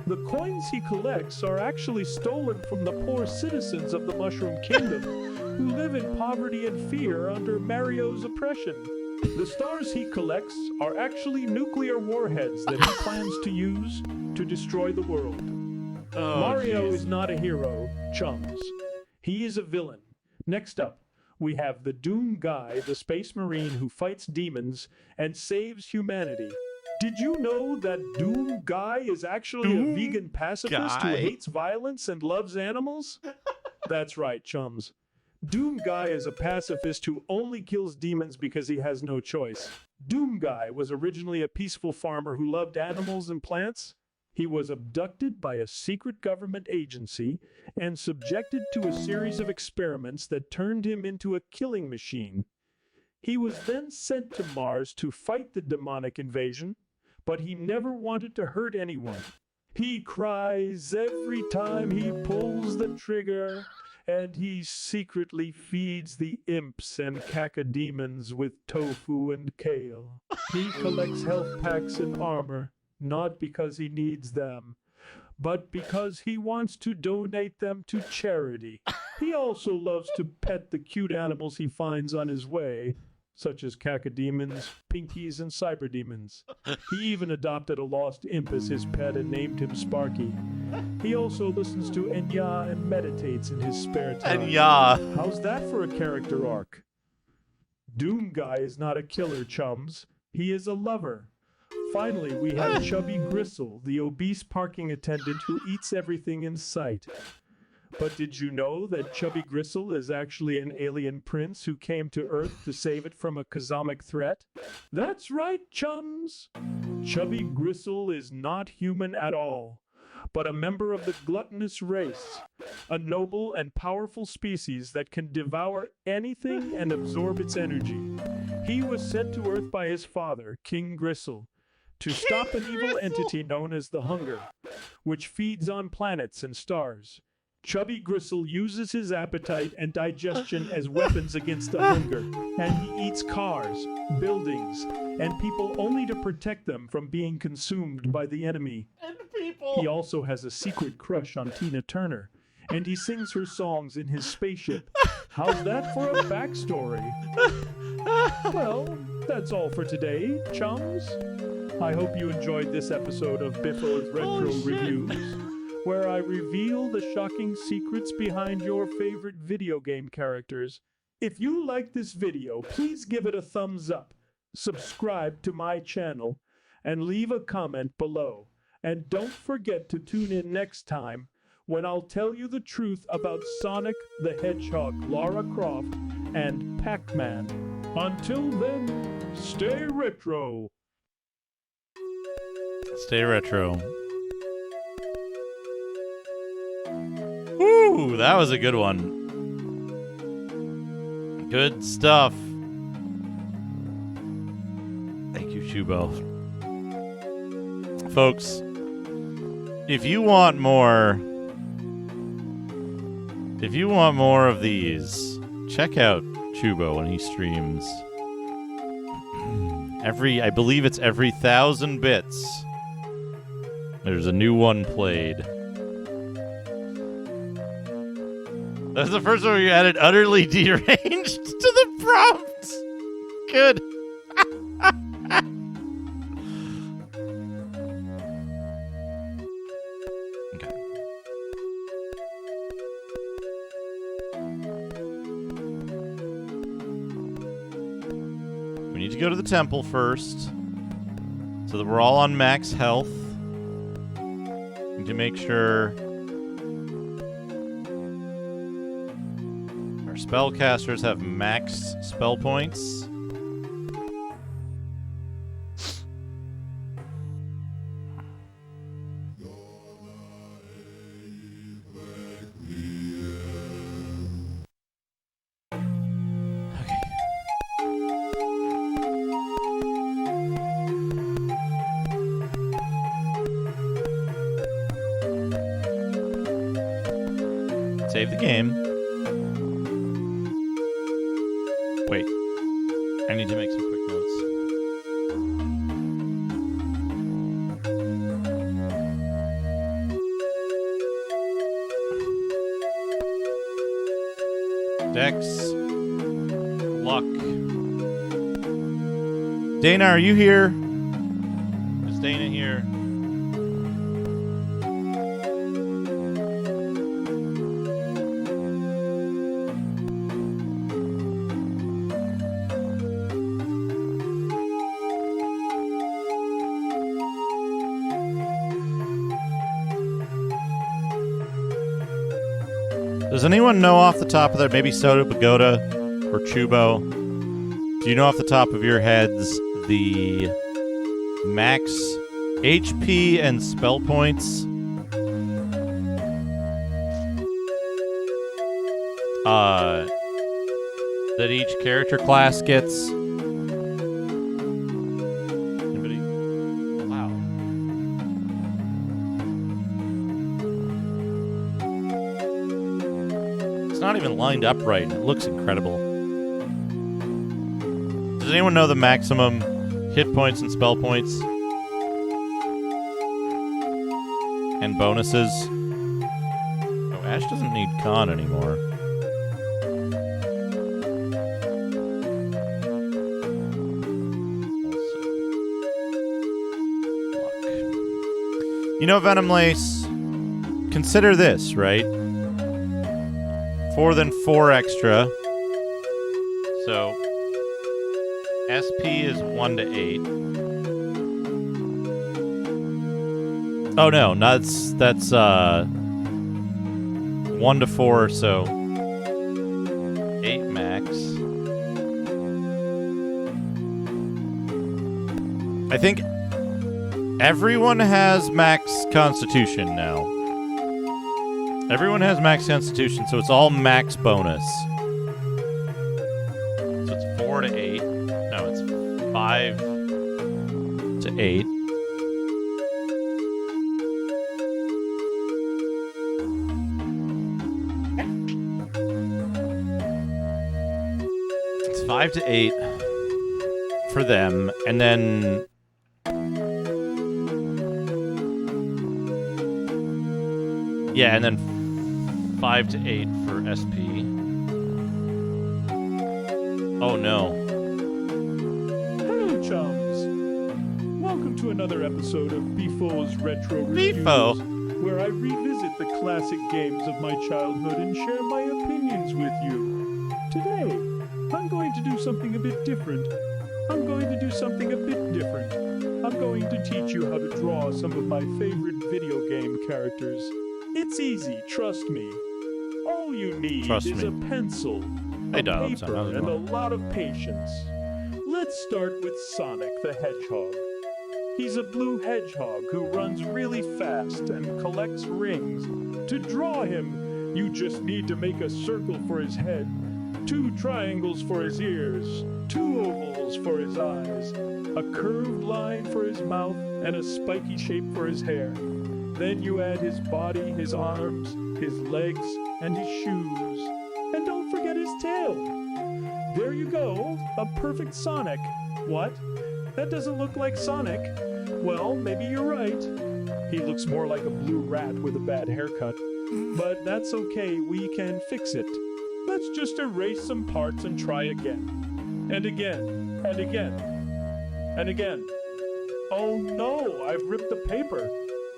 The coins he collects are actually stolen from the poor citizens of the Mushroom Kingdom, who live in poverty and fear under Mario's oppression. The stars he collects are actually nuclear warheads that he plans to use to destroy the world. Mario is not a hero, chums. He is a villain. Next up, we have the Doom Guy, the space marine who fights demons and saves humanity. Did you know that Doom Guy is actually a vegan pacifist who hates violence and loves animals? That's right, chums. Doom Guy is a pacifist who only kills demons because he has no choice. Doom Guy was originally a peaceful farmer who loved animals and plants. He was abducted by a secret government agency and subjected to a series of experiments that turned him into a killing machine. He was then sent to Mars to fight the demonic invasion, but he never wanted to hurt anyone. He cries every time he pulls the trigger, and he secretly feeds the imps and cacodemons with tofu and kale. He collects health packs and armor, not because he needs them, but because he wants to donate them to charity. He also loves to pet the cute animals he finds on his way, such as cacodemons, pinkies, and cyberdemons. He even adopted a lost imp as his pet and named him Sparky. He also listens to Enya and meditates in his spare time. Enya. How's that for a character arc? Doom Guy is not a killer, chums. He is a lover. Finally, we have Chubby Gristle, the obese parking attendant who eats everything in sight. But did you know that Chubby Gristle is actually an alien prince who came to Earth to save it from a cosmic threat? That's right, chums! Chubby Gristle is not human at all, but a member of the gluttonous race, a noble and powerful species that can devour anything and absorb its energy. He was sent to Earth by his father, King Gristle, to stop an evil entity known as the Hunger, which feeds on planets and stars. Chubby Gristle uses his appetite and digestion as weapons against the hunger, and he eats cars, buildings, and people only to protect them from being consumed by the enemy. And people. He also has a secret crush on Tina Turner, and he sings her songs in his spaceship. How's that for a backstory? Well, that's all for today, chums. I hope you enjoyed this episode of Biffo's Retro Reviews, where I reveal the shocking secrets behind your favorite video game characters. If you like this video, please give it a thumbs up, subscribe to my channel, and leave a comment below. And don't forget to tune in next time when I'll tell you the truth about Sonic the Hedgehog, Lara Croft, and Pac-Man. Until then, stay retro. Stay retro. Woo, that was a good one. Good stuff. Thank you, Chubo. Folks, if you want more of these, check out Chubo when he streams. I believe it's every 1,000 bits. There's a new one played. That's the first one you added utterly deranged to the prompt. Good. Okay. We need to go to the temple first, so that we're all on max health. Need to make sure our spellcasters have max spell points. Save the game. Wait. I need to make some quick notes. Dex. Luck. Dana, are you here? Is Dana here? Does anyone know off the top of their, maybe Soda Pagoda or Chubo, do you know off the top of your heads the max HP and spell points that each character class gets? Anybody? Wow. Not even lined up right. It looks incredible. Does anyone know the maximum hit points and spell points? And bonuses? Oh, Ash doesn't need con anymore. You know, Venom Lace, consider this, right? 4 then 4 extra. So, SP is 1 to 8. Oh, no, that's 1 to 4, so 8 max. I think everyone has max constitution now. Everyone has max constitution, so it's all max bonus. So it's 4 to 8. No, it's 5 to 8. It's 5 to 8 for them, and then yeah, and then 5 to 8 for SP. Oh no. Hello, chums. Welcome to another episode of Befo's Retro Reviews, Befo. where I revisit the classic games of my childhood and share my opinions with you. Today, I'm going to do something a bit different. I'm going to teach you how to draw some of my favorite video game characters. It's easy, trust me. All you need is a pencil, a paper, and a lot of patience. Let's start with Sonic the Hedgehog. He's a blue hedgehog who runs really fast and collects rings. To draw him, you just need to make a circle for his head, 2 triangles for his ears, 2 ovals for his eyes, a curved line for his mouth, and a spiky shape for his hair. Then you add his body, his arms, his legs, and his shoes. And don't forget his tail. There you go, a perfect Sonic. What? That doesn't look like Sonic. Well, maybe you're right. He looks more like a blue rat with a bad haircut. But that's okay, we can fix it. Let's just erase some parts and try again. And again, and again, and again. Oh no, I've ripped the paper.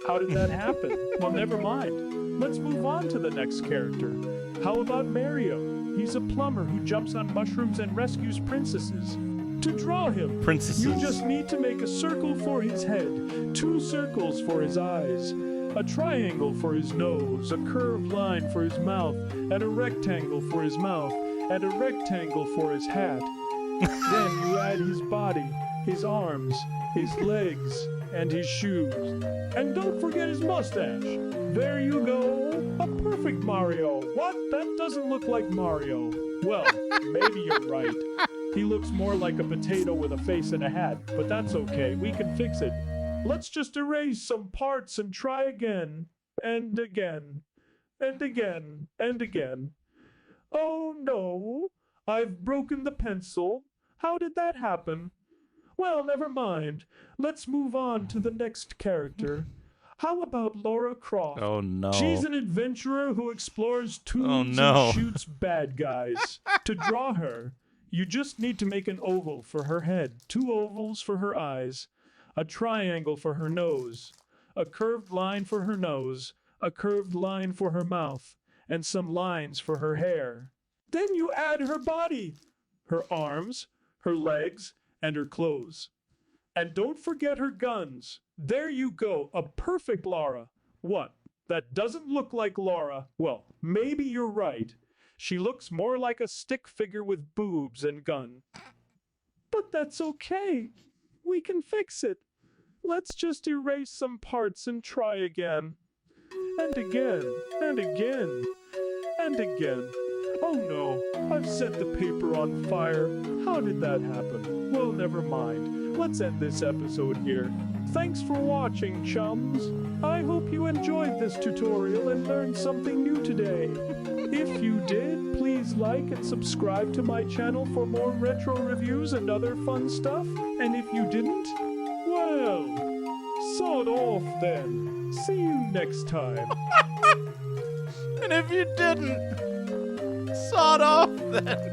How did that happen? Well, never mind. Let's move on to the next character. How about Mario? He's a plumber who jumps on mushrooms and rescues princesses. To draw him, you just need to make a circle for his head, 2 circles for his eyes, a triangle for his nose, a curved line for his mouth, and a rectangle for his mouth, and a rectangle for his hat. Then you add his body, his arms, his legs, and his shoes. And don't forget his mustache. There you go. A perfect Mario. What? That doesn't look like Mario. Well, maybe you're right. He looks more like a potato with a face and a hat, but that's okay. We can fix it. Let's just erase some parts and try again. And again. And again. And again. Oh no. I've broken the pencil. How did that happen? Well, never mind. Let's move on to the next character. How about Lara Croft? Oh no. She's an adventurer who explores tubes no. and shoots bad guys. To draw her, you just need to make an oval for her head, 2 ovals for her eyes, a triangle for her nose, a curved line for her nose, a curved line for her mouth, and some lines for her hair. Then you add her body, her arms, her legs, and her clothes. And don't forget her guns. There you go, a perfect Lara. What? That doesn't look like Lara? Well, maybe you're right. She looks more like a stick figure with boobs and gun. But that's okay. We can fix it. Let's just erase some parts and try again. And again, and again, and again. Oh no, I've set the paper on fire. How did that happen? Well, never mind. Let's end this episode here. Thanks for watching, chums. I hope you enjoyed this tutorial and learned something new today. If you did, please like and subscribe to my channel for more retro reviews and other fun stuff. And if you didn't, well, sod off then. See you next time. And if you didn't, sod off then.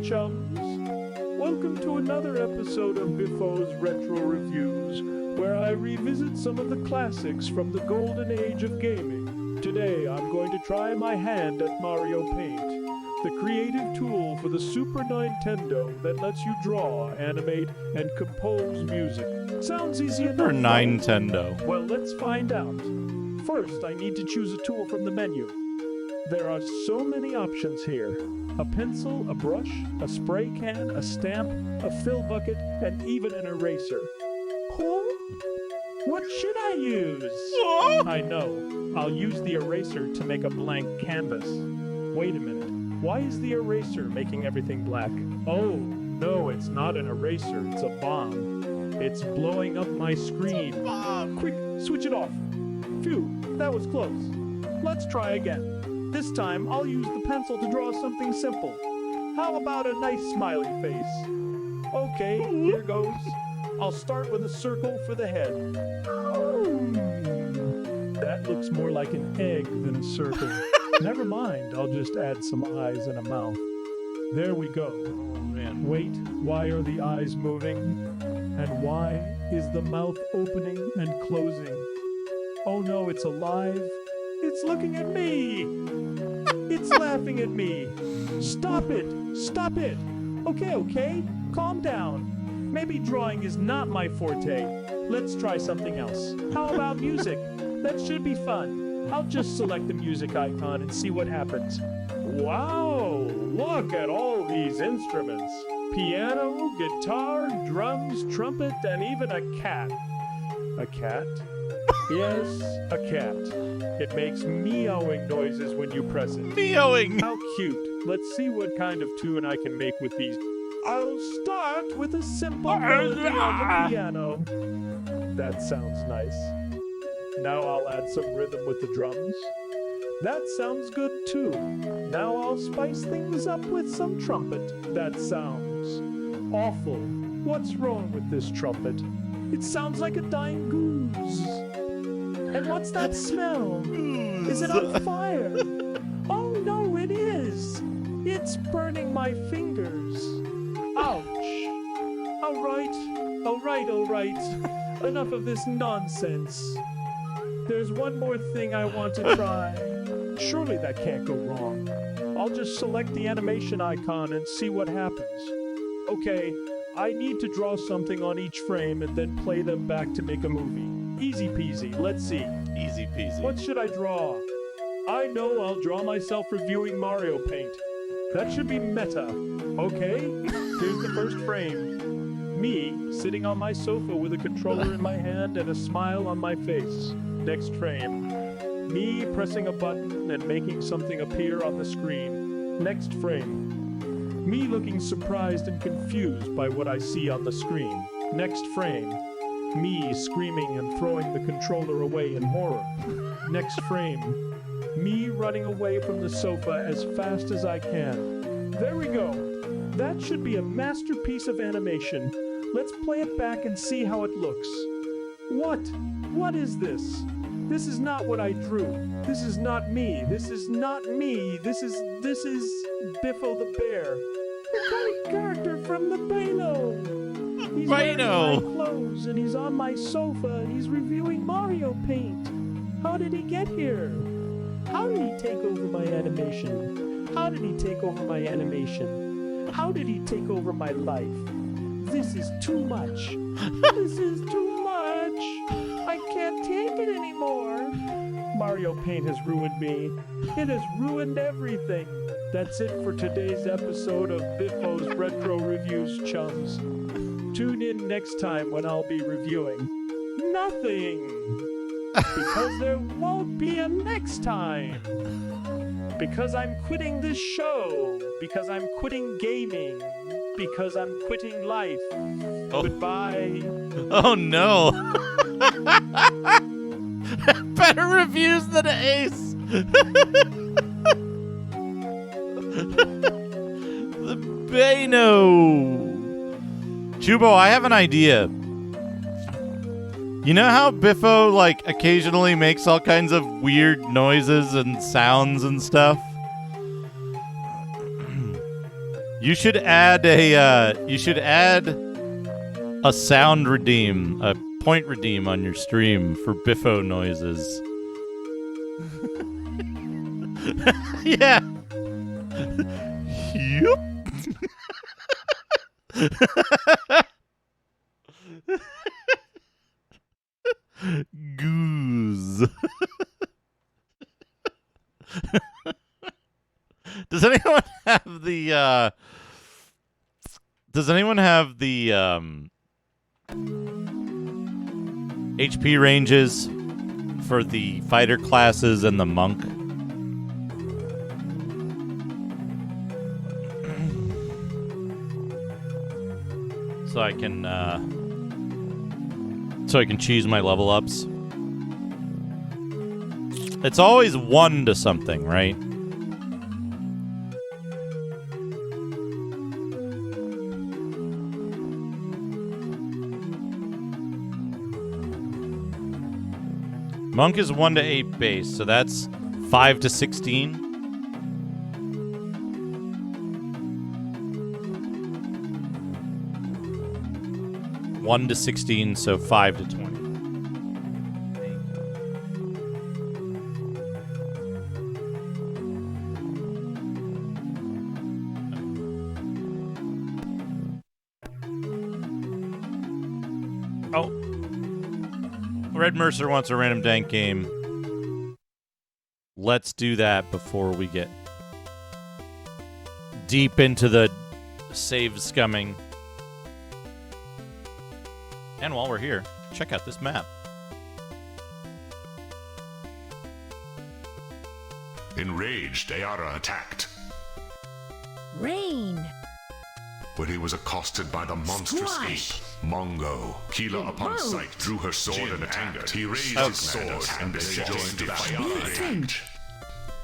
chums. Welcome to another episode of Biffo's Retro Reviews, where I revisit some of the classics from the golden age of gaming. Today, I'm going to try my hand at Mario Paint, the creative tool for the Super Nintendo that lets you draw, animate, and compose music. Sounds easy enough. Super Nintendo. Well, let's find out. First, I need to choose a tool from the menu. There are so many options here. A pencil, a brush, a spray can, a stamp, a fill bucket, and even an eraser. Huh? What should I use? I know. I'll use the eraser to make a blank canvas. Wait a minute. Why is the eraser making everything black? Oh, no, it's not an eraser. It's a bomb. It's blowing up my screen. Quick, switch it off. Phew, that was close. Let's try again. This time, I'll use the pencil to draw something simple. How about a nice smiley face? Okay, here goes. I'll start with a circle for the head. That looks more like an egg than a circle. Never mind, I'll just add some eyes and a mouth. There we go. Oh, man. Wait, why are the eyes moving? And why is the mouth opening and closing? Oh no, it's alive. It's looking at me. It's laughing at me. Stop it. Stop it. Okay. Calm down. Maybe drawing is not my forte. Let's try something else. How about music? That should be fun. I'll just select the music icon and see what happens. Wow, look at all these instruments. Piano, guitar, drums, trumpet, and even a cat. A cat? Yes, a cat. It makes meowing noises when you press it. Meowing! How cute. Let's see what kind of tune I can make with these. I'll start with a simple melody on the piano. That sounds nice. Now I'll add some rhythm with the drums. That sounds good too. Now I'll spice things up with some trumpet. That sounds awful. What's wrong with this trumpet? It sounds like a dying goose. And what's that smell? Is it on fire? Oh no, it is. It's burning my fingers. Ouch. All right. Enough of this nonsense. There's one more thing I want to try. Surely that can't go wrong. I'll just select the animation icon and see what happens. Okay, I need to draw something on each frame and then play them back to make a movie. Easy peasy, let's see. Easy peasy. What should I draw? I know I'll draw myself reviewing Mario Paint. That should be meta. Okay, here's the first frame. Me, sitting on my sofa with a controller in my hand and a smile on my face. Next frame. Me pressing a button and making something appear on the screen. Next frame. Me looking surprised and confused by what I see on the screen. Next frame. Me screaming and throwing the controller away in horror. Next frame. Me running away from the sofa as fast as I can. There we go. That should be a masterpiece of animation. Let's play it back and see how it looks. What? What is this? This is not what I drew. This is not me. This is not me. This is Biffo the Bear. The comic character from the Beano. He's wearing my clothes and he's on my sofa and he's reviewing Mario Paint. How did he get here? How did he take over my animation? How did he take over my animation? How did he take over my life? This is too much. This is too much. I can't take it anymore. Mario Paint has ruined me. It has ruined everything. That's it for today's episode of Biffo's Retro Reviews, chums. Tune in next time when I'll be reviewing nothing. Because there won't be a next time. Because I'm quitting this show. Because I'm quitting gaming. Because I'm quitting life. Oh. Goodbye. Oh no. Better reviews than Ace. The Beano. Chubo, I have an idea. You know how Biffo, like, occasionally makes all kinds of weird noises and sounds and stuff? You should add a sound redeem, a point redeem on your stream for Biffo noises. Yeah. Yup. Goose. Does anyone have the HP ranges for the fighter classes and the monk? So I can choose my level ups. It's always 1 to something, right? Monk is 1 to 8 base, so that's 5 to 16. One to 16, so 5 to 20. Oh. Red Mercer wants a random dank game. Let's do that before we get deep into the save scumming. And while we're here, check out this map. Enraged, Ayara attacked. Rain. When he was accosted by the monstrous Squash. ape, Mongo, Keela upon sight drew her sword and attacked. He raised his sword and they joined the fight.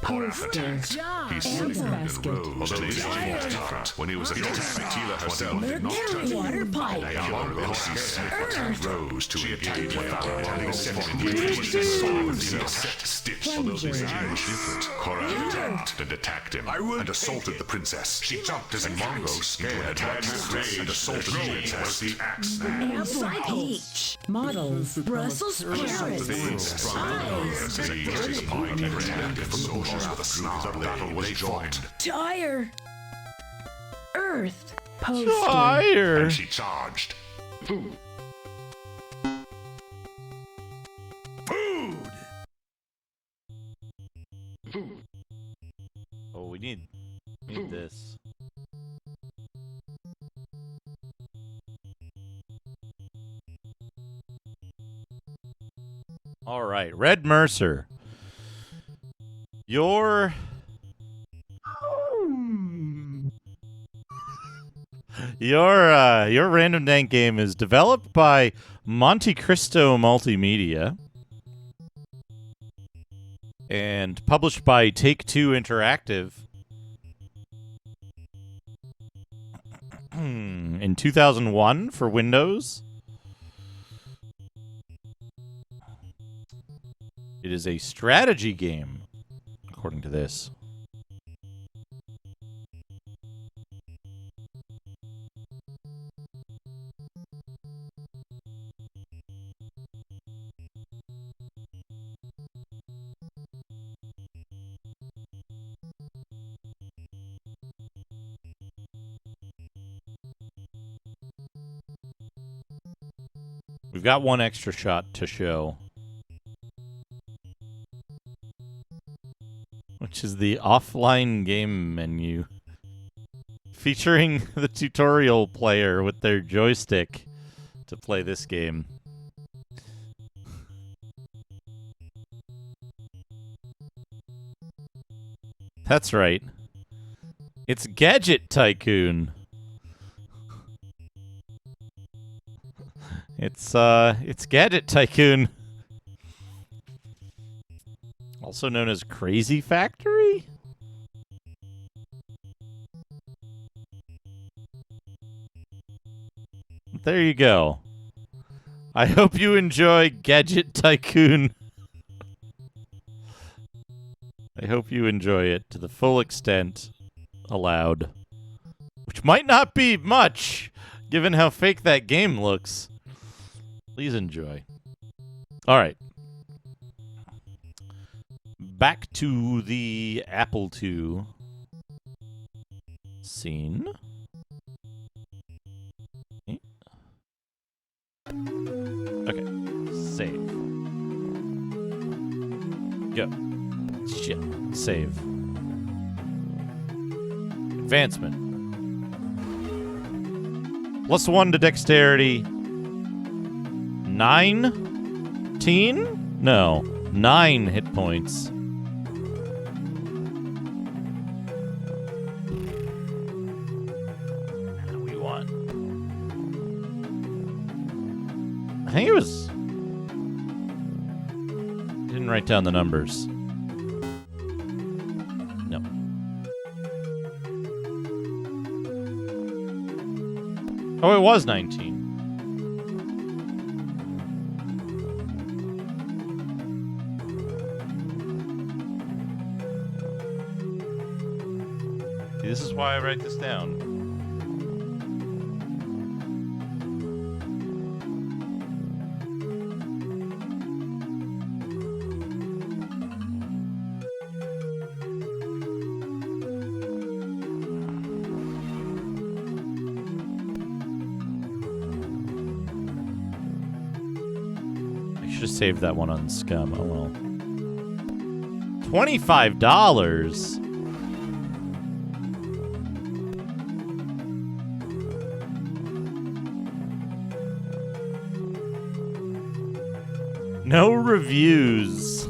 Korath attacked. He slipped and rose. Although his aim was different. When he was attacked by Keela herself, did not turn. Water pipe. Mongo scared rose to engage without having set engaged his sword with the set stitch. Although his aim was different. Korath attacked and attacked him and assaulted the princess. She jumped as Mongo scared and assaulted the princess. The axe Ample peach. Models. Brussels sprouts. Eyes. With a snarl, the battle was joined. Tire. Earth. Poster. Fire! And she charged. Food. Oh, we need this. All right, Red Mercer. Your random dank game is developed by Monte Cristo Multimedia and published by Take-Two Interactive in 2001 for Windows. It is a strategy game, according to this. We've got one extra shot to show, which is the offline game menu, featuring the tutorial player with their joystick to play this game. That's right. It's Gadget Tycoon. It's Gadget Tycoon. Also known as Crazy Factory? There you go. I hope you enjoy Gadget Tycoon. I hope you enjoy it to the full extent allowed. which might not be much, given how fake that game looks. Please enjoy. All right. Back to the Apple II scene. Okay. Save. Go. Shit. Save. Advancement. +1 to dexterity. 19? No. 9 hit points. What do we want? I think it was... Didn't write down the numbers. No. Oh, it was 19. See, this is why I write this down. Save that one on Scum. Oh well. $25. No reviews.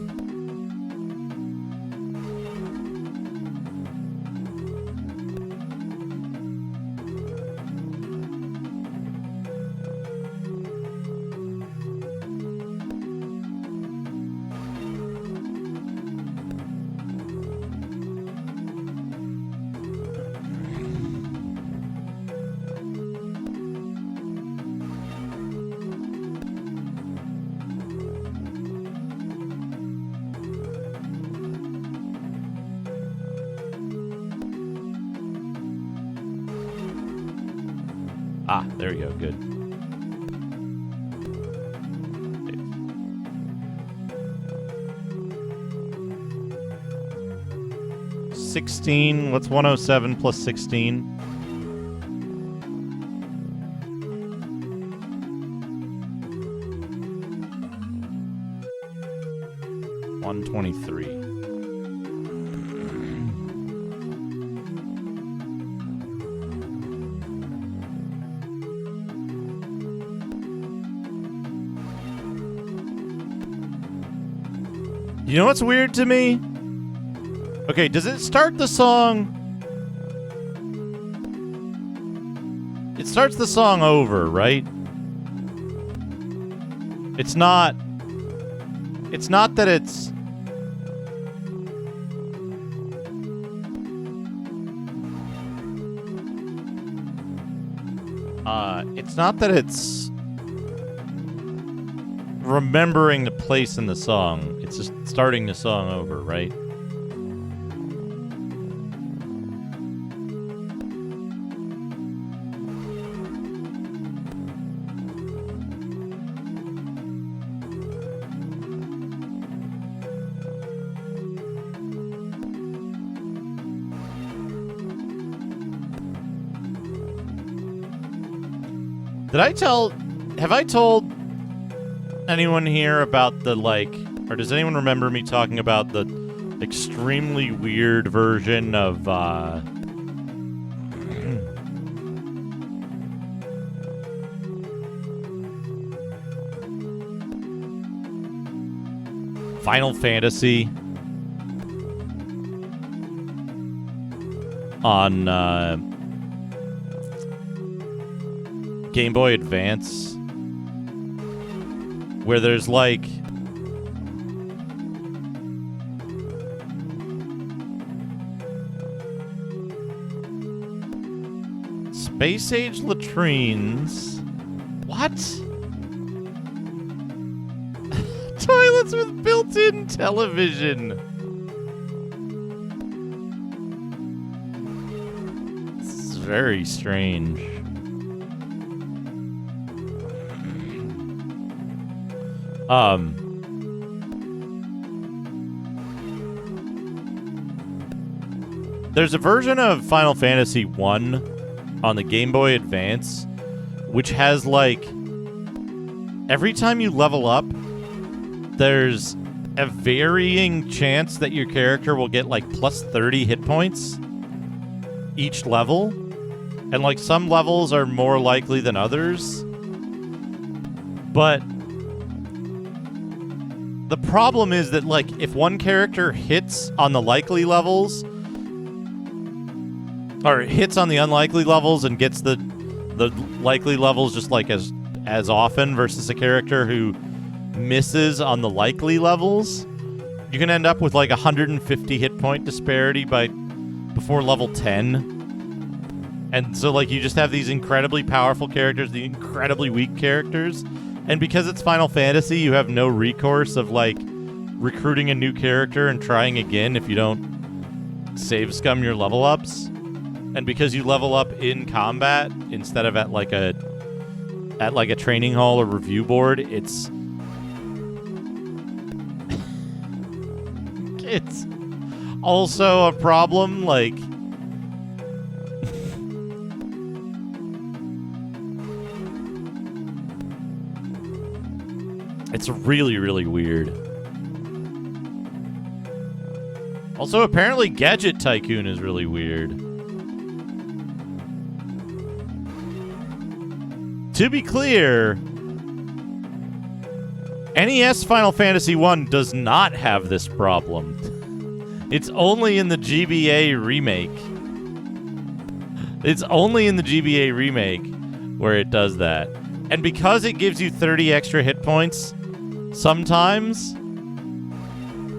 Ah, there we go. Good. Okay. 16. What's 107 plus 16? 123. You know what's weird to me? Okay, does it start the song? It starts the song over, right? It's not that it's... It's not that it's remembering the place in the song. It's just starting the song over, right? Have I told anyone here about the, like, or does anyone remember me talking about the extremely weird version of, Final Fantasy on, Game Boy Advance, where there's like space age latrines. What? Toilets with built-in television. very strange. There's a version of Final Fantasy 1 on the Game Boy Advance which has, like, every time you level up, there's a varying chance that your character will get, like, plus 30 hit points each level. And, like, some levels are more likely than others. But the problem is that, like, if one character hits on the likely levels, or hits on the unlikely levels and gets the likely levels just, like, as often versus a character who misses on the likely levels, you can end up with, like, 150 hit point disparity before level 10. And so, like, you just have these incredibly powerful characters, the incredibly weak characters. And because it's Final Fantasy, you have no recourse of, like, recruiting a new character and trying again if you don't save scum your level ups. And because you level up in combat instead of at a training hall or review board, it's also a problem. Like, it's really, really weird. Also, apparently Gadget Tycoon is really weird. To be clear, NES Final Fantasy 1 does not have this problem. It's only in the GBA remake. It's only in the GBA remake where it does that. And because it gives you 30 extra hit points, sometimes,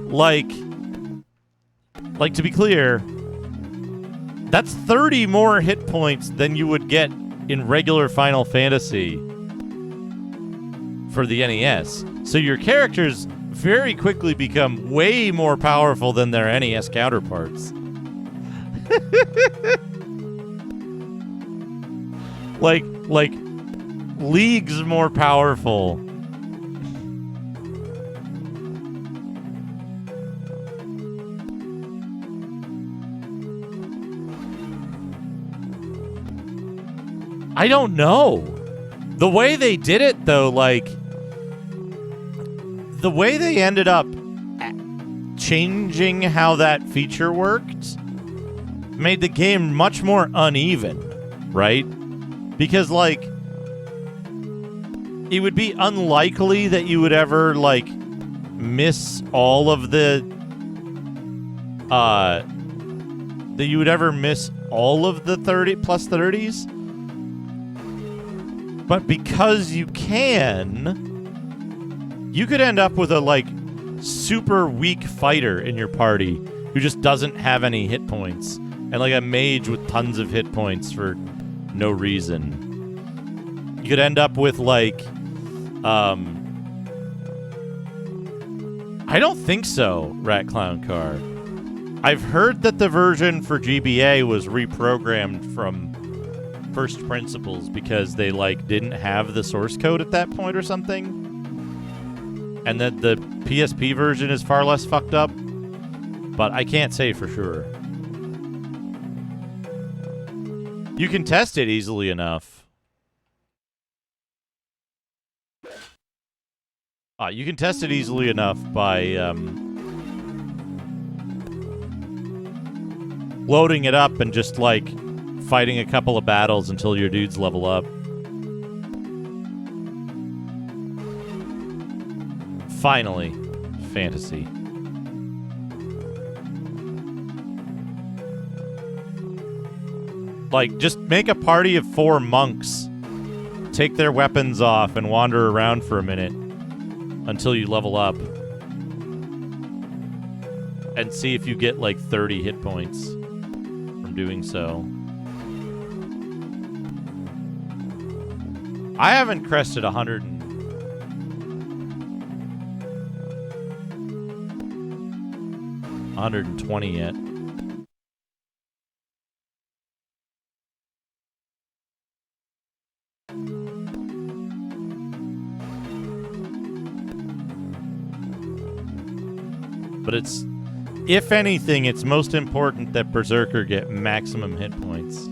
like to be clear, that's 30 more hit points than you would get in regular Final Fantasy for the NES. So your characters very quickly become way more powerful than their NES counterparts. like leagues more powerful. I don't know. The way they did it, though, like, the way they ended up changing how that feature worked made the game much more uneven, right? Because, like, it would be unlikely that you would ever, like, miss all of the, that you would ever miss all of the 30 plus 30s. But because you can, you could end up with a, like, super weak fighter in your party who just doesn't have any hit points. And, like, a mage with tons of hit points for no reason. You could end up with, like, I don't think so, Rat Clown Car. I've heard that the version for GBA was reprogrammed from first principles because they, like, didn't have the source code at that point or something, and that the PSP version is far less fucked up, but I can't say for sure. You can test it easily enough. You can test it easily enough by loading it up and just, like, fighting a couple of battles until your dudes level up. Finally, fantasy. Like, just make a party of 4 monks, take their weapons off, and wander around for a minute until you level up. And see if you get, like, 30 hit points from doing so. I haven't crested 120 yet. But it's, if anything, it's most important that Berserker get maximum hit points.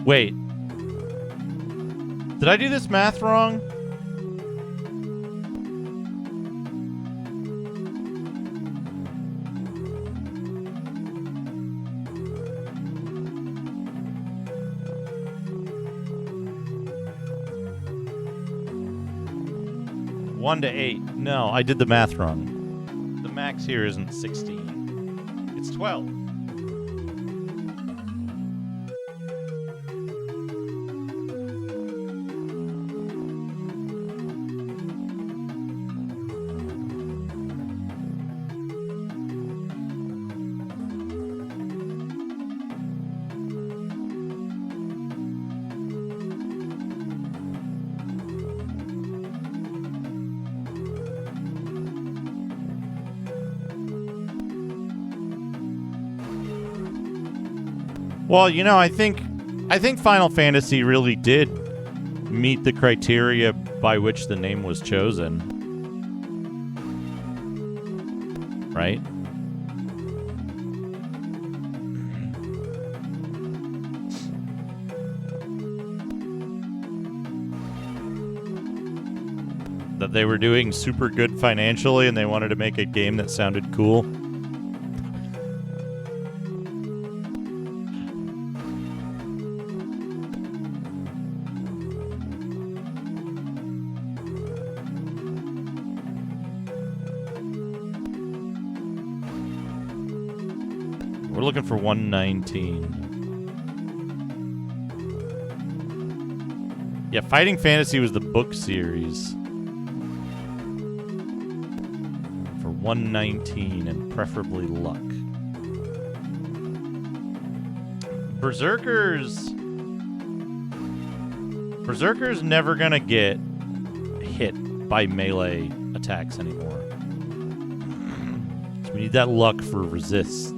Wait. Did I do this math wrong? One to 8. No, I did the math wrong. The max here isn't 16. It's 12. Well, you know, I think Final Fantasy really did meet the criteria by which the name was chosen. Right? That they were doing super good financially and they wanted to make a game that sounded cool. We're looking for 119. Yeah, Fighting Fantasy was the book series. For 119 and preferably luck. Berserker's never gonna get hit by melee attacks anymore. So we need that luck for resists.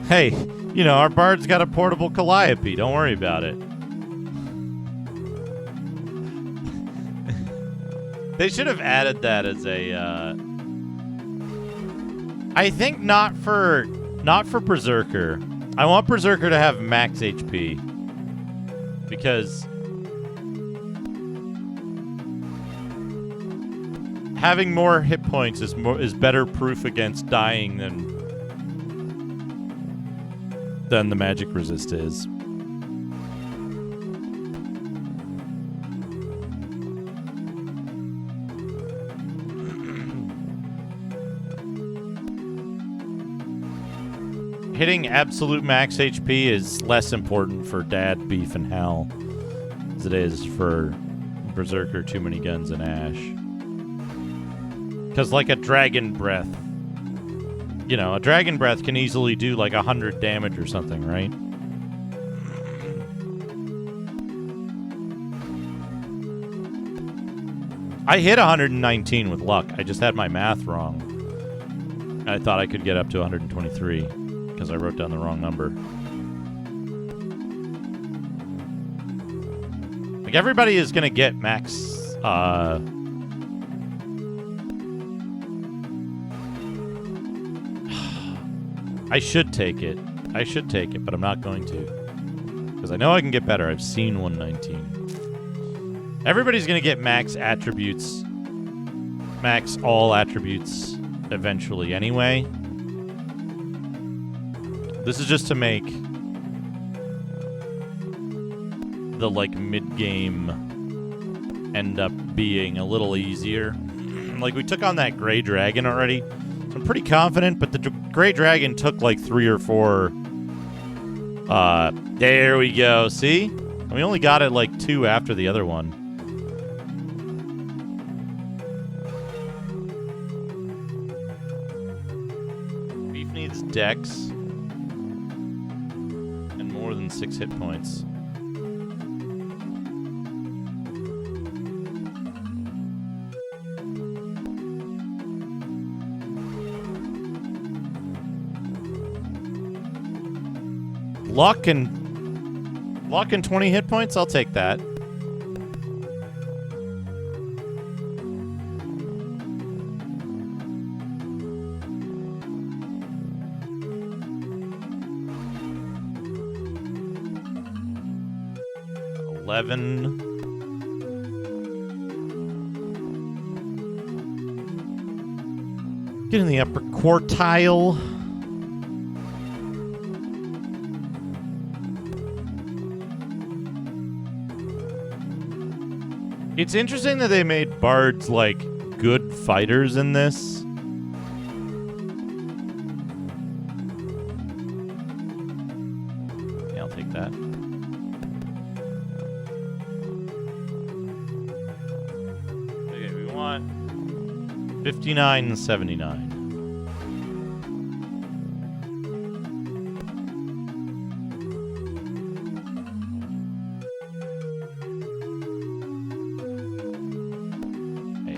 Hey, you know, our bard's got a portable calliope. Don't worry about it. They should have added that as a, I think not for Berserker. I want Berserker to have max HP. Because having more hit points is better proof against dying than the magic resist is. Hitting absolute max HP is less important for Dad, Beef, and Hal as it is for Berserker, Too Many Guns, and Ash. Because like a Dragon Breath, you know, a Dragon Breath can easily do like 100 damage or something, right? I hit 119 with luck. I just had my math wrong. I thought I could get up to 123 because I wrote down the wrong number. Like, everybody is going to get max... I should take it. But I'm not going to. Because I know I can get better. I've seen 119. Everybody's going to get max attributes. Max all attributes eventually anyway. This is just to make the, like, mid-game end up being a little easier. Like, we took on that Gray Dragon already. So I'm pretty confident, but the Gray Dragon took like 3 or 4. There we go. See? And we only got it like 2 after the other one. Beef needs dex. And more than 6 hit points. Luck and 20 hit points? I'll take that. Get in the upper quartile. It's interesting that they made bards, like, good fighters in this. Yeah, I'll take that. Okay, we want 59.79.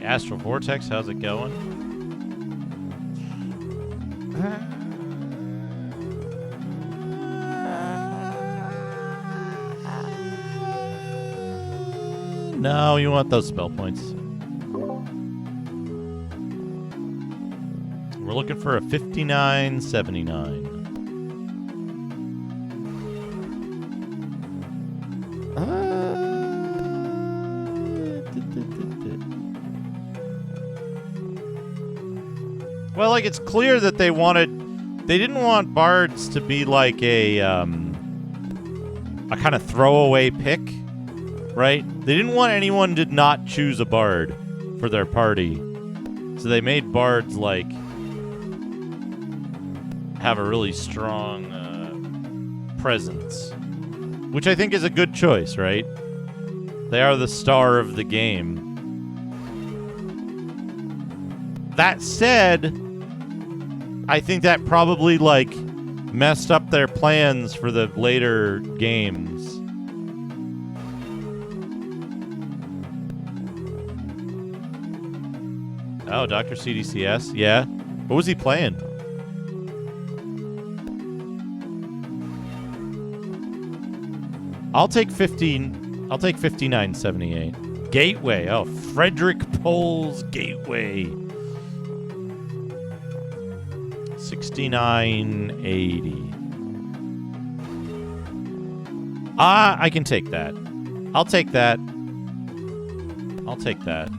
Astral Vortex, how's it going? No, you want those spell points. We're looking for a 59.79. Well, like, it's clear that they didn't want bards to be like a kind of throwaway pick, right? They didn't want anyone to not choose a bard for their party. So they made bards, like, have a really strong presence, which I think is a good choice, right? They are the star of the game. That said, I think that probably, like, messed up their plans for the later games. Oh, Dr. CDCS? Yeah. What was he playing? I'll take 59.78. Gateway. Oh, Frederick Pohl's Gateway. 69.80. I can take that. I'll take that. I'll take that.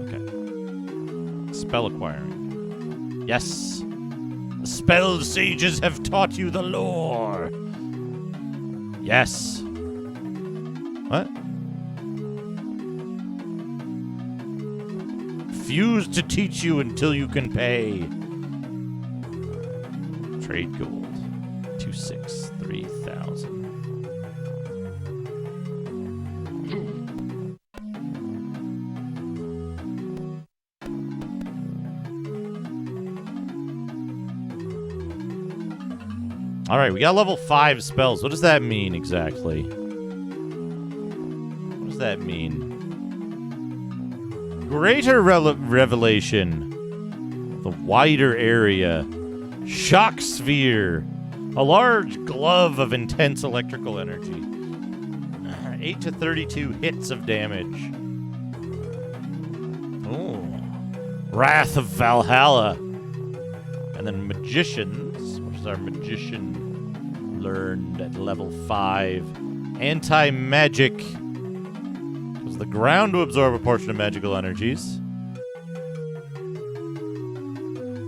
Okay. Spell acquiring. Yes. The spell sages have taught you the lore. Yes. What? Refuse to teach you until you can pay. Trade gold. 263,000. All right, we got level 5 spells. What does that mean exactly? What does that mean? Greater revelation. The wider area. Shock sphere. A large glove of intense electrical energy. 8 to 32 hits of damage. Oh. Wrath of Valhalla. And then Magicians. Which is our Magician learned at level 5. Anti-magic. The ground to absorb a portion of magical energies.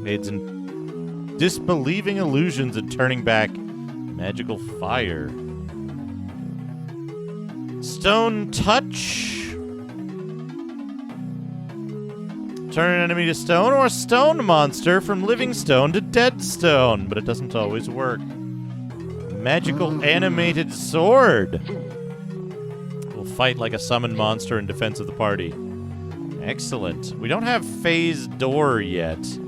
Aids in disbelieving illusions and turning back magical fire. Stone touch. Turn an enemy to stone or a stone monster from living stone to dead stone, but it doesn't always work. Magical animated sword. Will fight like a summoned monster in defense of the party. Excellent. We don't have phase door yet. We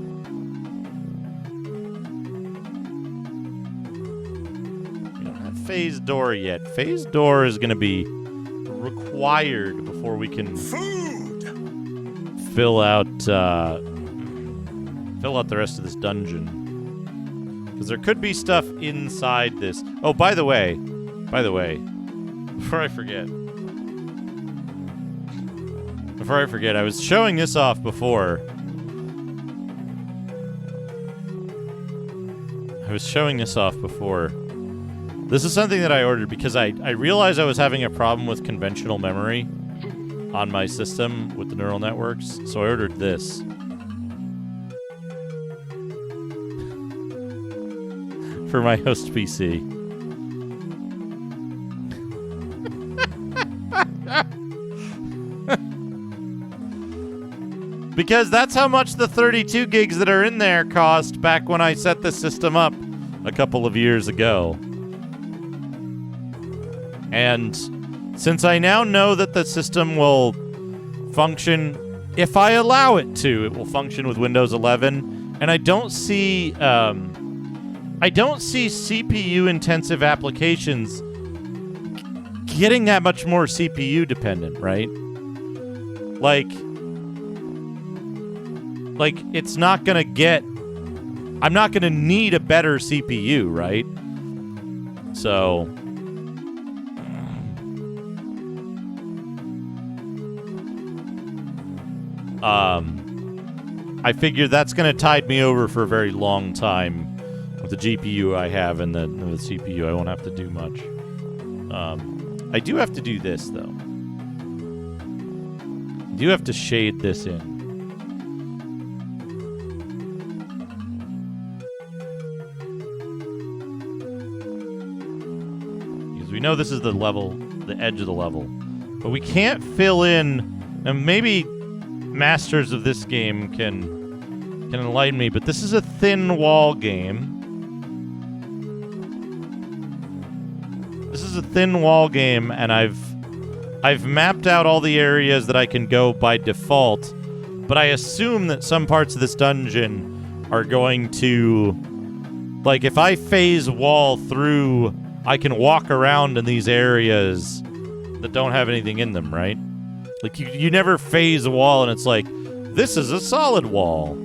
don't have phase door yet. Phase door is going to be required before we can fill out the rest of this dungeon. Because there could be stuff inside this. Oh, by the way, before I forget, I was showing this off before. This is something that I ordered because I realized I was having a problem with conventional memory on my system with the neural networks, so I ordered this. For my host PC. Because that's how much the 32 gigs that are in there cost back when I set the system up a couple of years ago. And since I now know that the system will function, if I allow it to, it will function with Windows 11, and I don't see CPU-intensive applications getting that much more CPU dependent, right? Like it's not gonna get... I'm not gonna need a better CPU, right? So... I figured that's gonna tide me over for a very long time. With the GPU I have and the CPU, I won't have to do much. I do have to do this, though. I do have to shade this in. Because we know this is the level, the edge of the level. But we can't fill in, and maybe masters of this game can enlighten me, but this is a thin wall game. This is a thin wall game, and I've mapped out all the areas that I can go by default, but I assume that some parts of this dungeon are going to... Like, if I phase wall through, I can walk around in these areas that don't have anything in them, right? Like, you never phase a wall and it's like, this is a solid wall.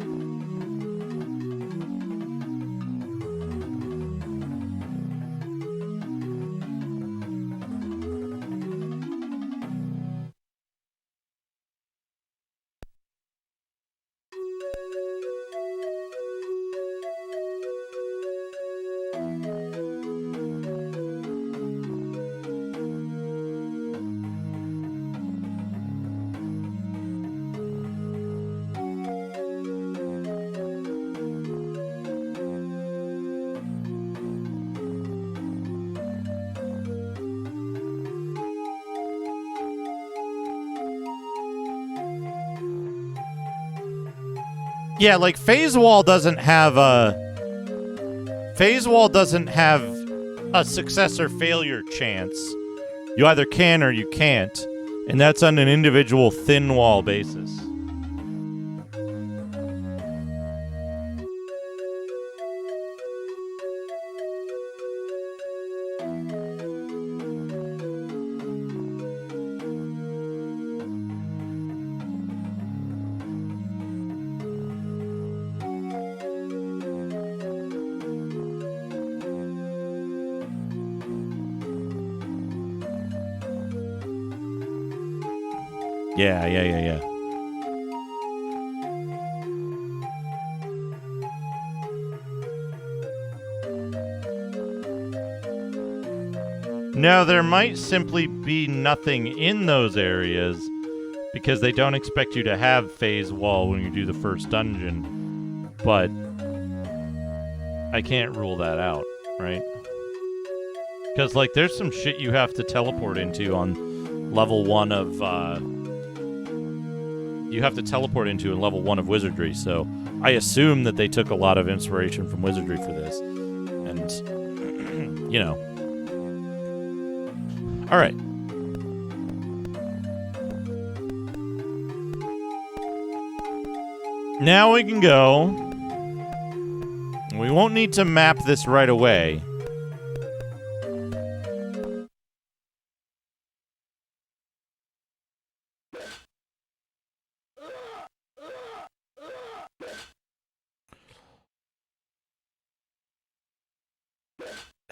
Yeah, like phase wall doesn't have a success or failure chance. You either can or you can't, and that's on an individual thin wall basis. Yeah. No, there might simply be nothing in those areas because they don't expect you to have phase wall when you do the first dungeon, but I can't rule that out, right? Because, like, there's some shit you have to teleport into on level 1 of, you have to teleport into in level 1 of Wizardry, so I assume that they took a lot of inspiration from Wizardry for this. And you know. All right. Now we can go. We won't need to map this right away.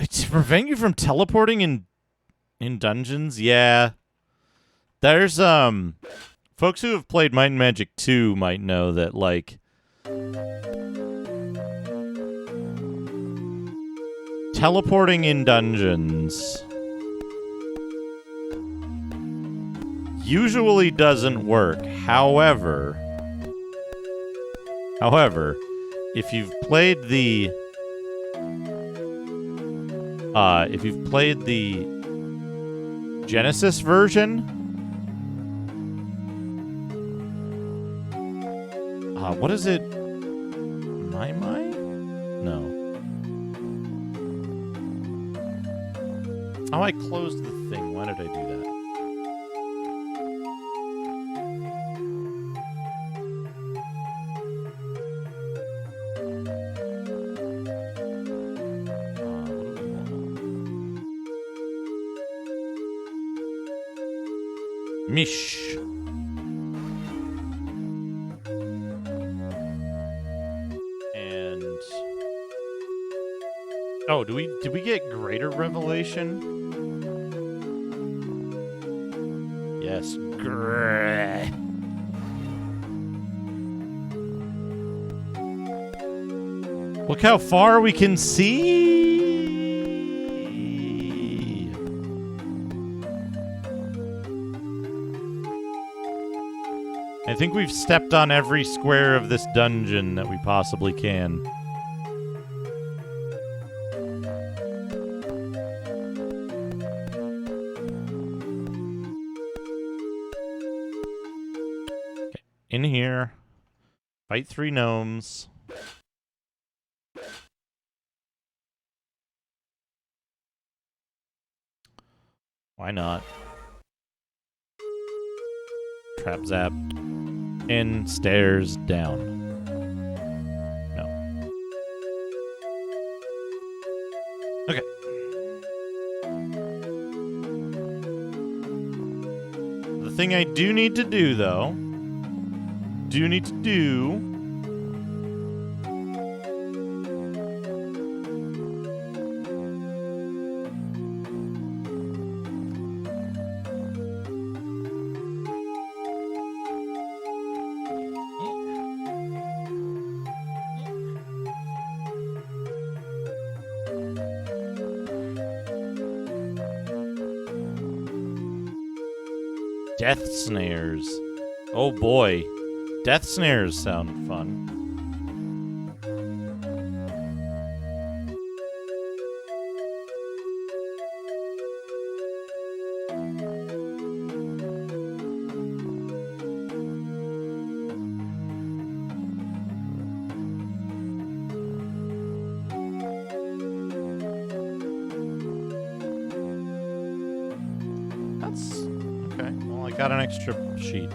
To prevent you from teleporting in dungeons? Yeah. There's folks who have played Might and Magic 2 might know that, like, teleporting in dungeons usually doesn't work. However, if you've played the Genesis version, what is it? My? No. Oh, I closed the thing. Why did I do that? Mish. And oh, did we get greater revelation? Yes. Great. Look how far we can see. I think we've stepped on every square of this dungeon that we possibly can. Okay. In here. Fight 3 gnomes. Why not? Trap zap. In, stairs, down. No. Okay. The thing I do need to do, though, death snares. Oh boy. Death snares sound fun. That's okay. Well, I got an extra sheet.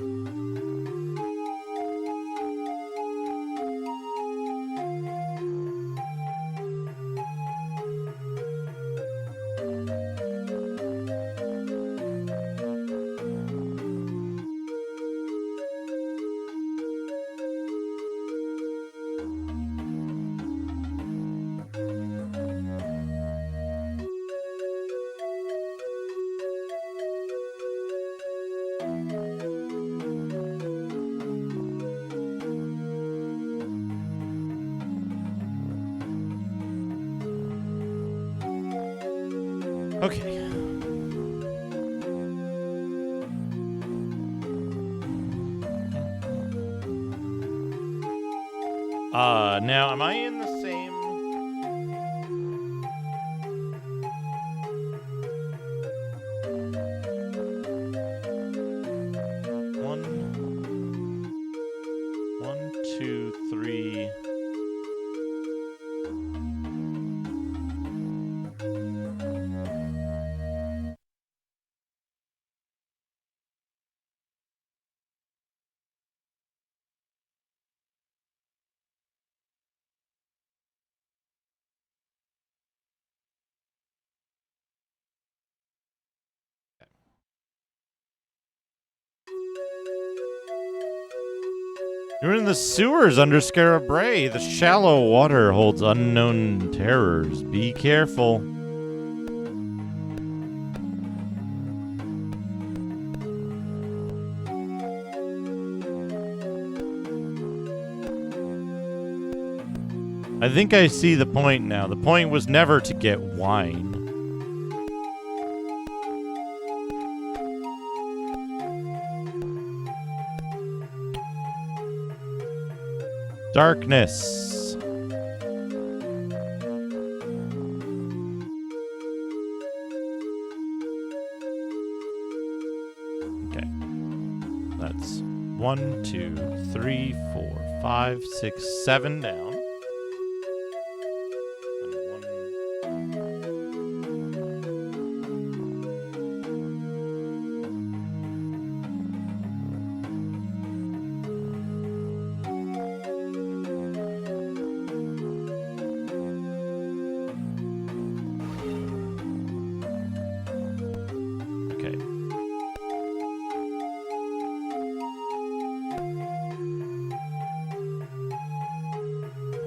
Okay. Now am I in the same one, 2, 3. You're in the sewers under Scarab Bray. The shallow water holds unknown terrors. Be careful. I think I see the point now. The point was never to get wine. Darkness. Okay. That's 1, 2, 3, 4, 5, 6, 7 down.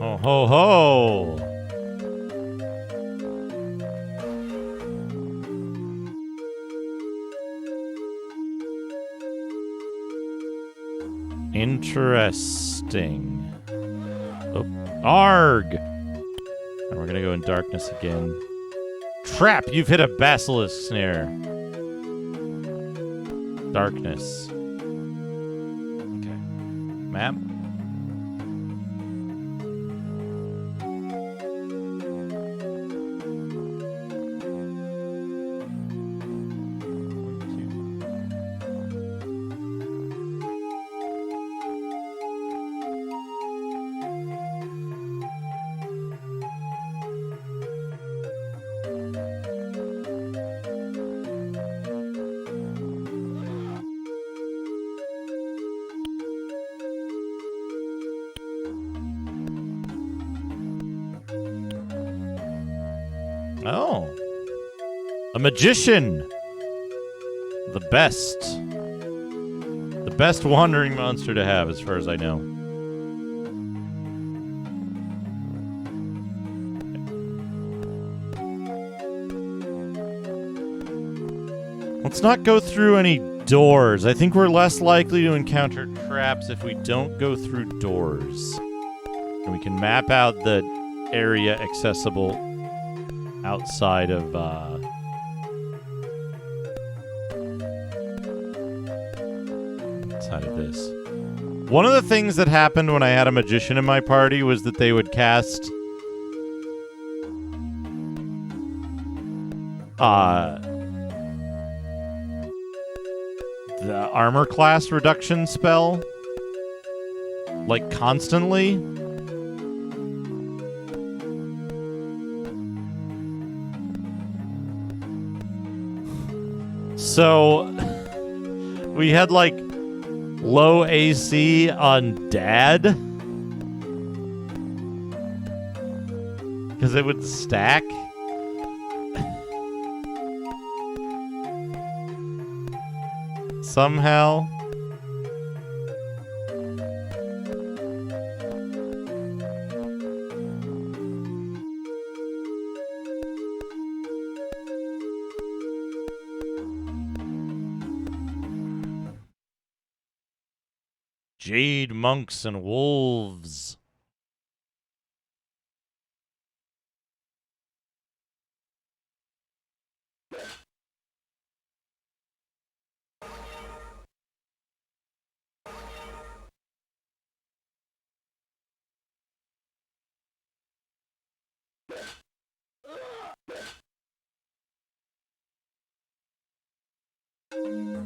Ho ho ho! Interesting. Oh, arg! And we're gonna go in darkness again. Trap! You've hit a basilisk snare. Darkness. Okay. Map. Oh. A magician. The best. The best wandering monster to have, as far as I know. Let's not go through any doors. I think we're less likely to encounter traps if we don't go through doors. And we can map out the area accessible outside of this. One of the things that happened when I had a magician in my party was that they would cast the armor class reduction spell like constantly. So we had like low AC on Dad because it would stack. Somehow. Jade monks and wolves.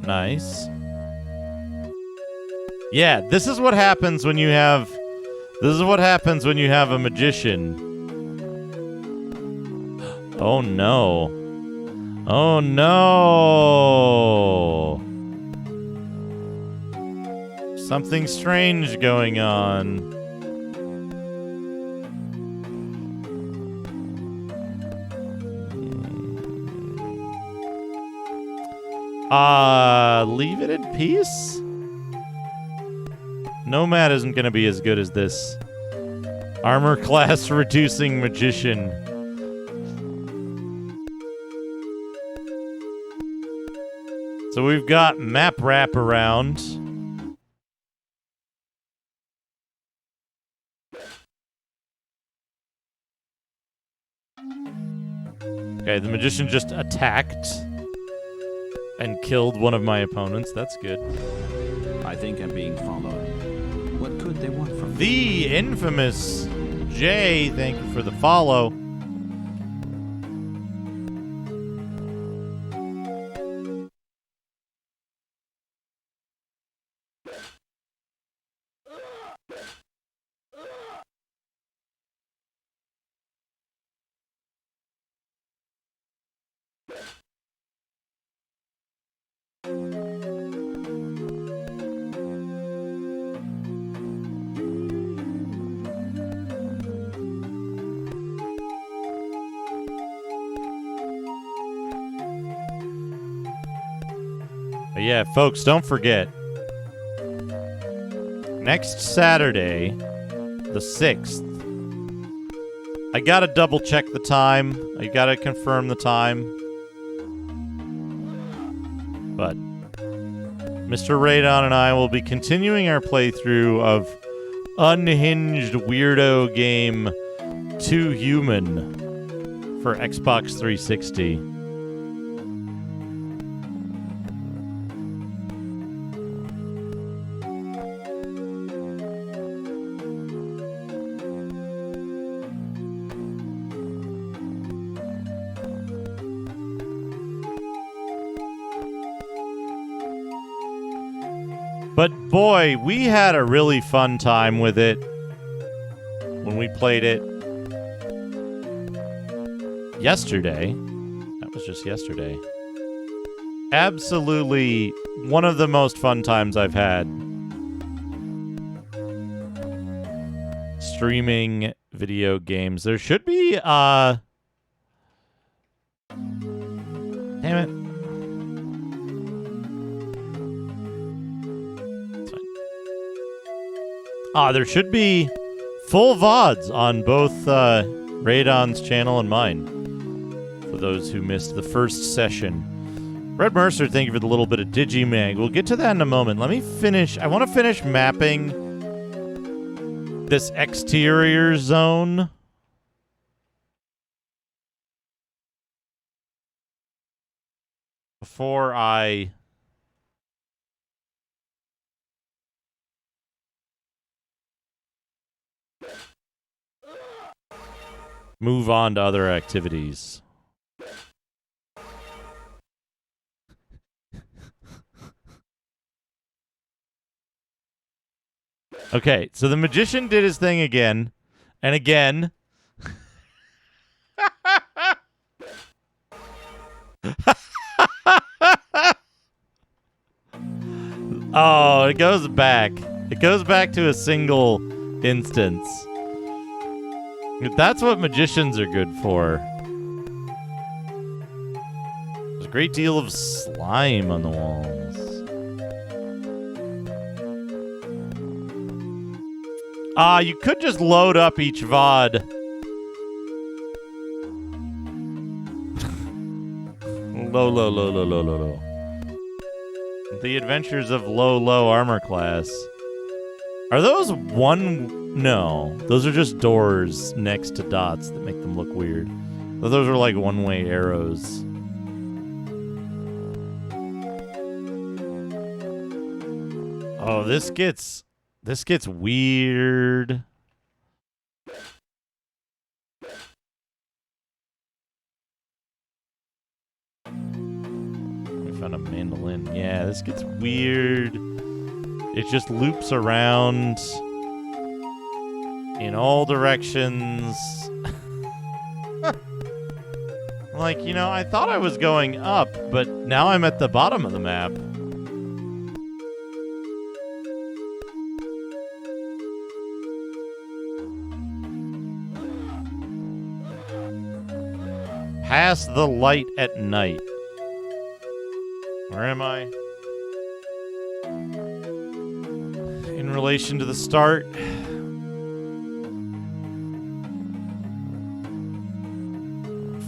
Nice. Yeah, this is what happens when you have a magician. Oh no. Oh no. Something strange going on. Leave it in peace? Nomad isn't going to be as good as this armor class reducing magician. So we've got map wraparound. Okay, the magician just attacked and killed one of my opponents. That's good. I think I'm being followed. What could they want from me? The infamous Jay, thank you for the follow. But yeah, folks, don't forget. Next Saturday, the 6th. I gotta double check the time. I gotta confirm the time. But Mr. Radon and I will be continuing our playthrough of Unhinged Weirdo Game 2 Human for Xbox 360. But boy, we had a really fun time with it when we played it yesterday. That was just yesterday. Absolutely one of the most fun times I've had streaming video games. There should be, damn it. There should be full VODs on both Radon's channel and mine for those who missed the first session. Red Mercer, thank you for the little bit of Digimag. We'll get to that in a moment. Let me finish. I want to finish mapping this exterior zone. Before I move on to other activities. Okay, so the magician did his thing again and again. Oh, it goes back. It goes back to a single instance. That's what magicians are good for. There's a great deal of slime on the walls. You could just load up each VOD. Low. The Adventures of Low Armor Class. Are those one? No. Those are just doors next to dots that make them look weird. Those are like one-way arrows. Oh, this gets weird. I found a mandolin. Yeah, this gets weird. It just loops around in all directions. Like, you know, I thought I was going up, but now I'm at the bottom of the map. Past the light at night. Where am I? In relation to the start.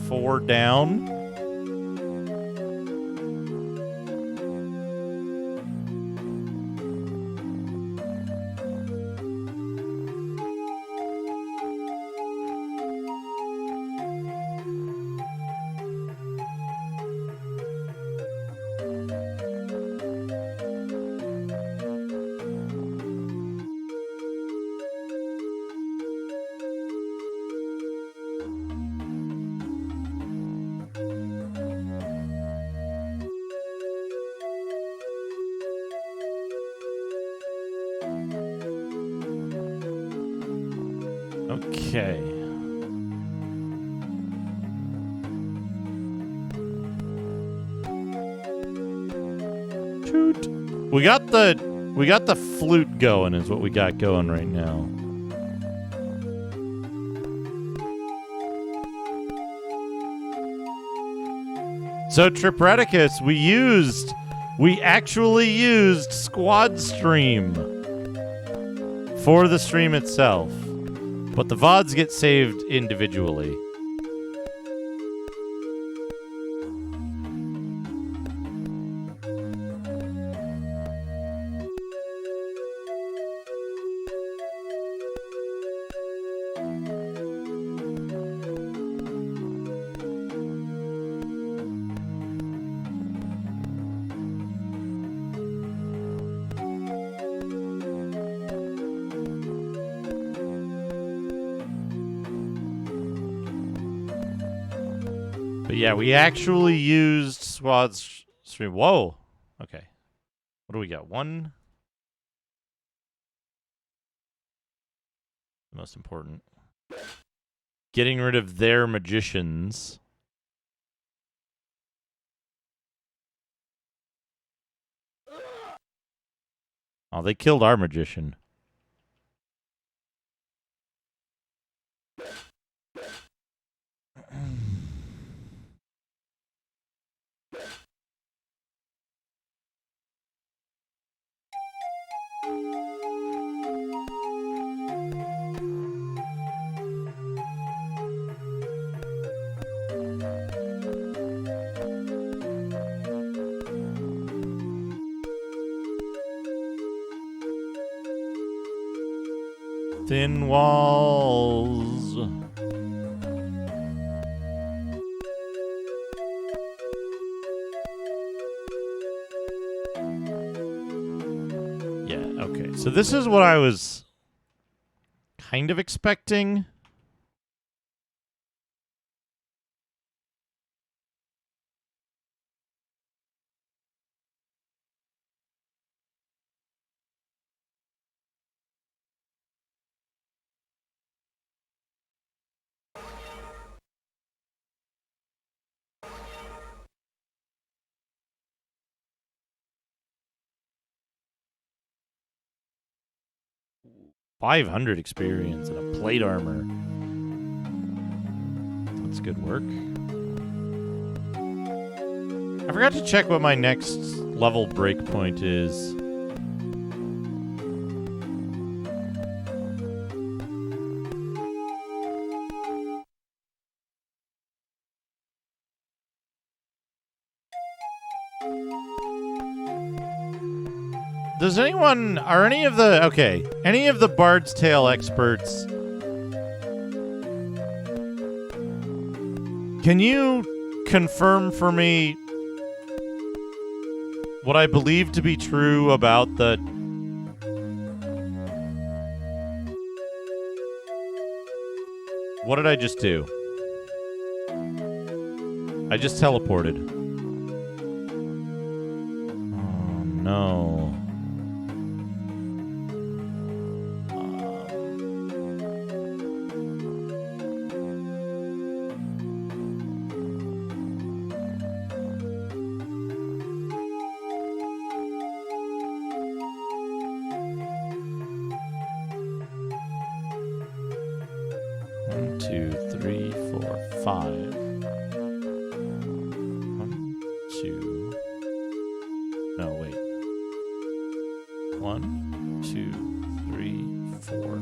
Four down. Okay. Toot. We got the flute going is what we got going right now. So Tripreticus, we actually used Squad Stream for the stream itself. But the VODs get saved individually. But yeah, we actually used Squad Stream. Whoa. Okay. What do we got? One. Most important. Getting rid of their magicians. Oh, they killed our magician. Thin walls. Yeah, okay. So this is what I was kind of expecting. .500 experience and a plate armor. That's good work. I forgot to check what my next level breakpoint is. Does anyone, are any of the, okay, any of the Bard's Tale experts, can you confirm for me what I believe to be true about the, what did I just do? I just teleported. Oh no. One, two, 4.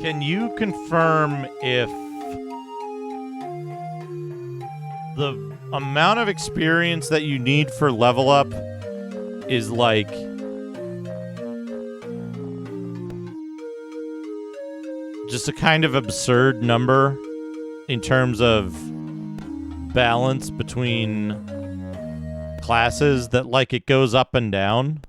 Can you confirm if the amount of experience that you need for level up is like just a kind of absurd number in terms of balance between classes, that like it goes up and down?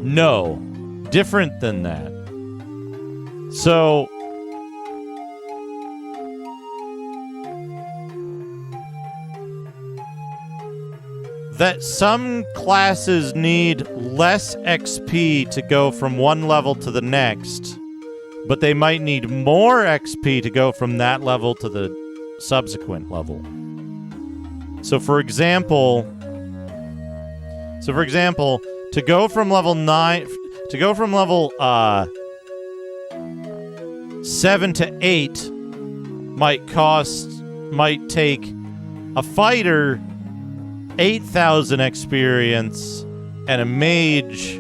No, different than that. So, that some classes need less XP to go from one level to the next, but they might need more XP to go from that level to the subsequent level. So for example, to go from level 9, to go from level 7 to 8 might take a fighter 8,000 experience and a mage,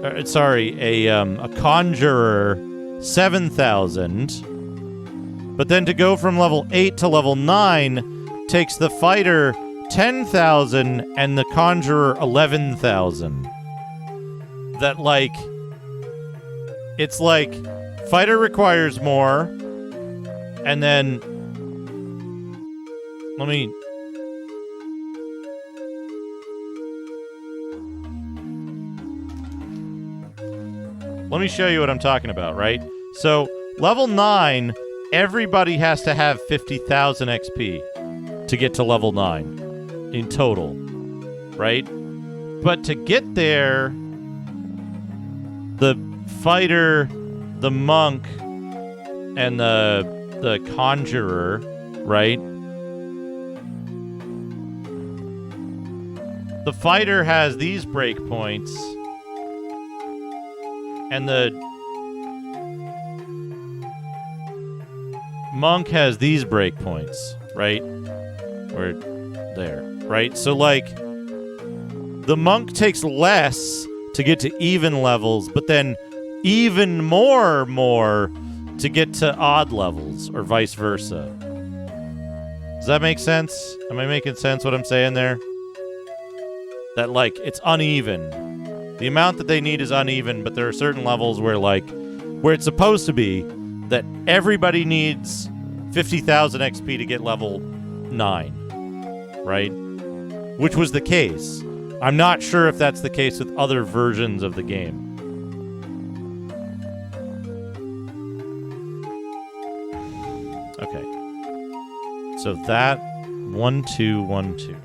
a conjurer 7,000. But then to go from level 8 to level 9 takes the fighter 10,000 and the conjurer 11,000. That, like, it's like fighter requires more, and then let me show you what I'm talking about, right? So, level 9, everybody has to have 50,000 XP to get to level 9 in total, right? But to get there, the fighter, the monk, and the conjurer, right? The fighter has these breakpoints, and the monk has these breakpoints, right? We're there, right? So, like, the monk takes less to get to even levels, but then even more to get to odd levels, or vice versa. Does that make sense? Am I making sense what I'm saying there? That, like, it's uneven. The amount that they need is uneven, but there are certain levels where, like, where it's supposed to be that everybody needs 50,000 XP to get level 9, right? Which was the case. I'm not sure if that's the case with other versions of the game. Okay. So that 1 2 1 2.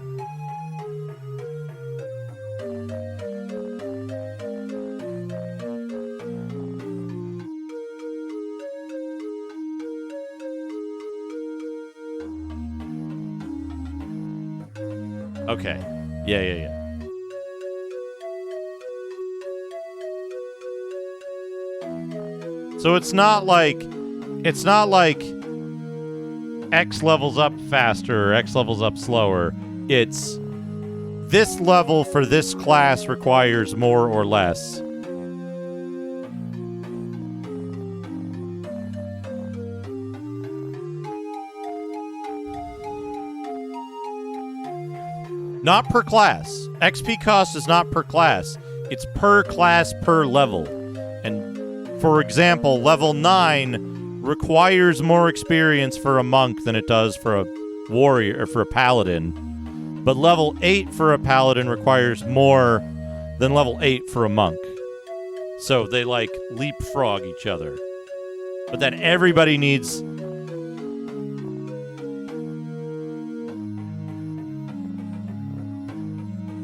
Okay. Yeah. So it's not like X levels up faster or X levels up slower. It's this level for this class requires more or less. Not per class. XP cost is not per class. It's per class, per level. And, for example, level 9 requires more experience for a monk than it does for a warrior or for a paladin. But level 8 for a paladin requires more then level 8 for a monk. So they, like, leapfrog each other. But then everybody needs...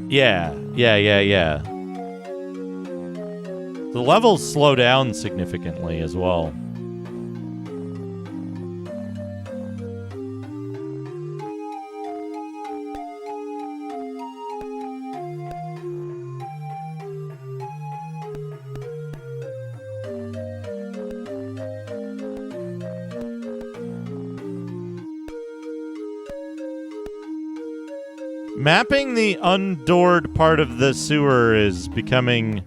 Yeah. The levels slow down significantly as well. Mapping the undoored part of the sewer is becoming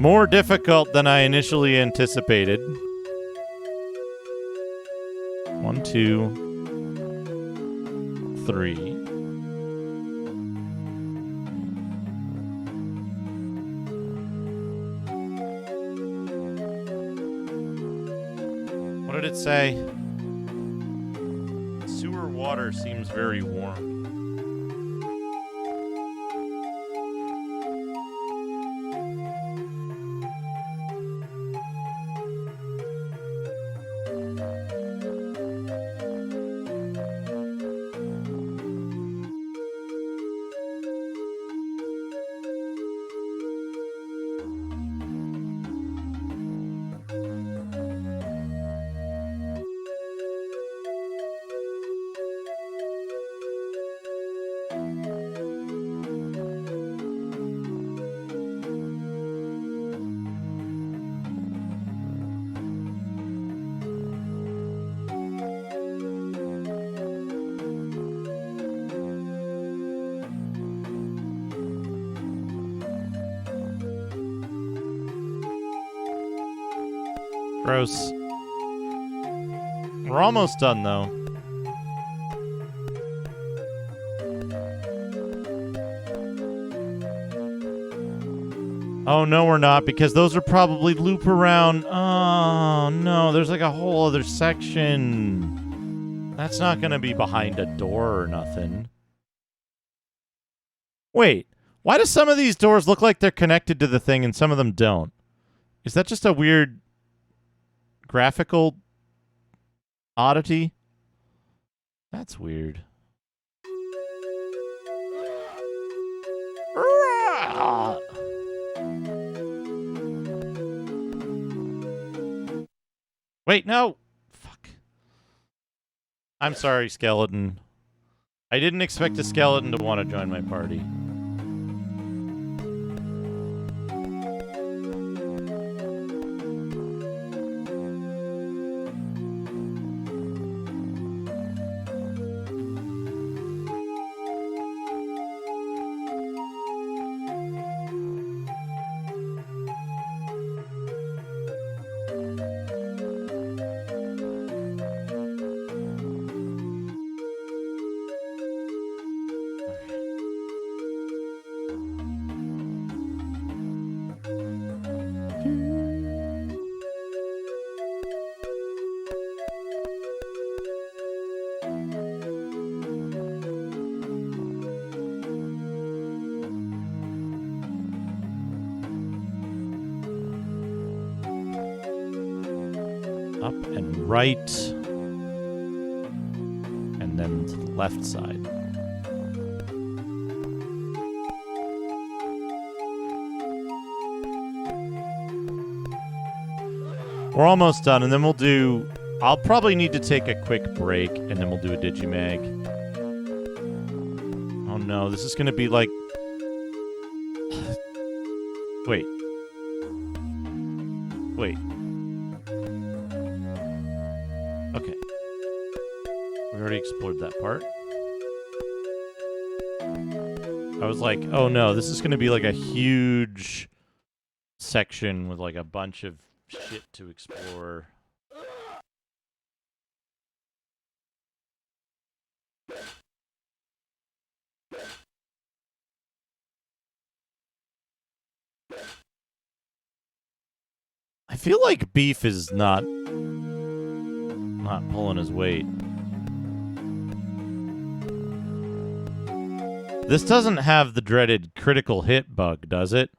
more difficult than I initially anticipated. 1, 2, 3. What did it say? Sewer water seems very warm. Gross. We're almost done, though. Oh, no, we're not, because those are probably loop around. Oh, no, there's like a whole other section. That's not going to be behind a door or nothing. Wait, why do some of these doors look like they're connected to the thing and some of them don't? Is that just a weird graphical oddity? That's weird. Wait, no. Fuck. I'm sorry, skeleton. I didn't expect a skeleton to want to join my party. Up and right. And then to the left side. We're almost done, and then we'll do... I'll probably need to take a quick break, and then we'll do a Digimag. Oh no, this is going to be like... Wait. Wait. Okay. We already explored that part. I was like, oh no, this is going to be like a huge section with like a bunch of shit to explore. I feel like Beef is not pulling his weight. This doesn't have the dreaded critical hit bug, does it?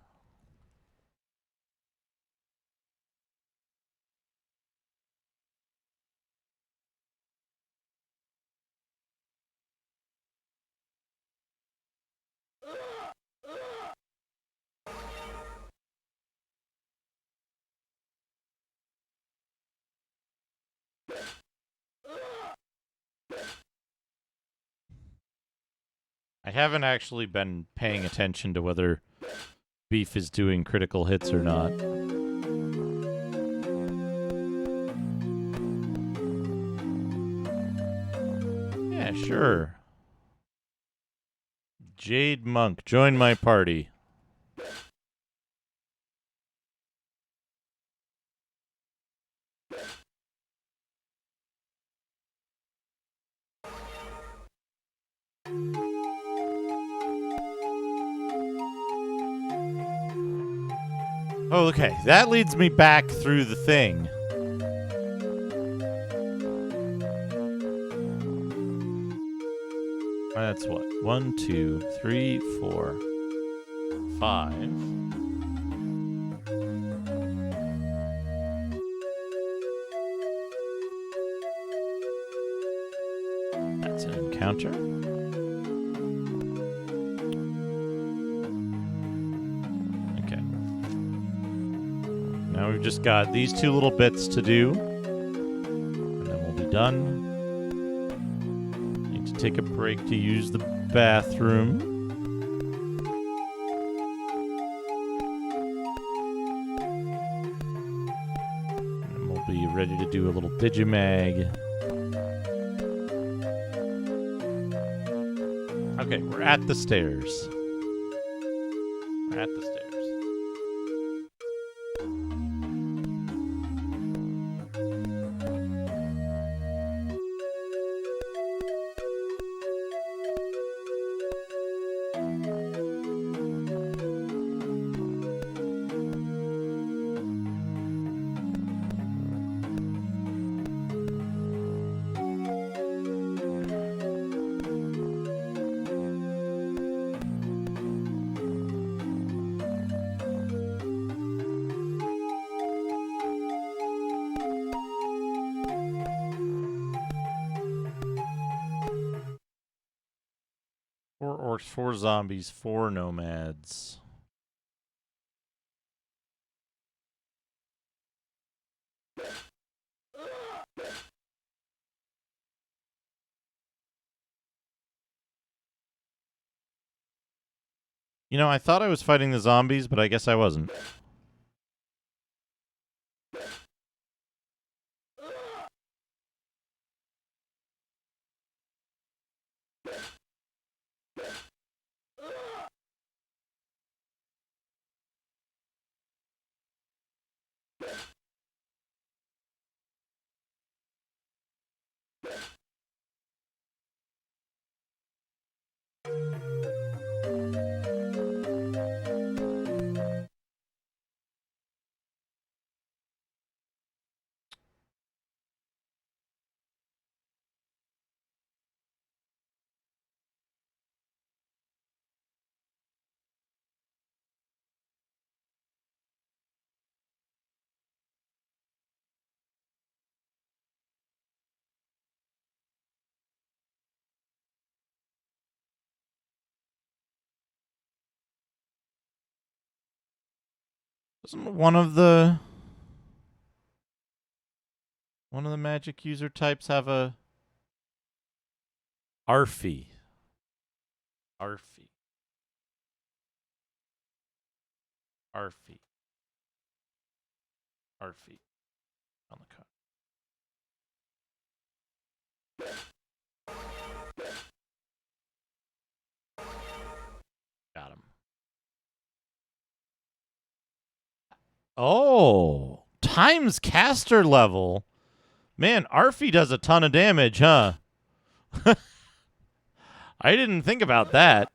I haven't actually been paying attention to whether beef is doing critical hits or not. Yeah, sure. Jade Monk, join my party. Oh, okay. That leads me back through the thing. That's what? 1, 2, 3, 4, 5. That's an encounter. Okay. Now we've just got these two little bits to do. And then we'll be done. Need to take a break to use the bathroom. And we'll be ready to do a little Digimag. Okay, we're at the stairs. We're at the stairs. Four orcs, 4 zombies, 4 nomads. You know, I thought I was fighting the zombies, but I guess I wasn't. Doesn't one of the magic user types have a Arfie? Arfie. Arfie. Arfie. On the cut. Got him. Oh, times caster level. Man, Arfie does a ton of damage, huh? I didn't think about that.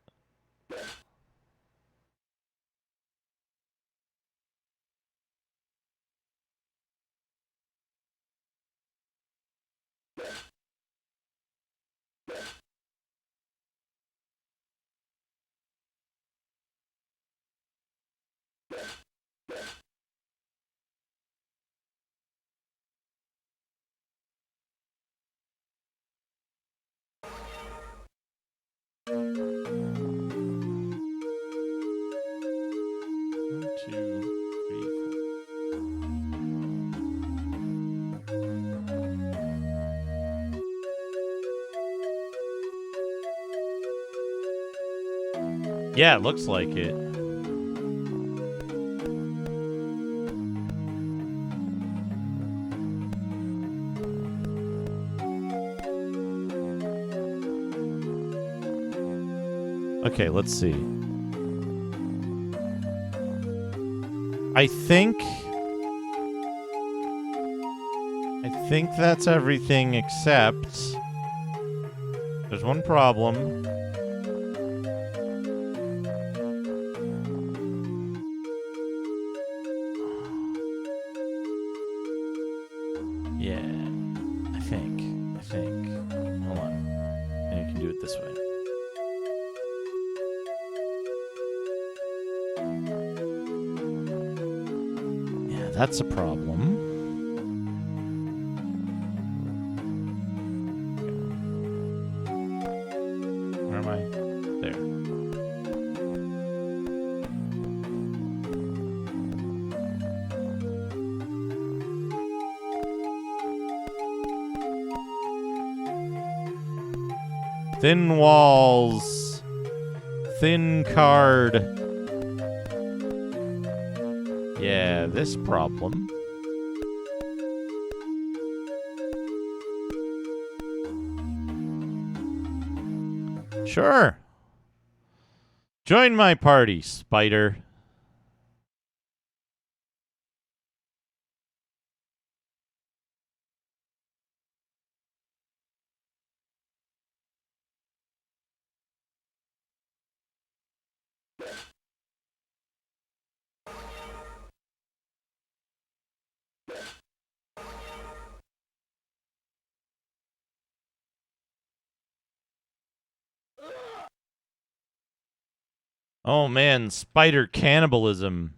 Yeah, it looks like it. Okay, let's see. I think that's everything except there's one problem. Yeah, I think. Hold on. Maybe I can do it this way. Yeah, that's a problem. Where am I? There. Thin walls. Thin card. Yeah, this problem. Sure. Join my party, Spider. Oh man, spider cannibalism.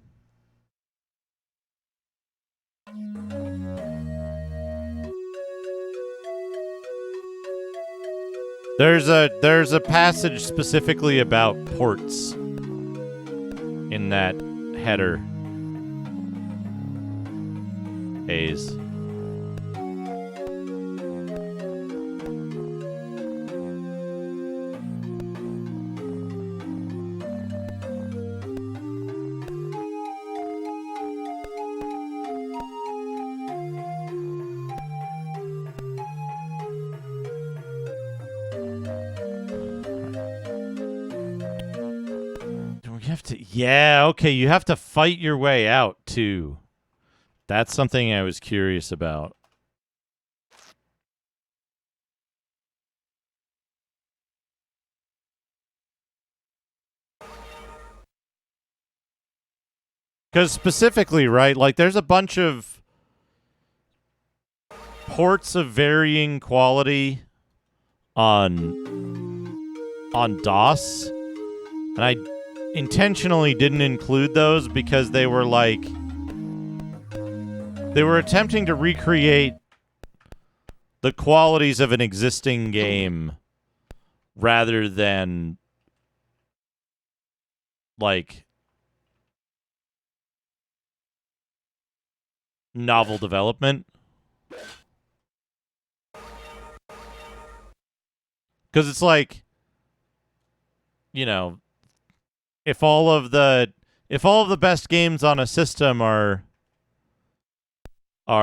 There's a passage specifically about ports in that header. Haze. Yeah, okay, you have to fight your way out, too. That's something I was curious about. Because specifically, right, like, there's a bunch of ports of varying quality on DOS, and I intentionally didn't include those because they were like they were attempting to recreate the qualities of an existing game rather than like novel development. Because it's like, you know, if all of the best games on a system are if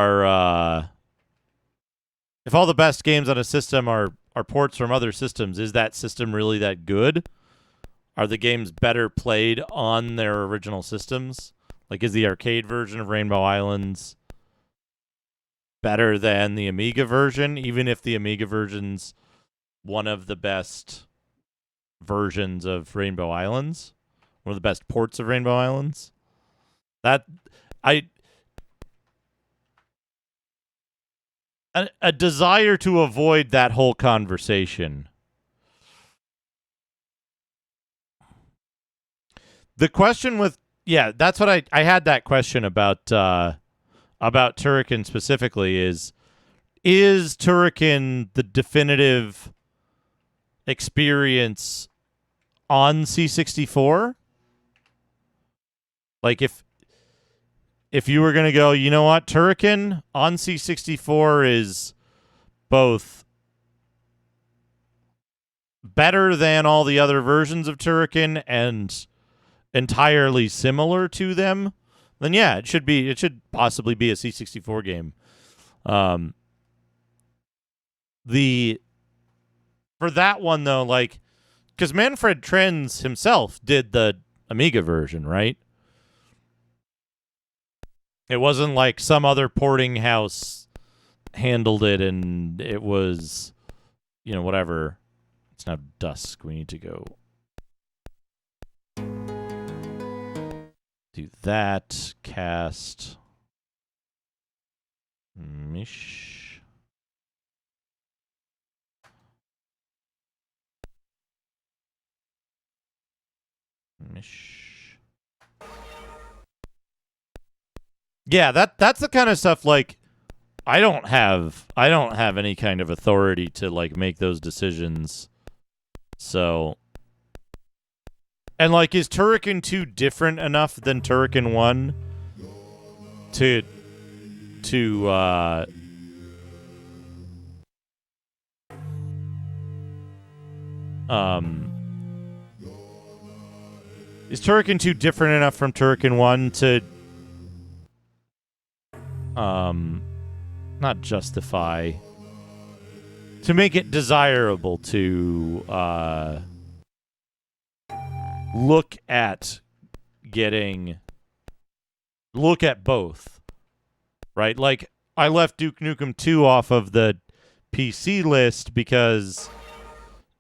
all the best games on a system are ports from other systems, is that system really that good? Are the games better played on their original systems? Like, is the arcade version of Rainbow Islands better than the Amiga version, even if the Amiga version's one of the best versions of Rainbow Islands? One of the best ports of Rainbow Islands? A desire to avoid that whole conversation. The question with, yeah, that's what I had that question about Turrican specifically is Turrican the definitive experience on C64? Like, if you were going to go, you know what, Turrican on C64 is both better than all the other versions of Turrican and entirely similar to them, then yeah, it should possibly be a C64 game. For that one though, like, because Manfred Trenz himself did the Amiga version, right? It wasn't like some other porting house handled it and it was, whatever. It's now dusk. We need to go do that. Cast. Mish. Yeah, that's the kind of stuff, like, I don't have any kind of authority to, like, make those decisions. So, and, like, is Turrican 2 different enough than Turrican 1 to is Turrican 2 different enough from Turrican 1 to not justify, to make it desirable to look at both, right? Like, I left Duke Nukem 2 off of the PC list because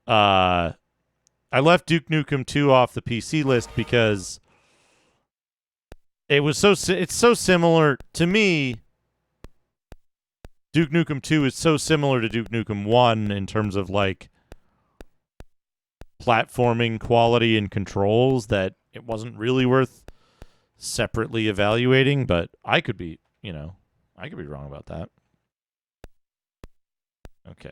I left Duke Nukem 2 off the PC list because it's so similar to me. Duke Nukem 2 is so similar to Duke Nukem 1 in terms of, like, platforming quality and controls that it wasn't really worth separately evaluating, but I could be wrong about that. Okay.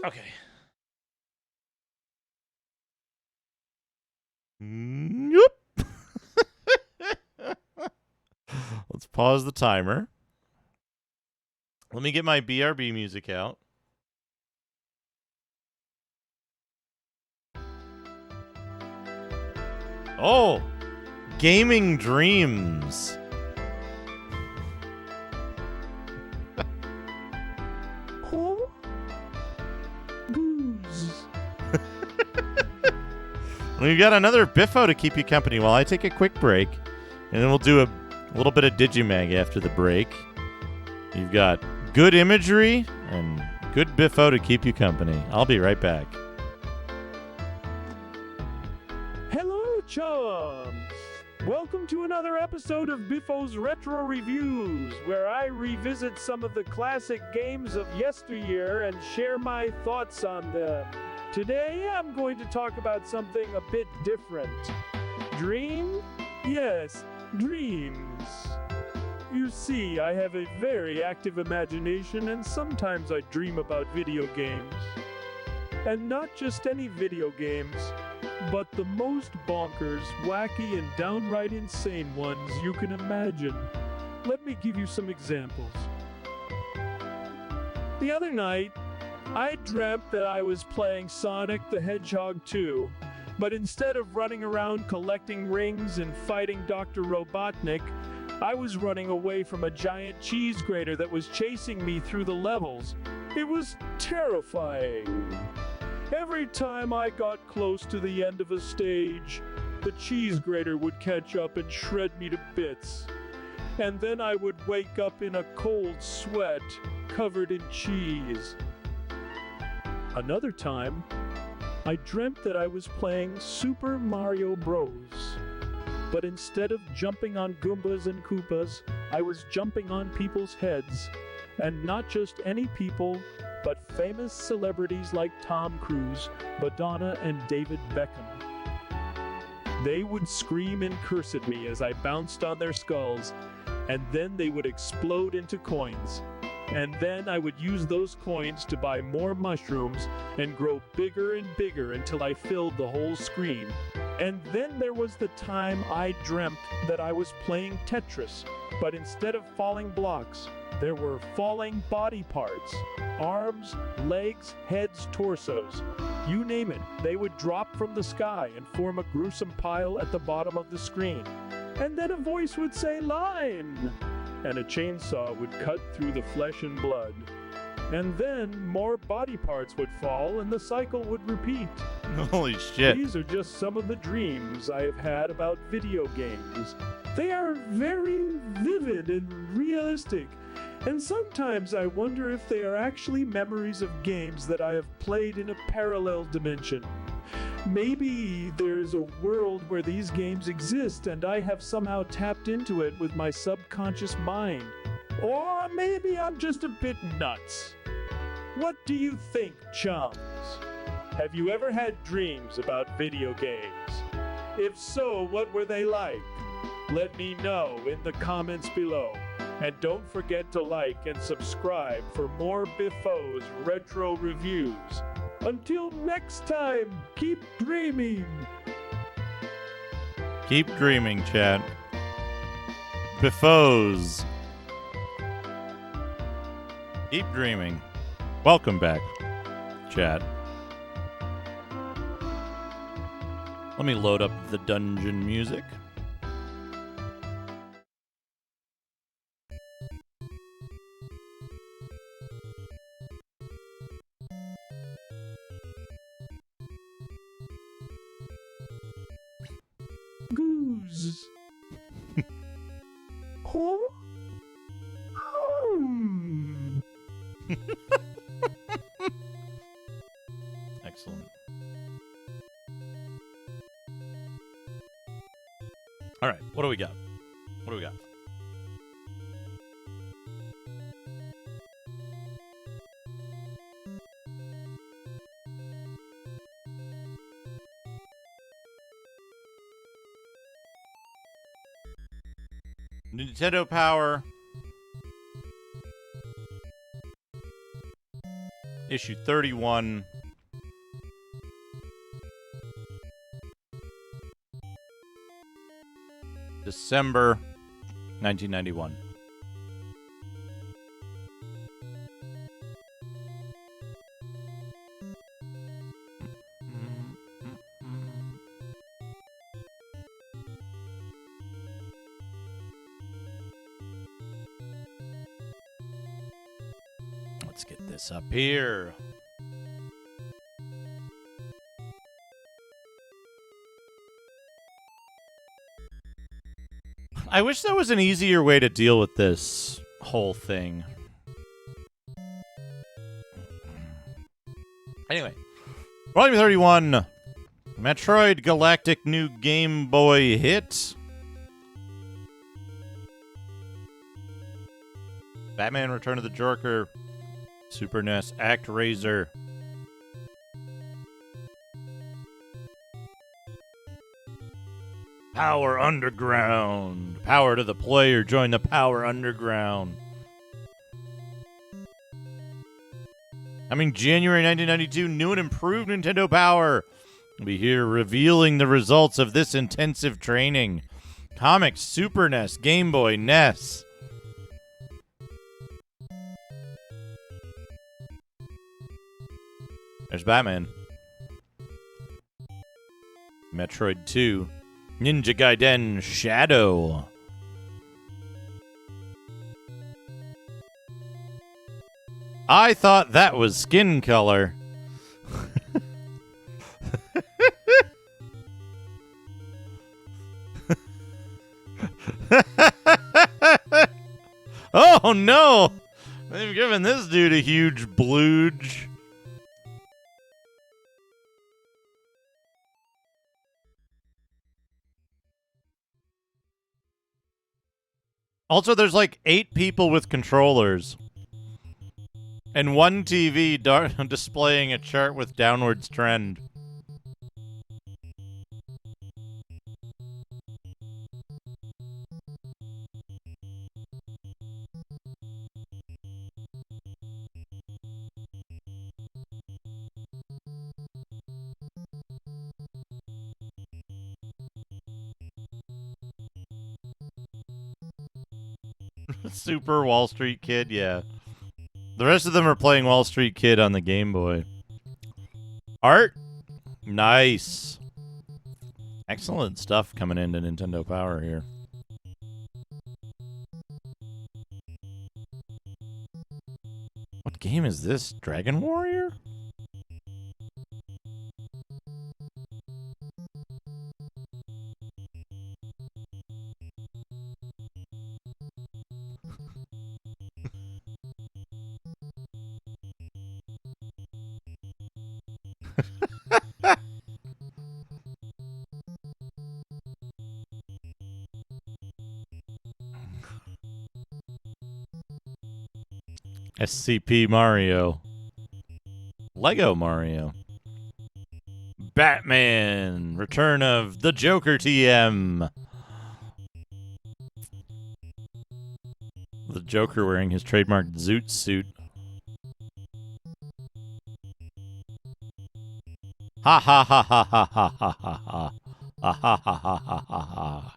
Okay. Yep. Let's pause the timer. Let me get my BRB music out. Oh, Gaming Dreams. We've got another Biffo to keep you company while I take a quick break, and then we'll do a little bit of Digimag after the break. You've got good imagery and good Biffo to keep you company. I'll be right back. Hello, chums! Welcome to another episode of Biffo's Retro Reviews, where I revisit some of the classic games of yesteryear and share my thoughts on them. Today, I'm going to talk about something a bit different. Dream? Yes, dreams. You see, I have a very active imagination, and sometimes I dream about video games. And not just any video games, but the most bonkers, wacky, and downright insane ones you can imagine. Let me give you some examples. The other night, I dreamt that I was playing Sonic the Hedgehog 2, but instead of running around collecting rings and fighting Dr. Robotnik, I was running away from a giant cheese grater that was chasing me through the levels. It was terrifying. Every time I got close to the end of a stage, the cheese grater would catch up and shred me to bits. And then I would wake up in a cold sweat, covered in cheese. Another time, I dreamt that I was playing Super Mario Bros. But instead of jumping on Goombas and Koopas, I was jumping on people's heads. And not just any people, but famous celebrities like Tom Cruise, Madonna, and David Beckham. They would scream and curse at me as I bounced on their skulls, and then they would explode into coins. And then I would use those coins to buy more mushrooms and grow bigger and bigger until I filled the whole screen. And then there was the time I dreamt that I was playing Tetris, but instead of falling blocks, there were falling body parts. Arms, legs, heads, torsos. You name it, they would drop from the sky and form a gruesome pile at the bottom of the screen. And then a voice would say, "Line!" and a chainsaw would cut through the flesh and blood. And then more body parts would fall and the cycle would repeat. Holy shit. These are just some of the dreams I have had about video games. They are very vivid and realistic, and sometimes I wonder if they are actually memories of games that I have played in a parallel dimension. Maybe there's a world where these games exist and I have somehow tapped into it with my subconscious mind. Or maybe I'm just a bit nuts. What do you think, chums? Have you ever had dreams about video games? If so, what were they like? Let me know in the comments below. And don't forget to like and subscribe for more Biffo's retro reviews. Until next time, keep dreaming. Keep dreaming, chat. Biffos. Keep dreaming. Welcome back, chat. Let me load up the dungeon music. Goose. Huh? Excellent. All right, what do we got? What do we got? Nintendo Power. Issue 31. December 1991. Let's get this up here. I wish there was an easier way to deal with this whole thing. Anyway, Volume 31, Metroid Galactic New Game Boy Hit. Batman Return of the Joker, Super NES ActRaiser. Power Underground. Power to the player. Join the Power Underground. January 1992, new and improved Nintendo Power. We'll be here revealing the results of this intensive training. Comics, Super NES, Game Boy, NES. There's Batman. Metroid 2. Ninja Gaiden Shadow. I thought that was skin color. Oh no! They've given this dude a huge blooge. Also, there's like 8 people with controllers. And one TV displaying a chart with downwards trend. Super Wall Street Kid, yeah. The rest of them are playing Wall Street Kid on the Game Boy. Art? Nice. Excellent stuff coming into Nintendo Power here. What game is this? Dragon Warrior? SCP Mario. Lego Mario. Batman. Return of the Joker TM. The Joker wearing his trademark Zoot suit. Ha ha ha ha ha ha ha ha ha. Ha ha ha ha ha ha ha.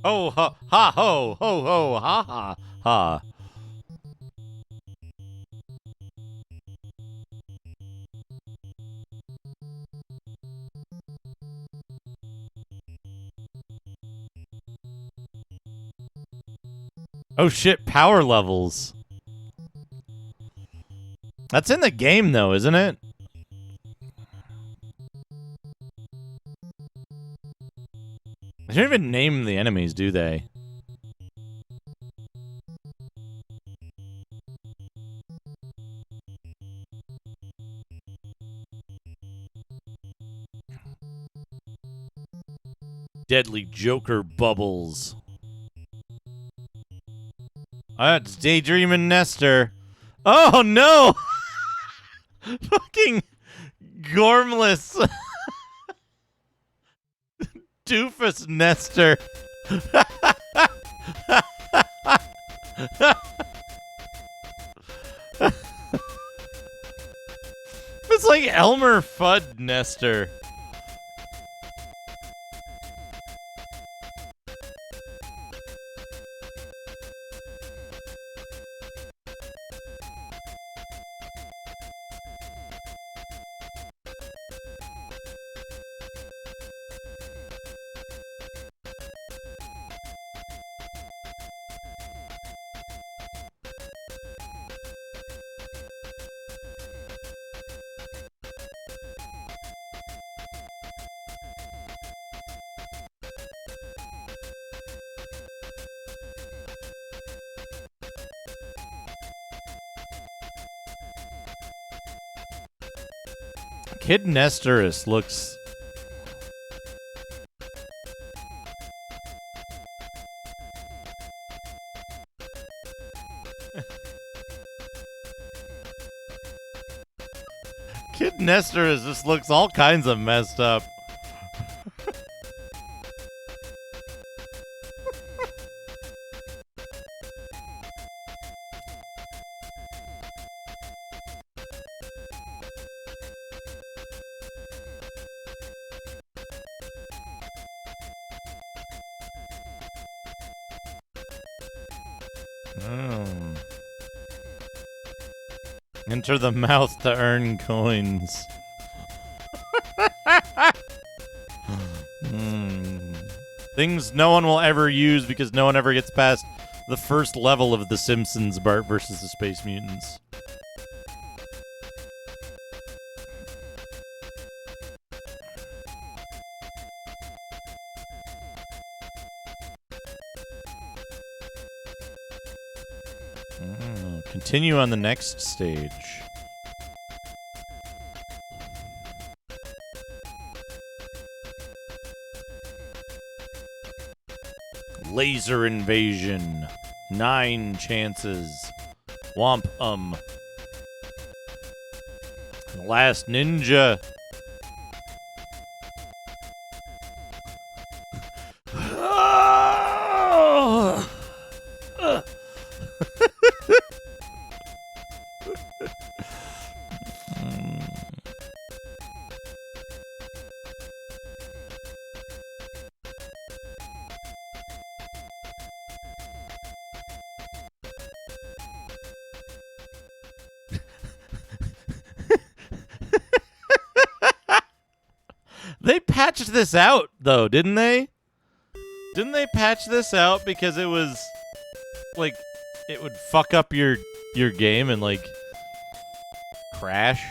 Ho ha ha ho ho ho ha ha ha. Oh shit, power levels. That's in the game though, isn't it? They don't even name the enemies, do they? Deadly Joker bubbles. It's Daydreamin' Nestor. Oh no! Fucking Gormless. Doofus Nestor. It's like Elmer Fudd Nestor. Kid Nestorus looks... Kid Nestorus just looks all kinds of messed up. Enter the mouth to earn coins. Things no one will ever use because no one ever gets past the first level of The Simpsons Bart versus the Space Mutants. Continue on the next stage. Laser invasion. 9 chances. Womp Last ninja. patched this out, though, didn't they? Didn't they patch this out because it was, like, it would fuck up your game and, like, crash?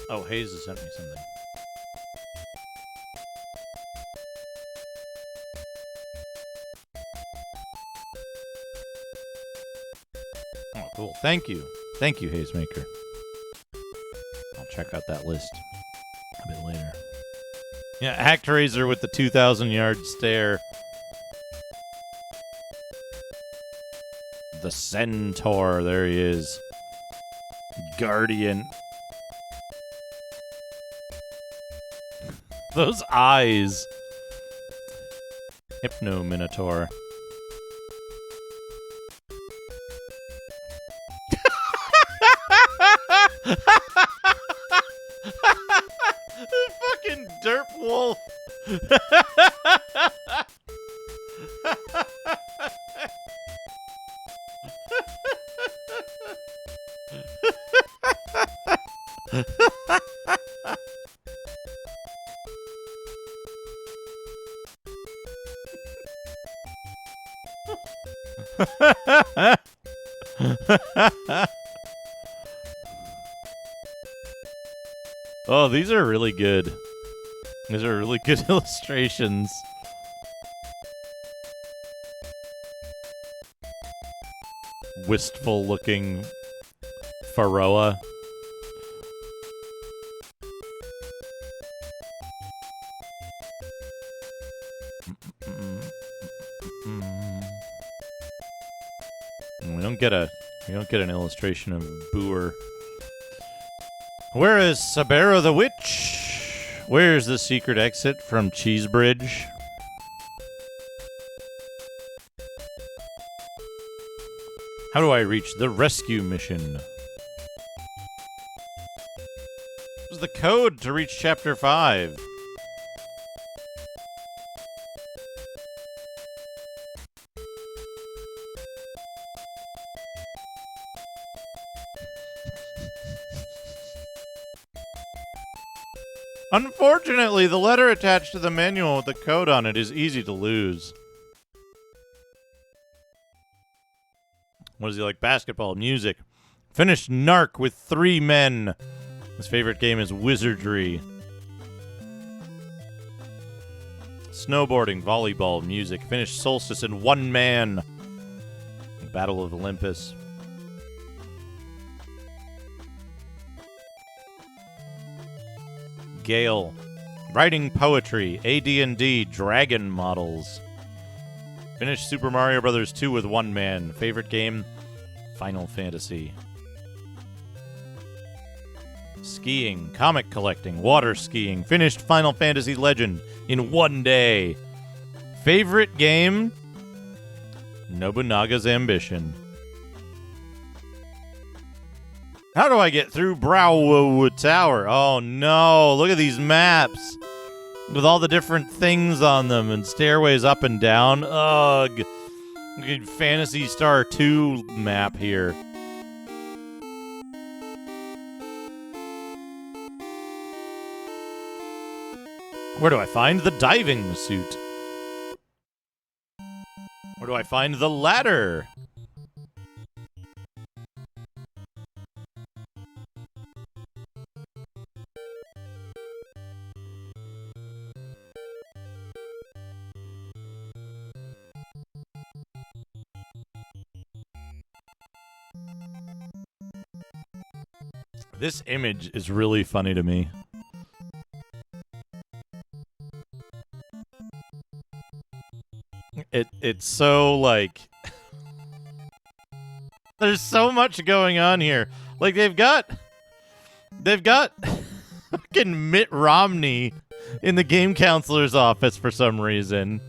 Oh, Hayes has sent me something. Oh, cool. Thank you. Thank you, Hazemaker. I'll check out that list a bit later. Yeah, Actraiser with the 2,000-yard stare. The Centaur, there he is. Guardian. Those eyes. Hypno Minotaur. Fucking derp wolf. Oh, these are really good. These are really good illustrations. Wistful looking Pharaoh. We don't get an illustration of Boer. Where is Sabera the Witch? Where's the secret exit from Cheesebridge? How do I reach the rescue mission? What's the code to reach Chapter 5? Unfortunately, the letter attached to the manual with the code on it is easy to lose. What is he like? Basketball, music. Finished Narc with 3 men. His favorite game is Wizardry. Snowboarding, volleyball, music. Finished Solstice in 1 man. Battle of Olympus. Gale. Writing poetry, AD&D, dragon models. Finished Super Mario Bros. 2 with 1 man. Favorite game? Final Fantasy. Skiing, comic collecting, water skiing. Finished Final Fantasy Legend in 1 day. Favorite game? Nobunaga's Ambition. How do I get through Brow Tower? Oh no, look at these maps. With all the different things on them and stairways up and down. Ugh. Look at Phantasy Star 2 map here. Where do I find the diving suit? Where do I find the ladder? This image is really funny to me. It's so, like... There's so much going on here. Like, they've got fucking Mitt Romney in the game counselor's office for some reason.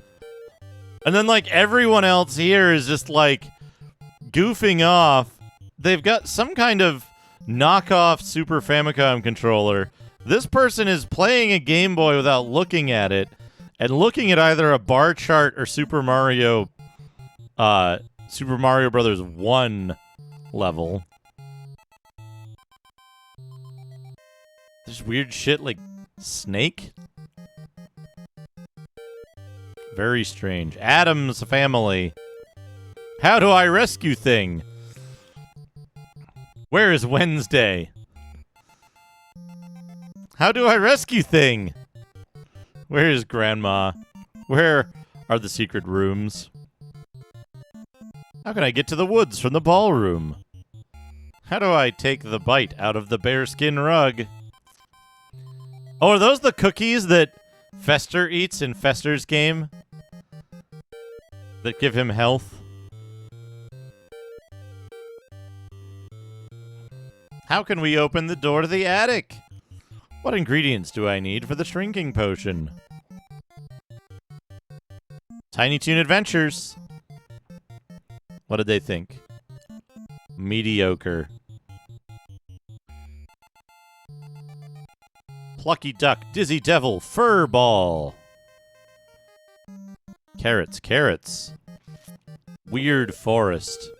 And then, like, everyone else here is just, like, goofing off they've got some kind of knockoff Super Famicom controller. This person is playing a Game Boy without looking at it, and looking at either a bar chart or Super Mario Brothers 1 level. There's weird shit like Snake. Very strange. Adam's Family. How do I rescue thing? Where is Wednesday? How do I rescue thing? Where is Grandma? Where are the secret rooms? How can I get to the woods from the ballroom? How do I take the bite out of the bearskin rug? Oh, are those the cookies that Fester eats in Fester's game? That give him health? How can we open the door to the attic? What ingredients do I need for the shrinking potion? Tiny Toon Adventures. What did they think? Mediocre. Plucky Duck, Dizzy Devil, Fur Ball. Carrots, carrots. Weird Forest.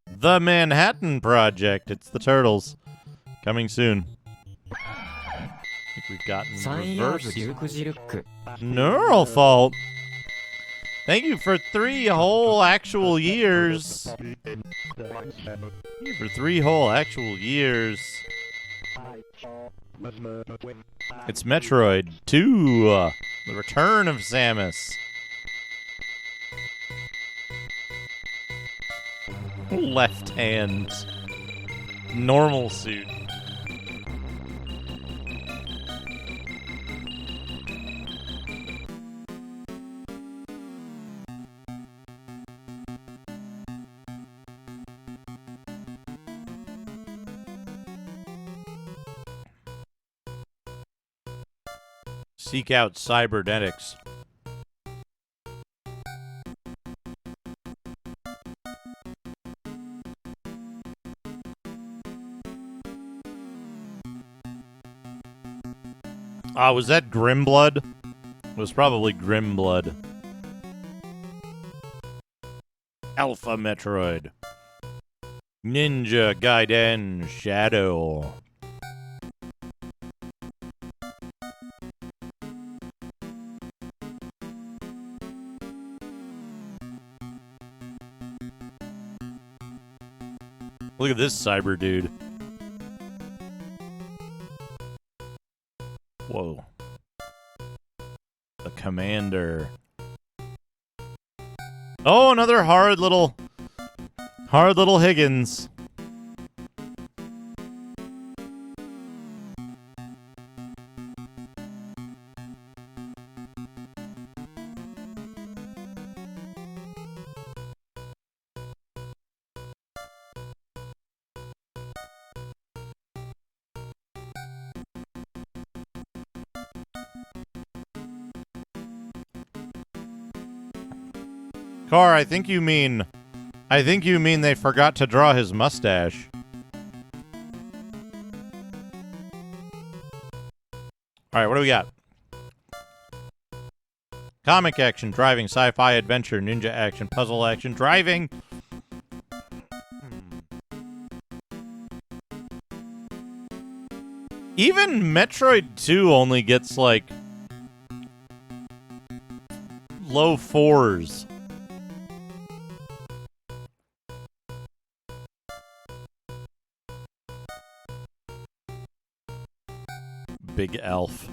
The Manhattan Project. It's the Turtles. Coming soon. I think we've gotten reversed. Neural Fault. Thank you for 3 whole actual years. For 3 whole actual years. It's Metroid 2. The Return of Samus. Left hand. Normal suit. Seek out cybernetics. Was that Grimblood? It was probably Grimblood. Alpha Metroid. Ninja Gaiden Shadow. Look at this cyber dude. Whoa. The Commander. Oh, another hard little Higgins. Car, I think you mean they forgot to draw his mustache. All right, what do we got? Comic action, driving, sci-fi, adventure, ninja action, puzzle action, driving. Even Metroid 2 only gets like low 4s. Big elf.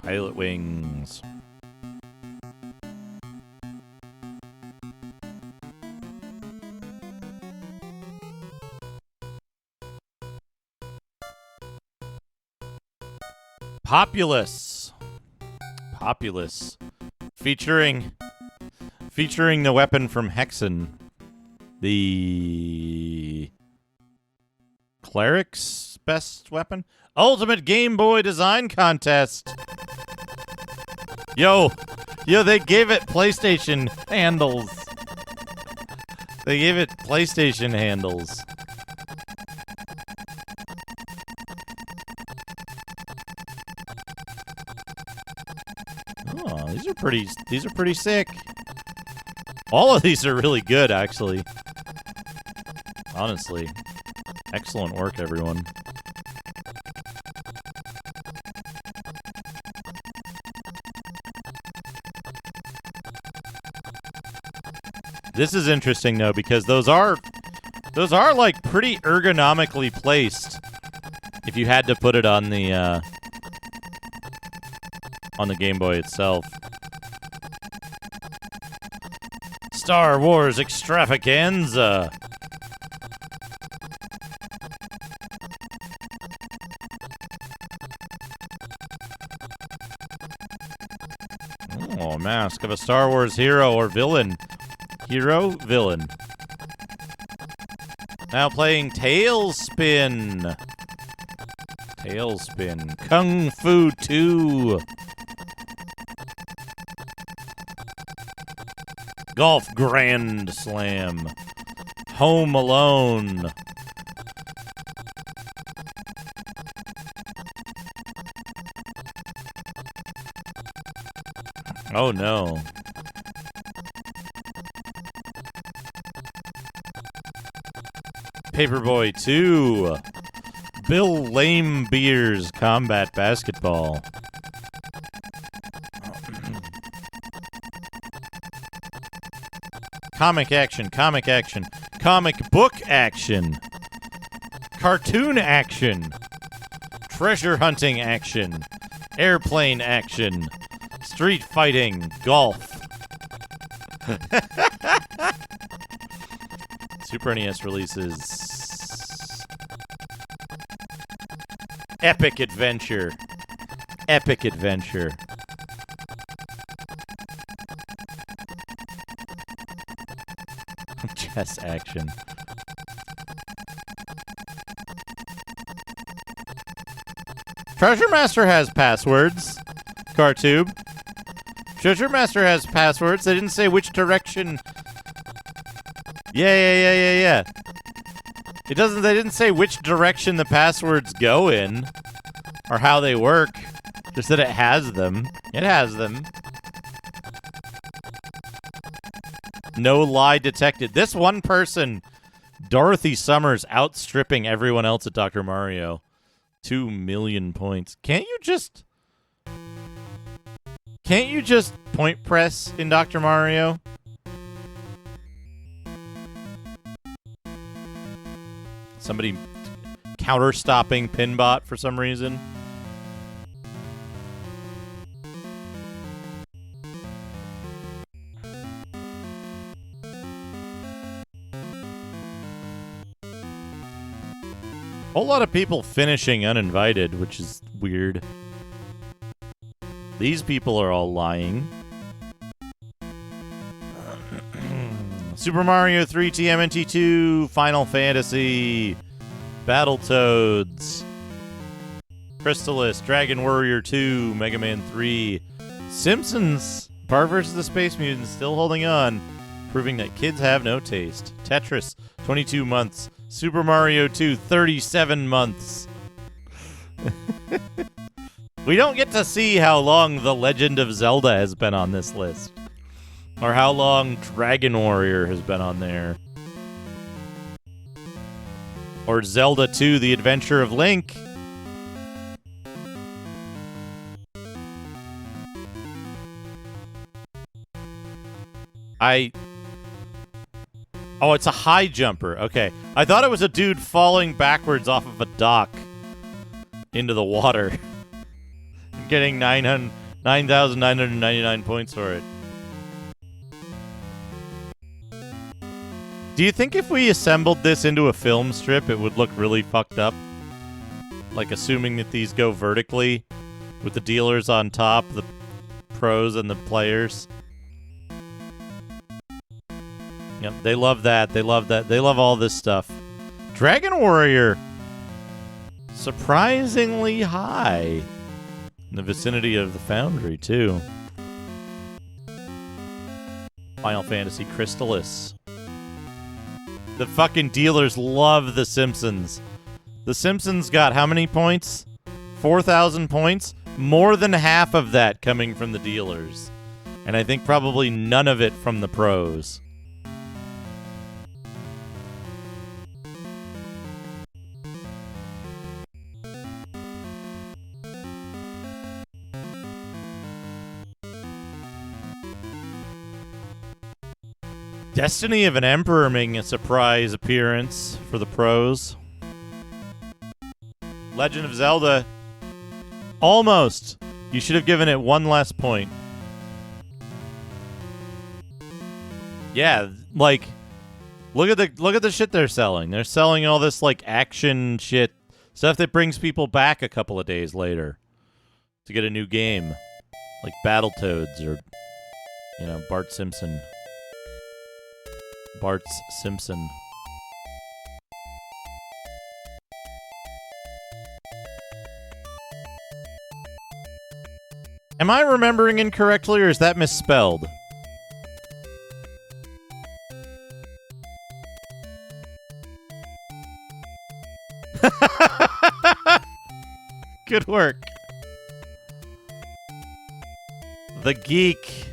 Pilot wings. Populous. Populous. Featuring Featuring the weapon from Hexen. The Cleric's best weapon? Ultimate Game Boy Design Contest. Yo, they gave it PlayStation handles. They gave it PlayStation handles. Oh, these are pretty sick. All of these are really good, actually. Honestly. Excellent work, everyone. This is interesting, though, because those are like pretty ergonomically placed. If you had to put it on the Game Boy itself. Star Wars Extravaganza. Oh, mask of a Star Wars hero or villain. Hero, villain. Now playing Tailspin. Tailspin. Kung Fu 2. Golf Grand Slam. Home Alone. Oh no. Paperboy 2. Bill Lamebeer's Combat Basketball. Comic action, comic action, comic book action, cartoon action, treasure hunting action, airplane action, street fighting, golf. Super NES releases. Epic Adventure. Epic Adventure. Chess action. Treasure Master has passwords. Cartube. Treasure Master has passwords. They didn't say which direction. Yeah. It doesn't. They didn't say which direction the passwords go in, or how they work. Just that it has them. It has them. No lie detected. This one person, Dorothy Summers, outstripping everyone else at Dr. Mario. 2 million points. Can't you just point press in Dr. Mario? Somebody counter-stopping Pinbot for some reason. Whole lot of people finishing uninvited, which is weird. These people are all lying. Super Mario 3, TMNT 2, Final Fantasy, Battletoads, Crystalis, Dragon Warrior 2, Mega Man 3, Simpsons, Bart vs. the Space Mutants still holding on, proving that kids have no taste. Tetris, 22 months. Super Mario 2, 37 months. We don't get to see how long The Legend of Zelda has been on this list. Or how long Dragon Warrior has been on there. Or Zelda 2, The Adventure of Link. Oh, it's a high jumper. Okay. I thought it was a dude falling backwards off of a dock into the water. Getting 9,999 points for it. Do you think if we assembled this into a film strip, it would look really fucked up? Like, assuming that these go vertically, with the dealers on top, the pros and the players? Yep, they love that. They love that. They love all this stuff. Dragon Warrior, surprisingly high in the vicinity of the Foundry, too. Final Fantasy Crystallis. The fucking dealers love The Simpsons. The Simpsons got how many points? 4,000 points? More than half of that coming from the dealers. And I think probably none of it from the pros. Destiny of an Emperor making a surprise appearance for the pros. Legend of Zelda. Almost. You should have given it one less point. Yeah, like look at the shit they're selling. They're selling all this like action shit, stuff that brings people back a couple of days later to get a new game, like Battletoads or Bart Simpson. Bart's Simpson. Am I remembering incorrectly, or is that misspelled? Good work. The Geek.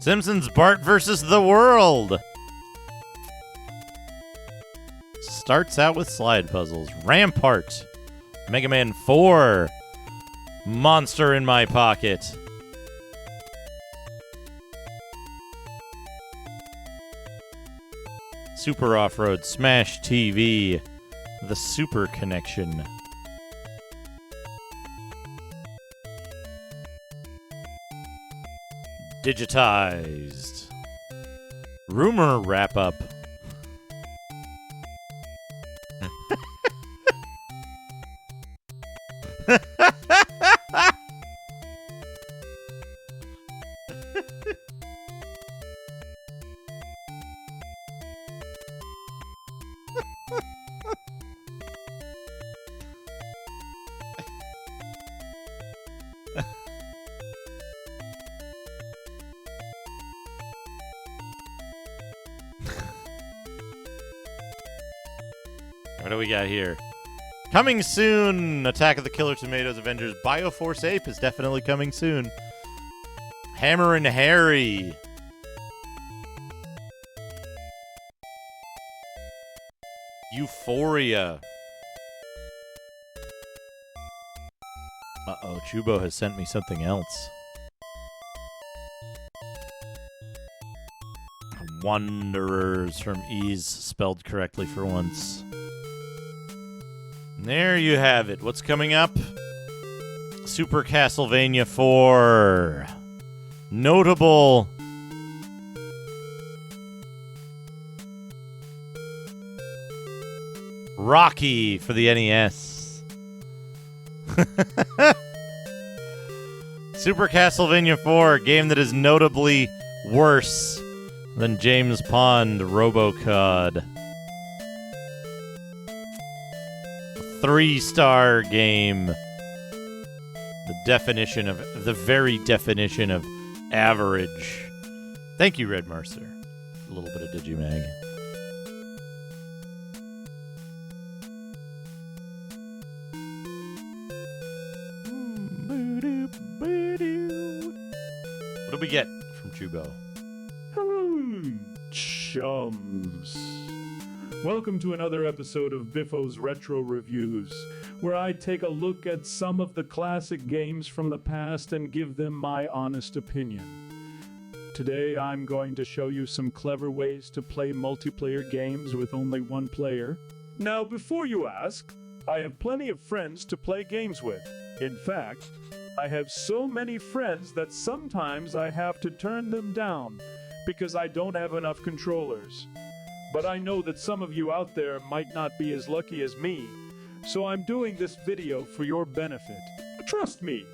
Simpsons Bart versus the World. Starts out with slide puzzles. Rampart. Mega Man 4. Monster in My Pocket. Super Off-Road. Smash TV. The Super Connection. Digitized. Rumor wrap-up. What do we got here? Coming soon! Attack of the Killer Tomatoes Avengers. Bioforce Ape is definitely coming soon. Hammer and Harry. Euphoria. Uh-oh, Chubo has sent me something else. Wanderers from Ease, spelled correctly for once. There you have it. What's coming up? Super Castlevania 4. Notable. Rocky for the NES. Super Castlevania 4, a game that is notably worse than James Pond Robocod. 3-star game. The very definition of average. Thank you, Red Mercer. A little bit of Digimag. What do we get from Chubo? Chums. Welcome to another episode of Biffo's Retro Reviews, where I take a look at some of the classic games from the past and give them my honest opinion. Today I'm going to show you some clever ways to play multiplayer games with only one player. Now, before you ask, I have plenty of friends to play games with. In fact, I have so many friends that sometimes I have to turn them down because I don't have enough controllers. But I know that some of you out there might not be as lucky as me, so I'm doing this video for your benefit. Trust me,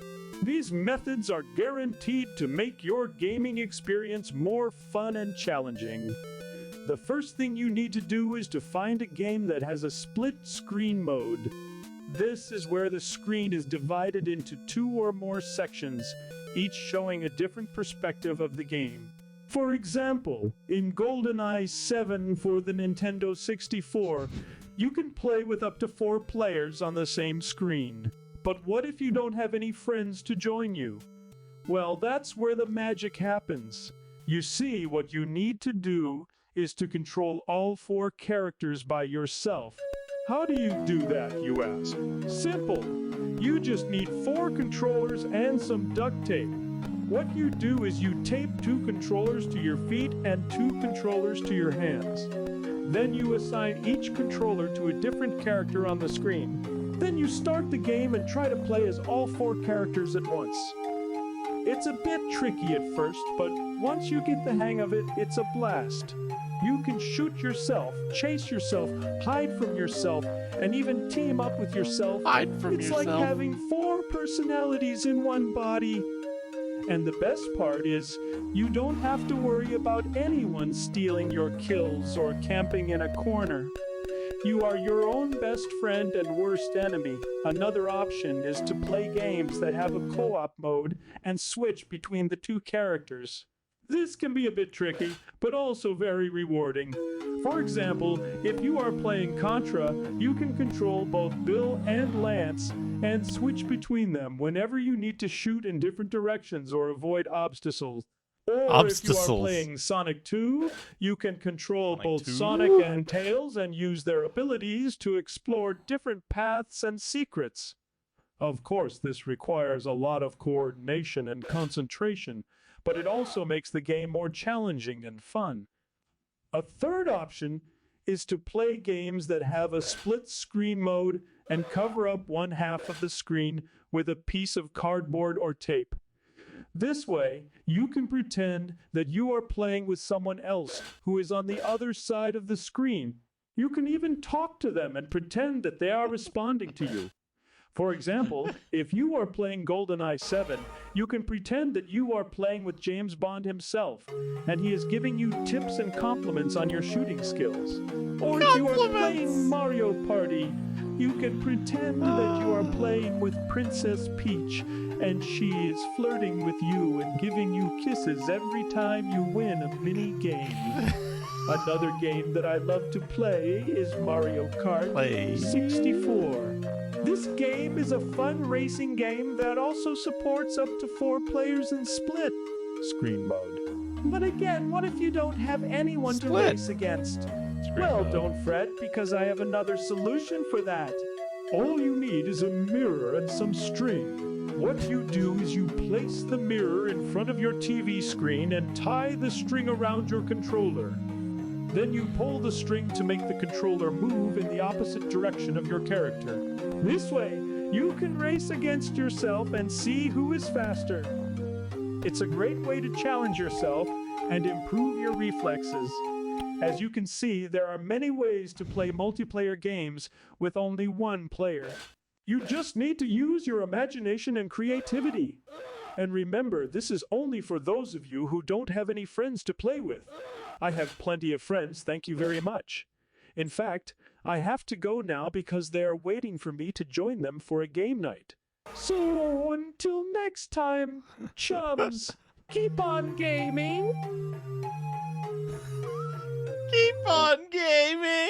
these methods are guaranteed to make your gaming experience more fun and challenging. The first thing you need to do is to find a game that has a split screen mode. This is where the screen is divided into 2 or more sections, each showing a different perspective of the game. For example, in GoldenEye 7 for the Nintendo 64, you can play with up to 4 players on the same screen. But what if you don't have any friends to join you? Well, that's where the magic happens. You see, what you need to do is to control all 4 characters by yourself. How do you do that, you ask? Simple. You just need 4 controllers and some duct tape. What you do is you tape 2 controllers to your feet and 2 controllers to your hands. Then you assign each controller to a different character on the screen. Then you start the game and try to play as all 4 characters at once. It's a bit tricky at first, but once you get the hang of it, it's a blast. You can shoot yourself, chase yourself, hide from yourself, and even team up with yourself. It's like having 4 personalities in one body. And the best part is, you don't have to worry about anyone stealing your kills or camping in a corner. You are your own best friend and worst enemy. Another option is to play games that have a co-op mode and switch between the 2 characters. This can be a bit tricky, but also very rewarding. For example, if you are playing Contra, you can control both Bill and Lance and switch between them whenever you need to shoot in different directions or avoid obstacles. Or if you are playing Sonic 2, you can control both Sonic and Tails and use their abilities to explore different paths and secrets. Of course, this requires a lot of coordination and concentration, but it also makes the game more challenging and fun. A third option is to play games that have a split screen mode and cover up one half of the screen with a piece of cardboard or tape. This way, you can pretend that you are playing with someone else who is on the other side of the screen. You can even talk to them and pretend that they are responding to you. For example, if you are playing GoldenEye 7, you can pretend that you are playing with James Bond himself, and he is giving you tips and compliments on your shooting skills. Or if you are playing Mario Party, you can pretend that you are playing with Princess Peach, and she is flirting with you and giving you kisses every time you win a mini game. Another game that I love to play is Mario Kart 64. This game is a fun racing game that also supports up to 4 players in split screen mode. But again, what if you don't have anyone to race against? Well, don't fret, because I have another solution for that. All you need is a mirror and some string. What you do is you place the mirror in front of your TV screen and tie the string around your controller. Then you pull the string to make the controller move in the opposite direction of your character. This way, you can race against yourself and see who is faster. It's a great way to challenge yourself and improve your reflexes. As you can see, there are many ways to play multiplayer games with only one player. You just need to use your imagination and creativity. And remember, this is only for those of you who don't have any friends to play with. I have plenty of friends, thank you very much. In fact, I have to go now because they are waiting for me to join them for a game night. So until next time, chums, keep on gaming. Keep on gaming.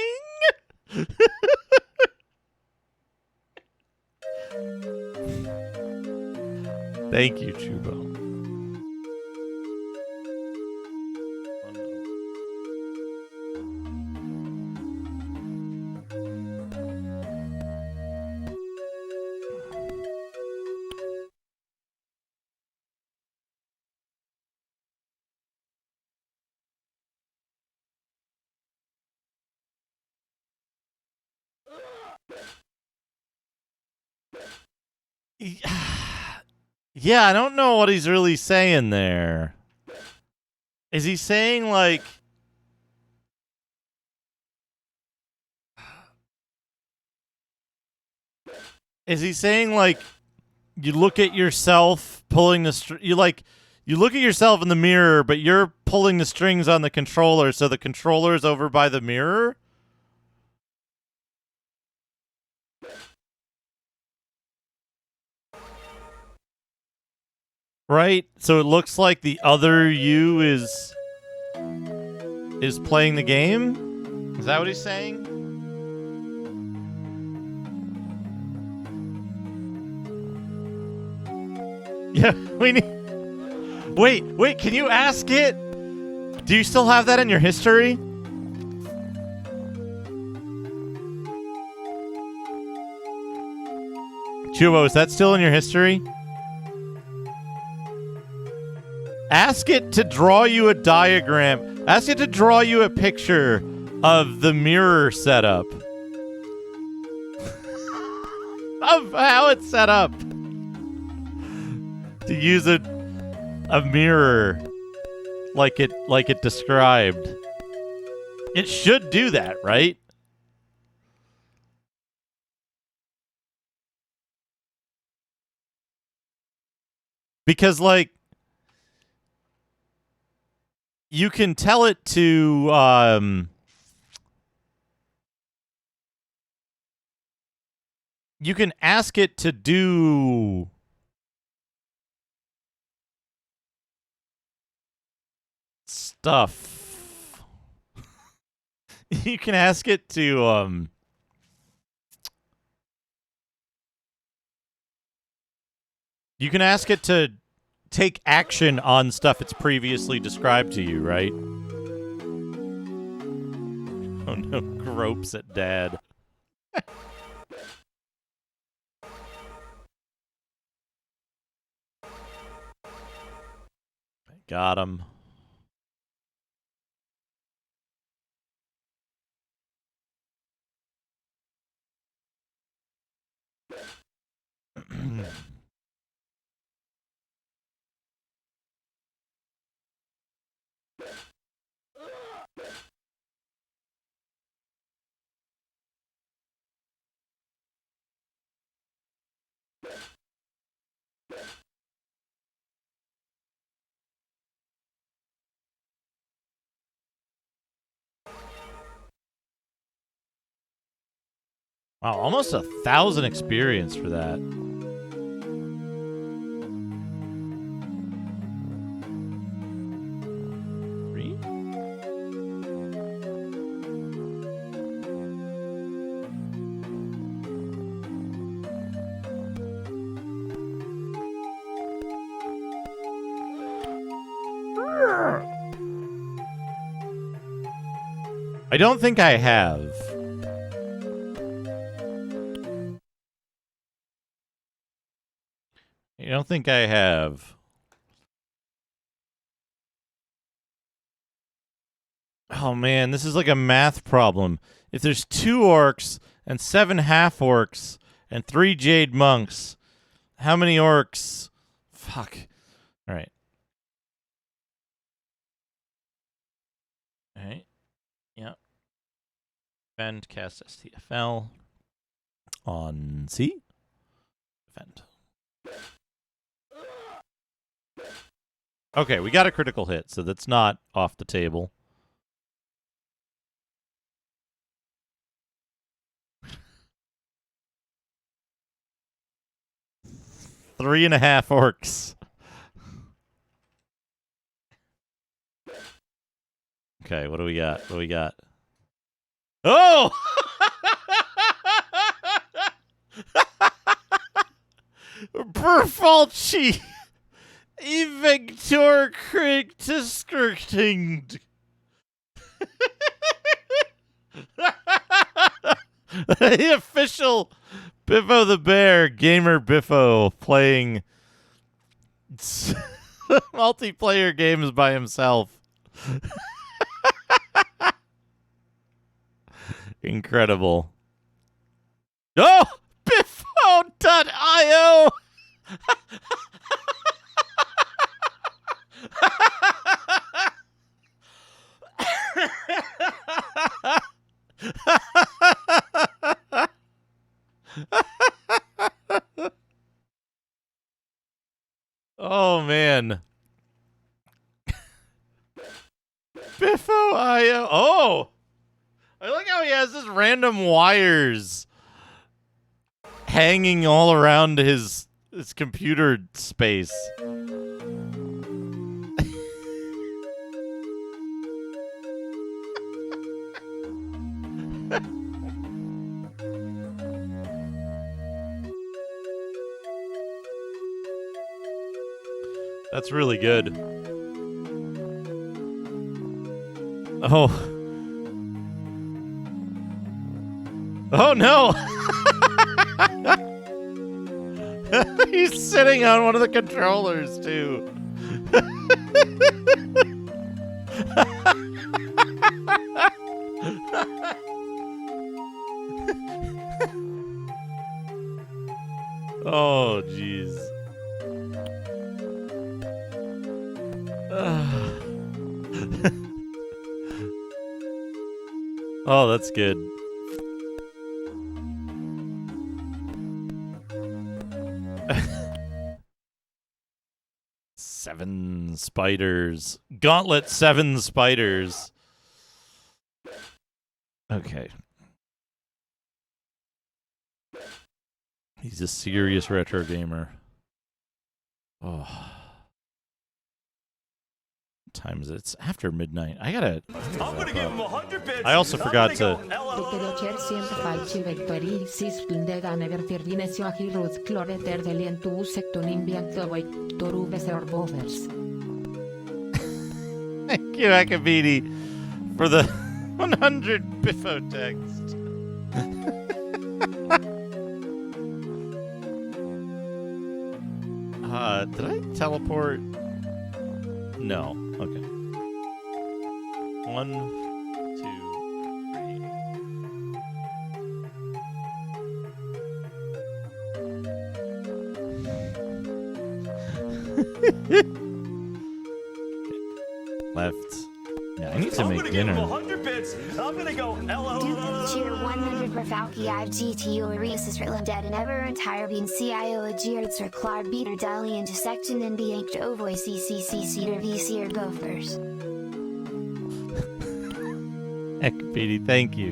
Thank you, Chubo. Yeah, I don't know what he's really saying there. Is he saying, like... Is he saying, like, you look at yourself pulling the you look at yourself in the mirror, but you're pulling the strings on the controller, so the controller's over by the mirror. Right? So it looks like the other you is playing the game? Is that what he's saying? Yeah, we need... Wait, can you ask it? Do you still have that in your history? Chubo, is that still in your history? Ask it to draw you a diagram. Ask it to draw you a picture of the mirror setup. Of how it's set up. To use a mirror like it described. It should do that, right? Because you can tell it to you can ask it to do stuff. You can ask it to you can ask it to take action on stuff it's previously described to you, right? Oh no, gropes at dad. Got him. Wow, almost 1,000 experience for that. Three? I don't think I have. I don't think I have. Oh man, this is like a math problem. If there's 2 orcs and 7 half-orcs and 3 jade monks, how many orcs? Fuck. All right. All right. Yeah. Defend, cast STFL. On C. Defend. Okay, we got a critical hit, so that's not off the table. Three and a half orcs. Okay, what do we got? What do we got? Oh! Berfalci! Evictor Kriegtiskirting. The official Biffo the Bear gamer Biffo playing multiplayer games by himself. Incredible. Oh! Biffo.io! Oh, man. Biffo IO. Oh! I like how he has this random wires hanging all around his computer space. That's really good. Oh. Oh no! He's sitting on one of the controllers too. Oh jeez. Oh, that's good. Seven spiders. Gauntlet 7 spiders. Okay. He's a serious retro gamer. Oh. What time is it? It's after midnight. I gotta. I'm gonna give him 100 bits. I also forgot to. Thank you, Akabidi, for the 100 Biffo text. Did I teleport? No. Okay. 1, 2, 3. Left. Yeah, I need to make dinner. I'm gonna give him 100 bits. I'm gonna go Duke cheer 100 Rafalki IGTO Arias Ritland dead and ever entire being CIO Agir Sir Clark Beater Dali intersection and be inked Ovoy CCC Cedar VC or Gophers. Heck, Petey, thank you.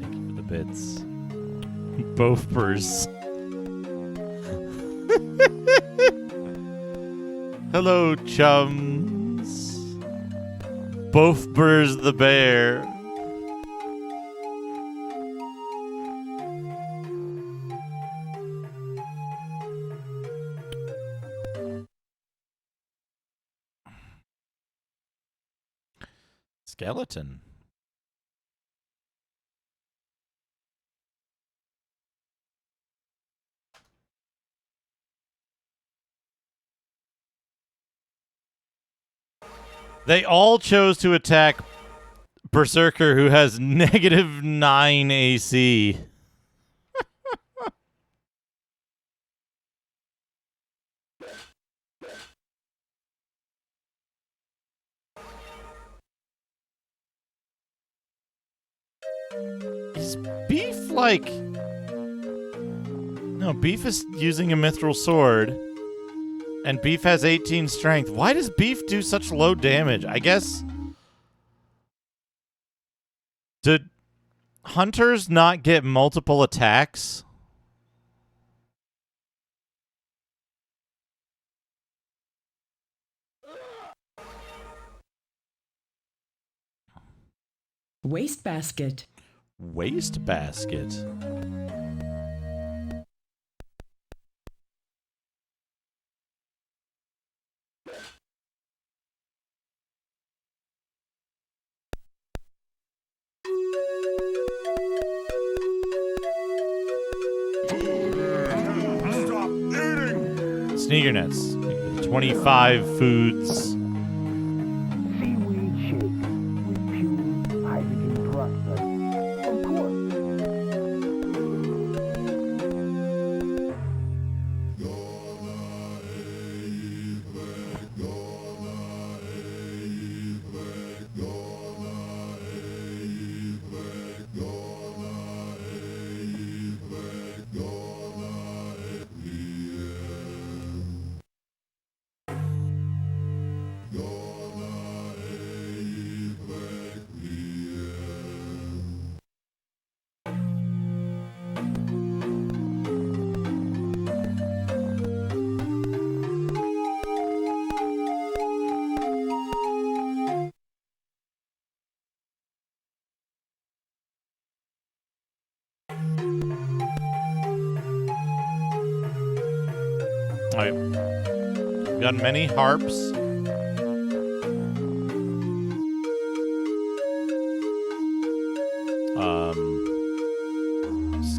Thank you for the bits. Bofers. Hello, chums. Bofbers the bear. Skeleton. They all chose to attack Berserker, who has -9 AC. Is Beef like... No, Beef is using a mithril sword. And Beef has 18 strength. Why does Beef do such low damage? I guess... Did hunters not get multiple attacks? Wastebasket. Wastebasket. Stop eating. Sneaker nets. 25 foods. Seaweed shake with pure hydrogen peroxide. Of course. Alright. We've got many harps.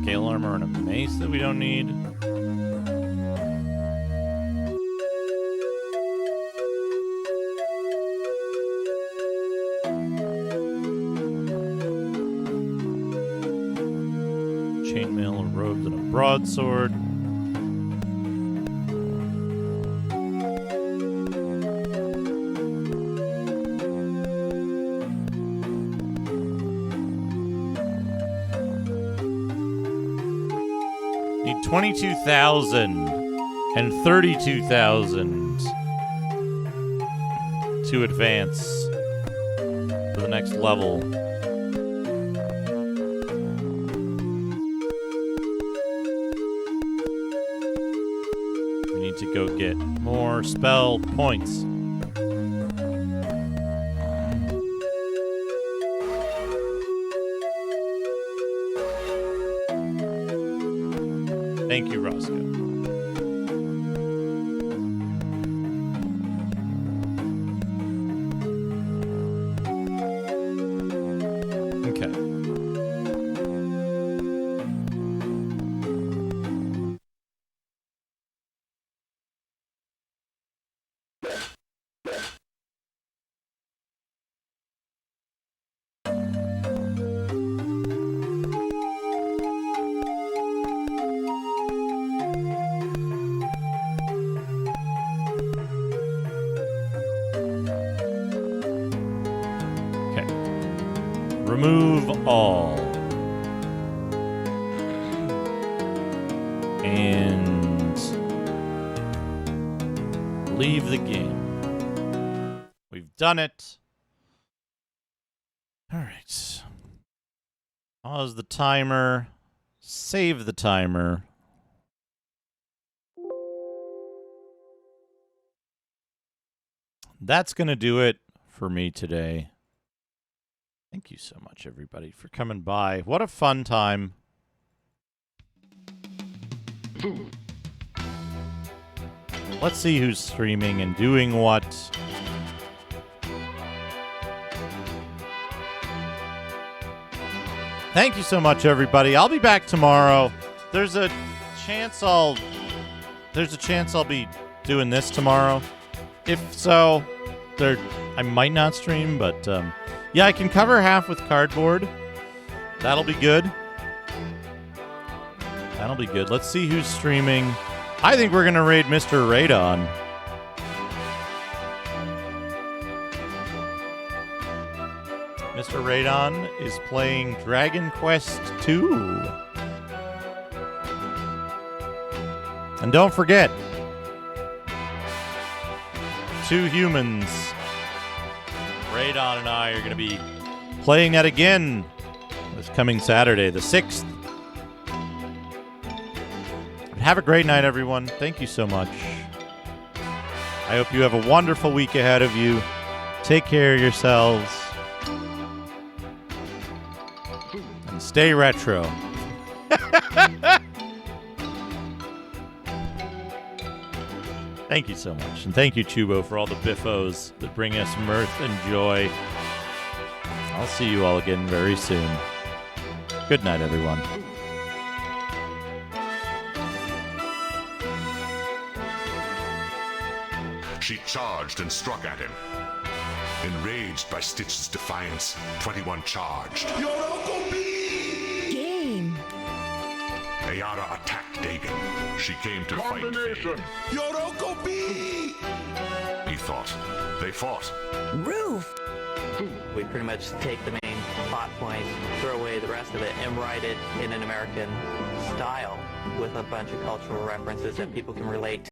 Scale armor and a mace that we don't need. Chainmail, a robe, and a broadsword. Need 22,000 and 32,000 to advance to the next level. We need to go get more spell points. Thank you, Roscoe. Okay. Remove all. And leave the game. We've done it. All right. Pause the timer. Save the timer. That's going to do it for me today. Thank you so much, everybody, for coming by. What a fun time. Let's see who's streaming and doing what. Thank you so much, everybody. I'll be back tomorrow. There's a chance I'll be doing this tomorrow. If so, I might not stream, but yeah, I can cover half with cardboard. That'll be good. That'll be good. Let's see who's streaming. I think we're going to raid Mr. Radon. Mr. Radon is playing Dragon Quest II. And don't forget, 2 humans. Radon and I are going to be playing that again this coming Saturday, the 6th. Have a great night, everyone. Thank you so much. I hope you have a wonderful week ahead of you. Take care of yourselves. And stay retro. Thank you so much. And thank you, Chubo, for all the biffos that bring us mirth and joy. I'll see you all again very soon. Good night, everyone. She charged and struck at him. Enraged by Stitch's defiance, 21 charged. Game. Ayara attacked Dagon. She came to fight Faye. Yoroko B! He thought. They fought. Roof. We pretty much take the main plot point, throw away the rest of it, and write it in an American style with a bunch of cultural references that people can relate to.